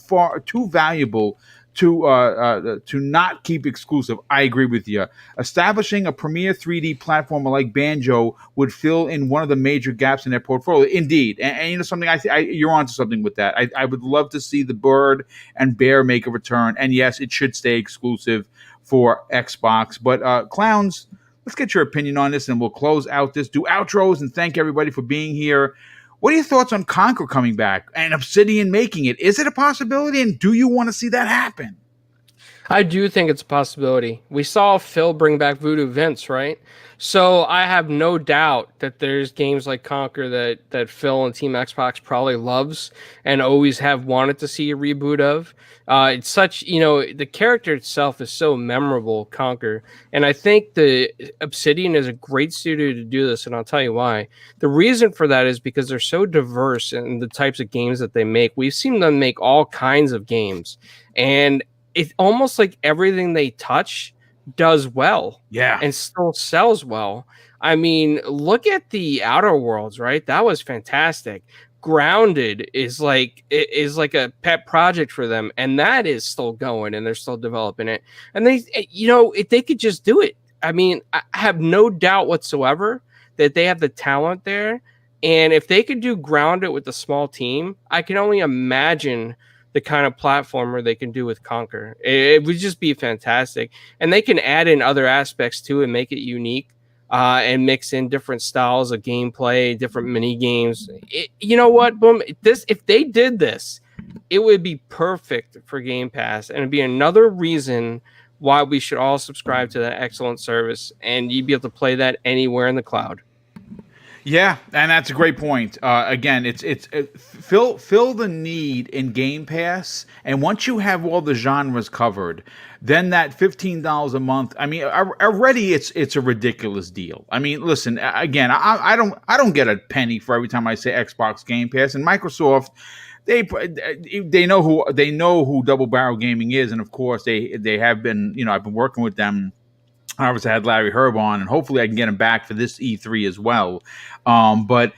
valuable to not keep exclusive. I agree with you. Establishing a premier 3D platformer like Banjo would fill in one of the major gaps in their portfolio. Indeed, and something you're onto something with that. I would love to see the Bird and Bear make a return. And yes, it should stay exclusive for Xbox. But Clowns, let's get your opinion on this, and we'll close out this. Do outros and thank everybody for being here. What are your thoughts on Conker coming back and Obsidian making it? Is it a possibility, and do you want to see that happen? I do think it's a possibility. We saw Phil bring back Voodoo Vince, right? So I have no doubt that there's games like Conker that Phil and Team Xbox probably loves and always have wanted to see a reboot of. It's such, the character itself is so memorable, Conker. And I think the Obsidian is a great studio to do this, and I'll tell you why. The reason for that is because they're so diverse in the types of games that they make. We've seen them make all kinds of games. And it's almost like everything they touch does well. Yeah. And still sells well. I mean, look at the Outer Worlds, right? That was fantastic. Grounded is like a pet project for them, and that is still going, and they're still developing it. And they, if they could just do it, I mean, I have no doubt whatsoever that they have the talent there. And if they could do Grounded with a small team, I can only imagine the kind of platformer they can do with Conker. It would just be fantastic. And they can add in other aspects too and make it unique. And mix in different styles of gameplay, different mini games. You know what, Boom? If they did this, it would be perfect for Game Pass, and it'd be another reason why we should all subscribe to that excellent service, and you'd be able to play that anywhere in the cloud. Yeah, and that's a great point. Again, it's fill the need in Game Pass, and once you have all the genres covered, then that $15 a month. I mean, already it's a ridiculous deal. I mean, listen, again, I don't get a penny for every time I say Xbox Game Pass, and Microsoft. They know who Double Barrel Gaming is, and of course they have been. I've been working with them. I obviously had Larry Herb on, and hopefully I can get him back for this E3 as well. But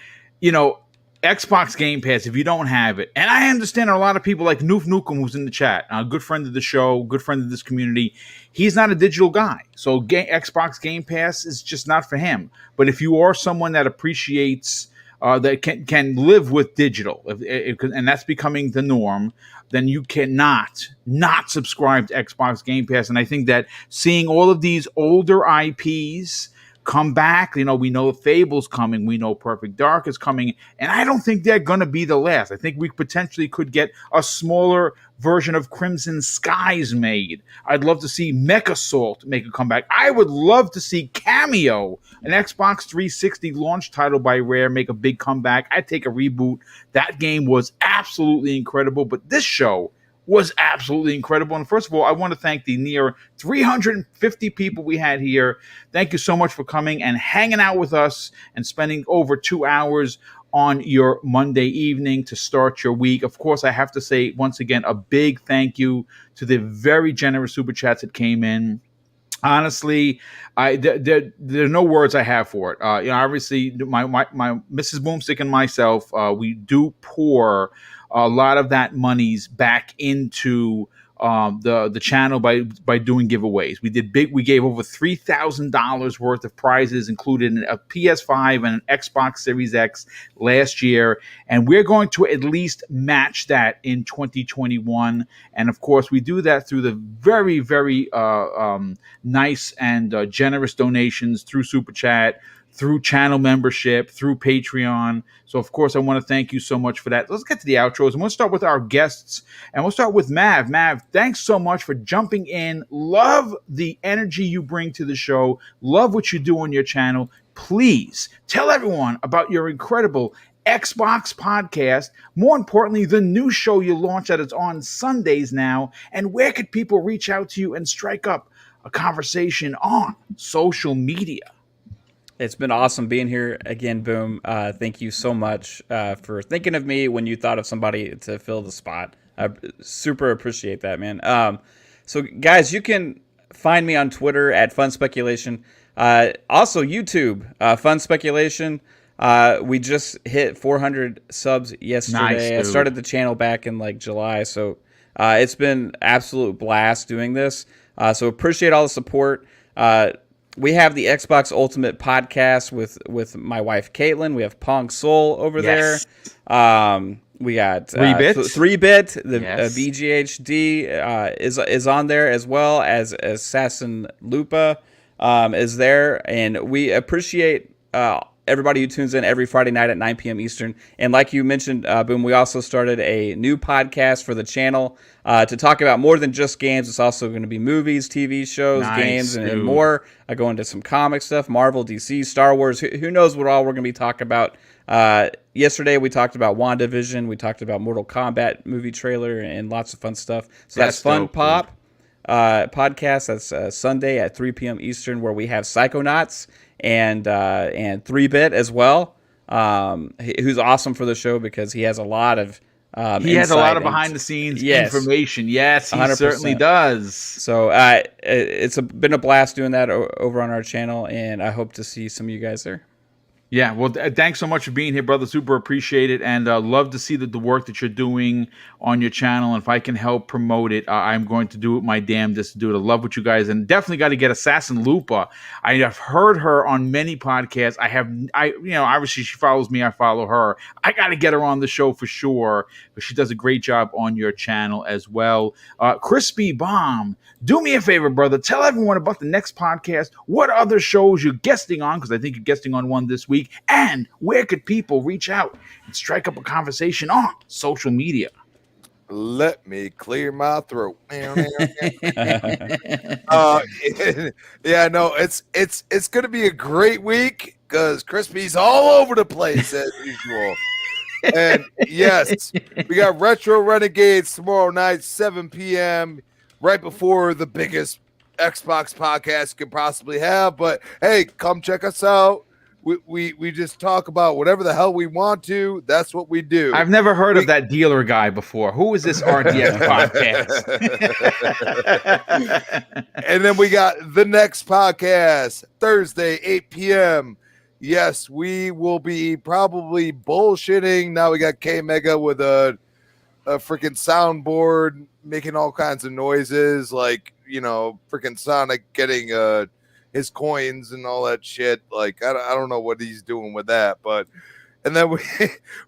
Xbox Game Pass, if you don't have it, and I understand a lot of people like Noof Nukem, who's in the chat, a good friend of the show, good friend of this community, he's not a digital guy. So Xbox Game Pass is just not for him. But if you are someone that appreciates, that can live with digital, and that's becoming the norm, then you cannot not subscribe to Xbox Game Pass. And I think that seeing all of these older IPs come back, we know Fable's coming, we know Perfect Dark is coming, and I don't think they're going to be the last. I think we potentially could get a smaller version of Crimson Skies made. I'd love to see MechAssault make a comeback. I would love to see Cameo, an Xbox 360 launch title by Rare, make a big comeback. I'd take a reboot. That game was absolutely incredible, but this show was absolutely incredible. And first of all, I want to thank the near 350 people we had here. Thank you so much for coming and hanging out with us and spending over 2 hours on your Monday evening to start your week. Of course, I have to say, once again, a big thank you to the very generous super chats that came in. Honestly, there are no words I have for it. Obviously, my Mrs. Boomstick and myself, we do pour a lot of that monies back into the channel by doing giveaways. We gave over $3,000 worth of prizes, including a PS5 and an Xbox Series X last year, and we're going to at least match that in 2021. And of course, we do that through the very, very nice and generous donations through Super Chat, through channel membership, through Patreon. So, of course, I want to thank you so much for that. Let's get to the outros, and we'll start with our guests, and we'll start with Mav. Mav, thanks so much for jumping in. Love the energy you bring to the show. Love what you do on your channel. Please tell everyone about your incredible Xbox podcast. More importantly, the new show you launched that is on Sundays now, and where could people reach out to you and strike up a conversation on social media? It's been awesome being here again, Boom. Thank you so much for thinking of me when you thought of somebody to fill the spot. I super appreciate that, man. So, guys, you can find me on Twitter at Fun Speculation. Also, YouTube, Fun Speculation. We just hit 400 subs yesterday. Nice, I started the channel back in like July, so it's been absolute blast doing this. So appreciate all the support. We have the Xbox Ultimate podcast with my wife Caitlin. We have Pong Soul over there. We got 3-bit. The BGHD is on there, as well as Assassin Lupa is there, and we appreciate everybody who tunes in every Friday night at 9 p.m. Eastern. And like you mentioned, Boom, we also started a new podcast for the channel to talk about more than just games. It's also going to be movies, TV shows, games, and more. I go into some comic stuff, Marvel, DC, Star Wars. Who knows what all we're going to be talking about. Yesterday, we talked about WandaVision. We talked about Mortal Kombat movie trailer and lots of fun stuff. So that's Fun dope, Pop podcast. That's Sunday at 3 p.m. Eastern, where we have Psychonauts and 3-bit as well, who's awesome for the show because he has a lot of He has a lot of insight behind the scenes Yes. information. Yes, he 100%. certainly does. So it's been a blast doing that over on our channel, and I hope to see some of you guys there. Yeah, well, thanks so much for being here, brother. Super appreciate it, and love to see the work that you're doing on your channel. And if I can help promote it, I'm going to do it my damnedest to do it. I love what you guys, and definitely got to get Assassin Lupa. I have heard her on many podcasts. Obviously she follows me. I follow her. I got to get her on the show for sure, but she does a great job on your channel as well. Crispy Bomb, do me a favor, brother. Tell everyone about the next podcast. What other shows you're guesting on? Because I think you're guesting on one this week. And where could people reach out and strike up a conversation on social media? Let me clear my throat. Yeah, no, it's gonna be a great week because Crispy's all over the place as usual. And yes, we got Retro Renegades tomorrow night, 7 p.m. right before the biggest Xbox podcast you could possibly have. But hey, come check us out. We just talk about whatever the hell we want to. That's what we do. I've never heard of that dealer guy before. Who is this RDX podcast? And then we got the next podcast, Thursday, 8 p.m. Yes, we will be probably bullshitting. Now we got K Mega with a freaking soundboard making all kinds of noises, like, freaking Sonic getting his coins and all that shit. Like, I don't know what he's doing with that, but and then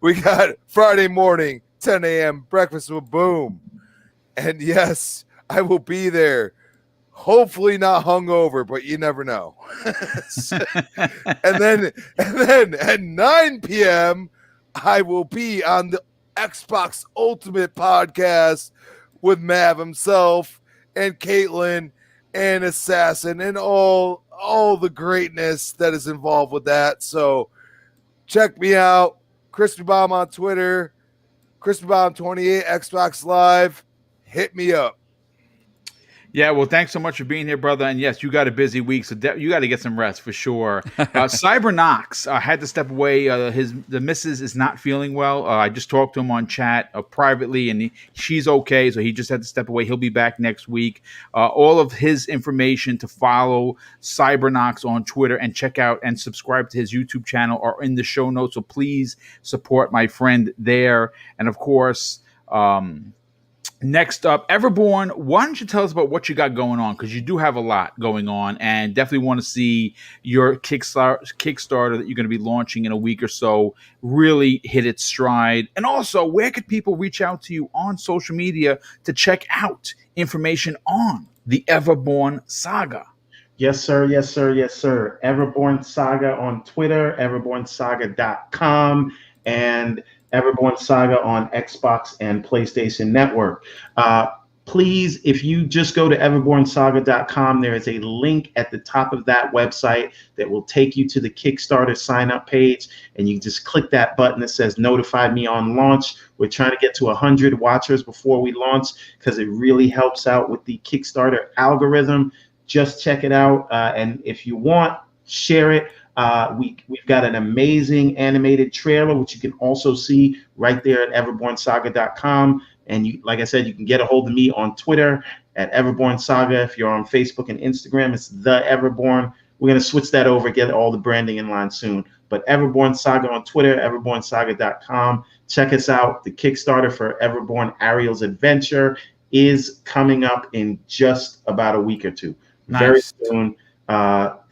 we got Friday morning, 10 a.m. breakfast with Boom, and yes, I will be there. Hopefully not hungover, but you never know. and then at 9 p.m. I will be on the Xbox Ultimate podcast with Mav himself and Caitlin and Assassin and all the greatness that is involved with that. So check me out. Crispy Bomb on Twitter, Crispy Bomb 28 Xbox Live. Hit me up. Yeah, well, thanks so much for being here, brother. And yes, you got a busy week, so you got to get some rest for sure. Cybernox had to step away. The missus is not feeling well. I just talked to him on chat privately, and she's okay, so he just had to step away. He'll be back next week. All of his information to follow Cybernox on Twitter and check out and subscribe to his YouTube channel are in the show notes, so please support my friend there. And of course, next up, Everborn, why don't you tell us about what you got going on? Because you do have a lot going on, and definitely want to see your Kickstarter that you're going to be launching in a week or so really hit its stride. And also, where could people reach out to you on social media to check out information on the Everborn saga? Yes, sir. Yes, sir. Yes, sir. Everborn Saga on Twitter, everbornsaga.com, and Everborn Saga on Xbox and PlayStation Network. Please, if you just go to everbornsaga.com, there is a link at the top of that website that will take you to the Kickstarter sign-up page, and you just click that button that says notify me on launch. We're trying to get to 100 watchers before we launch because it really helps out with the Kickstarter algorithm. Just check it out, and if you want, share it. We've got an amazing animated trailer, which you can also see right there at everbornsaga.com. And like I said, you can get a hold of me on Twitter at Everborn Saga. If you're on Facebook and Instagram, it's The Everborn. We're going to switch that over, get all the branding in line soon. But Everborn Saga on Twitter, everbornsaga.com. Check us out. The Kickstarter for Everborn Ariel's Adventure is coming up in just about a week or two. Nice. Very soon.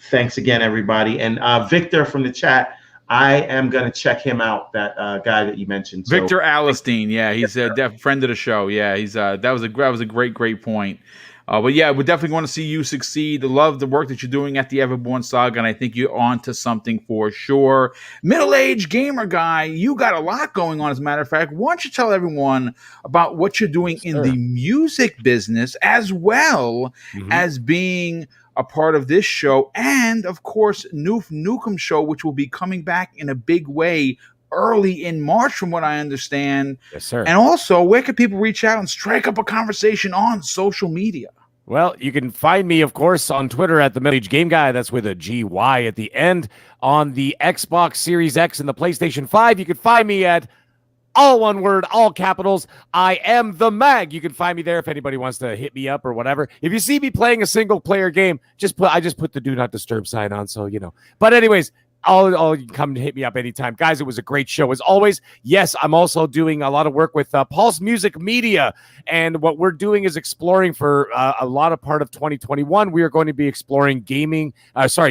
Thanks again, everybody. And Victor from the chat, I am going to check him out, that guy that you mentioned. Victor Alistine. Yeah, he's a friend of the show. Yeah, he's that was a great point. But yeah, we definitely want to see you succeed. Love the work that you're doing at the Everborn Saga, and I think you're on to something for sure. Middle-aged gamer guy, you got a lot going on, as a matter of fact. Why don't you tell everyone about what you're doing in the music business, as well as being a part of this show, and of course, Noof Nukem show, which will be coming back in a big way early in March, from what I understand. Yes, sir. And also, where can people reach out and strike up a conversation on social media? Well, you can find me, of course, on Twitter at the Middle Age Game Guy. That's with a GY at the end. On the Xbox Series X and the PlayStation 5, you can find me at all one word, all capitals. I am the Mag. You can find me there if anybody wants to hit me up or whatever. If you see me playing a single player game, I just put the do not disturb sign on, so you know. But anyways, I'll come to hit me up anytime. Guys, it was a great show as always. Yes, I'm also doing a lot of work with Pulse Music Media. And what we're doing is exploring for a lot of part of 2021. We are going to be exploring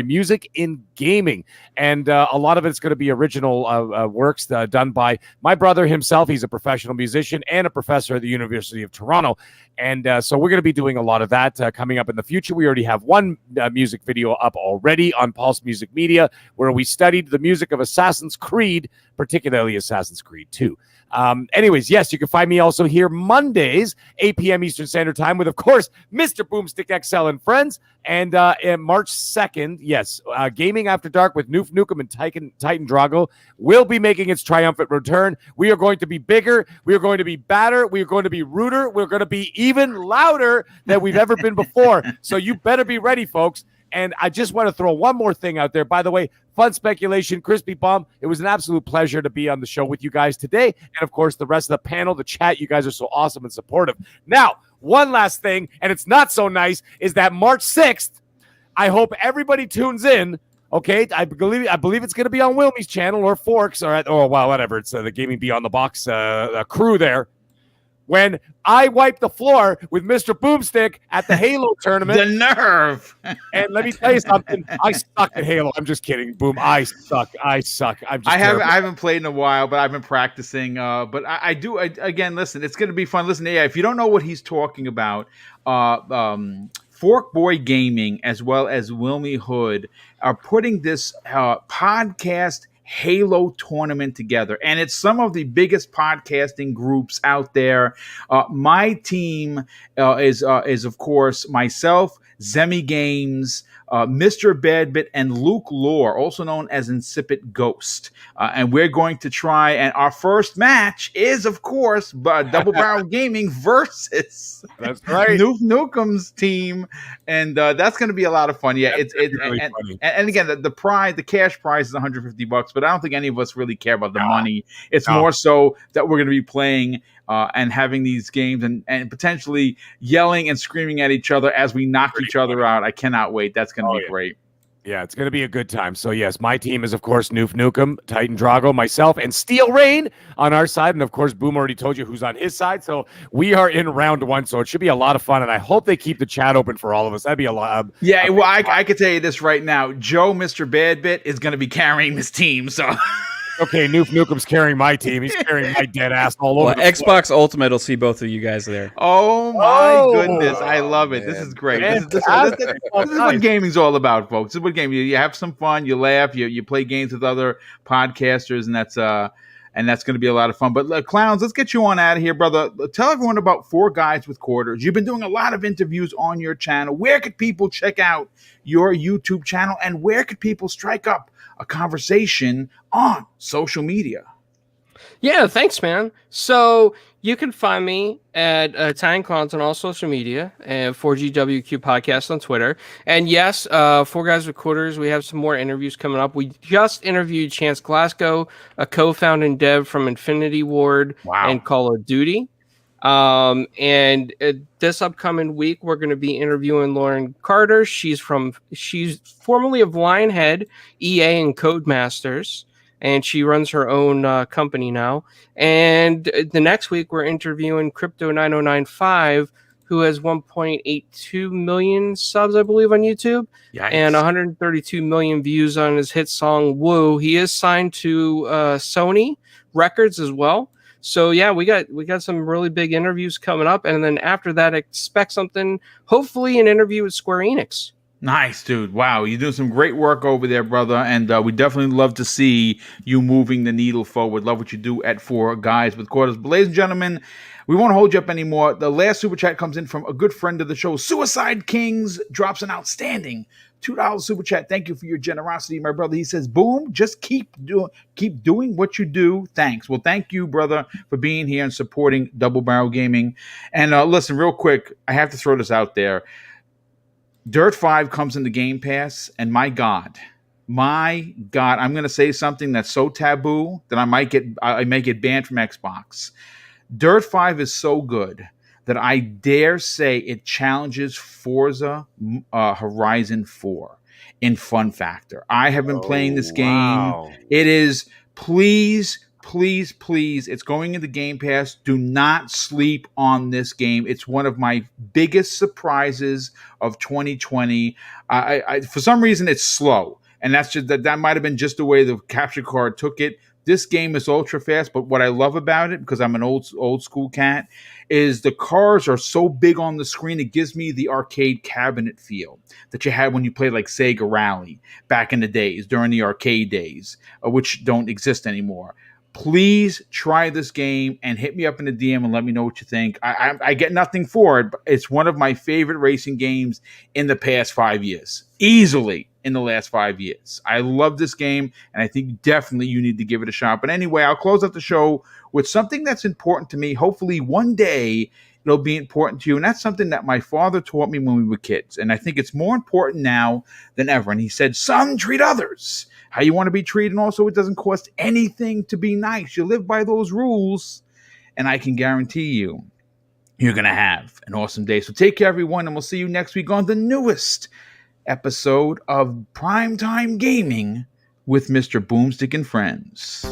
music in gaming. And a lot of it's going to be original works done by my brother himself. He's a professional musician and a professor at the University of Toronto. And so we're going to be doing a lot of that coming up in the future. We already have one music video up already on Pulse Music Media where we studied the music of Assassin's Creed, particularly Assassin's Creed 2. Anyways, yes, you can find me also here Mondays, 8 p.m. Eastern Standard Time with, of course, Mr. Boomstick XL and friends. And March 2nd, yes, Gaming After Dark with Noof Nukem and Titan Drago will be making its triumphant return. We are going to be bigger. We are going to be badder. We are going to be ruder. We're going to be even louder than we've ever been before. So you better be ready, folks. And I just want to throw one more thing out there. By the way, Fun Speculation, Crispy Bomb, it was an absolute pleasure to be on the show with you guys today. And, of course, the rest of the panel, the chat, you guys are so awesome and supportive. Now, one last thing, and it's not so nice, is that March 6th, I hope everybody tunes in. Okay, I believe it's going to be on Wilmy's channel or Forks or whatever. It's the Gaming Beyond the Box crew there. When I wiped the floor with Mr. Boomstick at the Halo tournament. The nerve. And let me tell you something. I suck at Halo. I'm just kidding. Boom. I suck. I haven't played in a while, but I've been practicing. But I do. Again, listen, it's going to be fun. Listen, if you don't know what he's talking about, Fork Boy Gaming as well as Wilmy Hood are putting this podcast Halo tournament together, and it's some of the biggest podcasting groups out there. My team is of course myself, Zemi Games, Mr. Badbit, and Luke Lore, also known as Insipid Ghost. And we're going to try, and our first match is, of course, Double Barrel Gaming versus that's right, Noof Nukem's team, and that's going to be a lot of fun. Yeah, it's really funny. And again, the cash prize is $150, but I don't think any of us really care about the money. It's more so that we're going to be playing and having these games and potentially yelling and screaming at each other as we knock each other out. I cannot wait. That's going to be great. Yeah, it's going to be a good time. So, yes, my team is, of course, Noof Nukem, Titan Drago, myself, and Steel Rain on our side. And, of course, Boom already told you who's on his side. So, we are in round one. So, it should be a lot of fun. And I hope they keep the chat open for all of us. That'd be a lot. I could tell you this right now. Joe, Mr. Badbit, is going to be carrying this team. So... Okay, Noof Nukem's carrying my team. He's carrying my dead ass all over. Xbox Ultimate will see both of you guys there. Oh my goodness, I love it. Man. This is great. This is what gaming's all about, folks. This is what gaming. You have some fun, you laugh, you play games with other podcasters, and that's going to be a lot of fun. But Clowns, let's get you on out of here, brother. Tell everyone about Four Guys with Quarters. You've been doing a lot of interviews on your channel. Where could people check out your YouTube channel, and where could people strike up a conversation on social media? Yeah, thanks, man. So you can find me at Italian Clowns on all social media and 4GWQ Podcast on Twitter. And yes, Four Guys with Quarters, we have some more interviews coming up. We just interviewed Chance Glasgow, a co-founding dev from Infinity Ward and Call of Duty. And this upcoming week, we're going to be interviewing Lauren Carter. She's formerly of Lionhead, EA, and Codemasters, and she runs her own company now. And the next week, we're interviewing Crypto 9095, who has 1.82 million subs, I believe, on YouTube. Yikes. And 132 million views on his hit song "Woo." He is signed to Sony Records as well. So yeah, we got some really big interviews coming up, and then after that, expect something. Hopefully, an interview with Square Enix. Nice, dude. Wow, you're doing some great work over there, brother, and we definitely love to see you moving the needle forward. Love what you do at Four Guys with Quarters. But ladies and gentlemen, we won't hold you up anymore. The last super chat comes in from a good friend of the show. Suicide Kings drops an outstanding $2 super chat. Thank you for your generosity, my brother. He says, "Boom, just keep doing what you do. Thanks." Well, thank you, brother, for being here and supporting Double Barrel Gaming. And listen, real quick, I have to throw this out there. Dirt 5 comes in the Game Pass, and my God, My God, I'm going to say something that's so taboo that I might get banned from Xbox. Dirt 5 is so good that I dare say it challenges Forza Horizon 4 in fun factor. I have been playing this game. Wow. It is, please, it's going into Game Pass. Do not sleep on this game. It's one of my biggest surprises of 2020. I for some reason, it's slow. And that's just that might have been just the way the capture card took it. This game is ultra fast, but what I love about it, because I'm an old school cat, is the cars are so big on the screen. It gives me the arcade cabinet feel that you had when you played like Sega Rally back in the days, during the arcade days, which don't exist anymore. Please try this game and hit me up in the DM and let me know what you think. I get nothing for it, but it's one of my favorite racing games in the past 5 years. Easily in the last 5 years. I love this game, and I think definitely you need to give it a shot. But anyway, I'll close out the show with something that's important to me. Hopefully one day it'll be important to you. And that's something that my father taught me when we were kids. And I think it's more important now than ever. And he said, son, treat others how you want to be treated. And also, it doesn't cost anything to be nice. You live by those rules, and I can guarantee you, you're going to have an awesome day. So take care, everyone, and we'll see you next week on the newest episode of Primetime Gaming with Mr. Boomstick and Friends.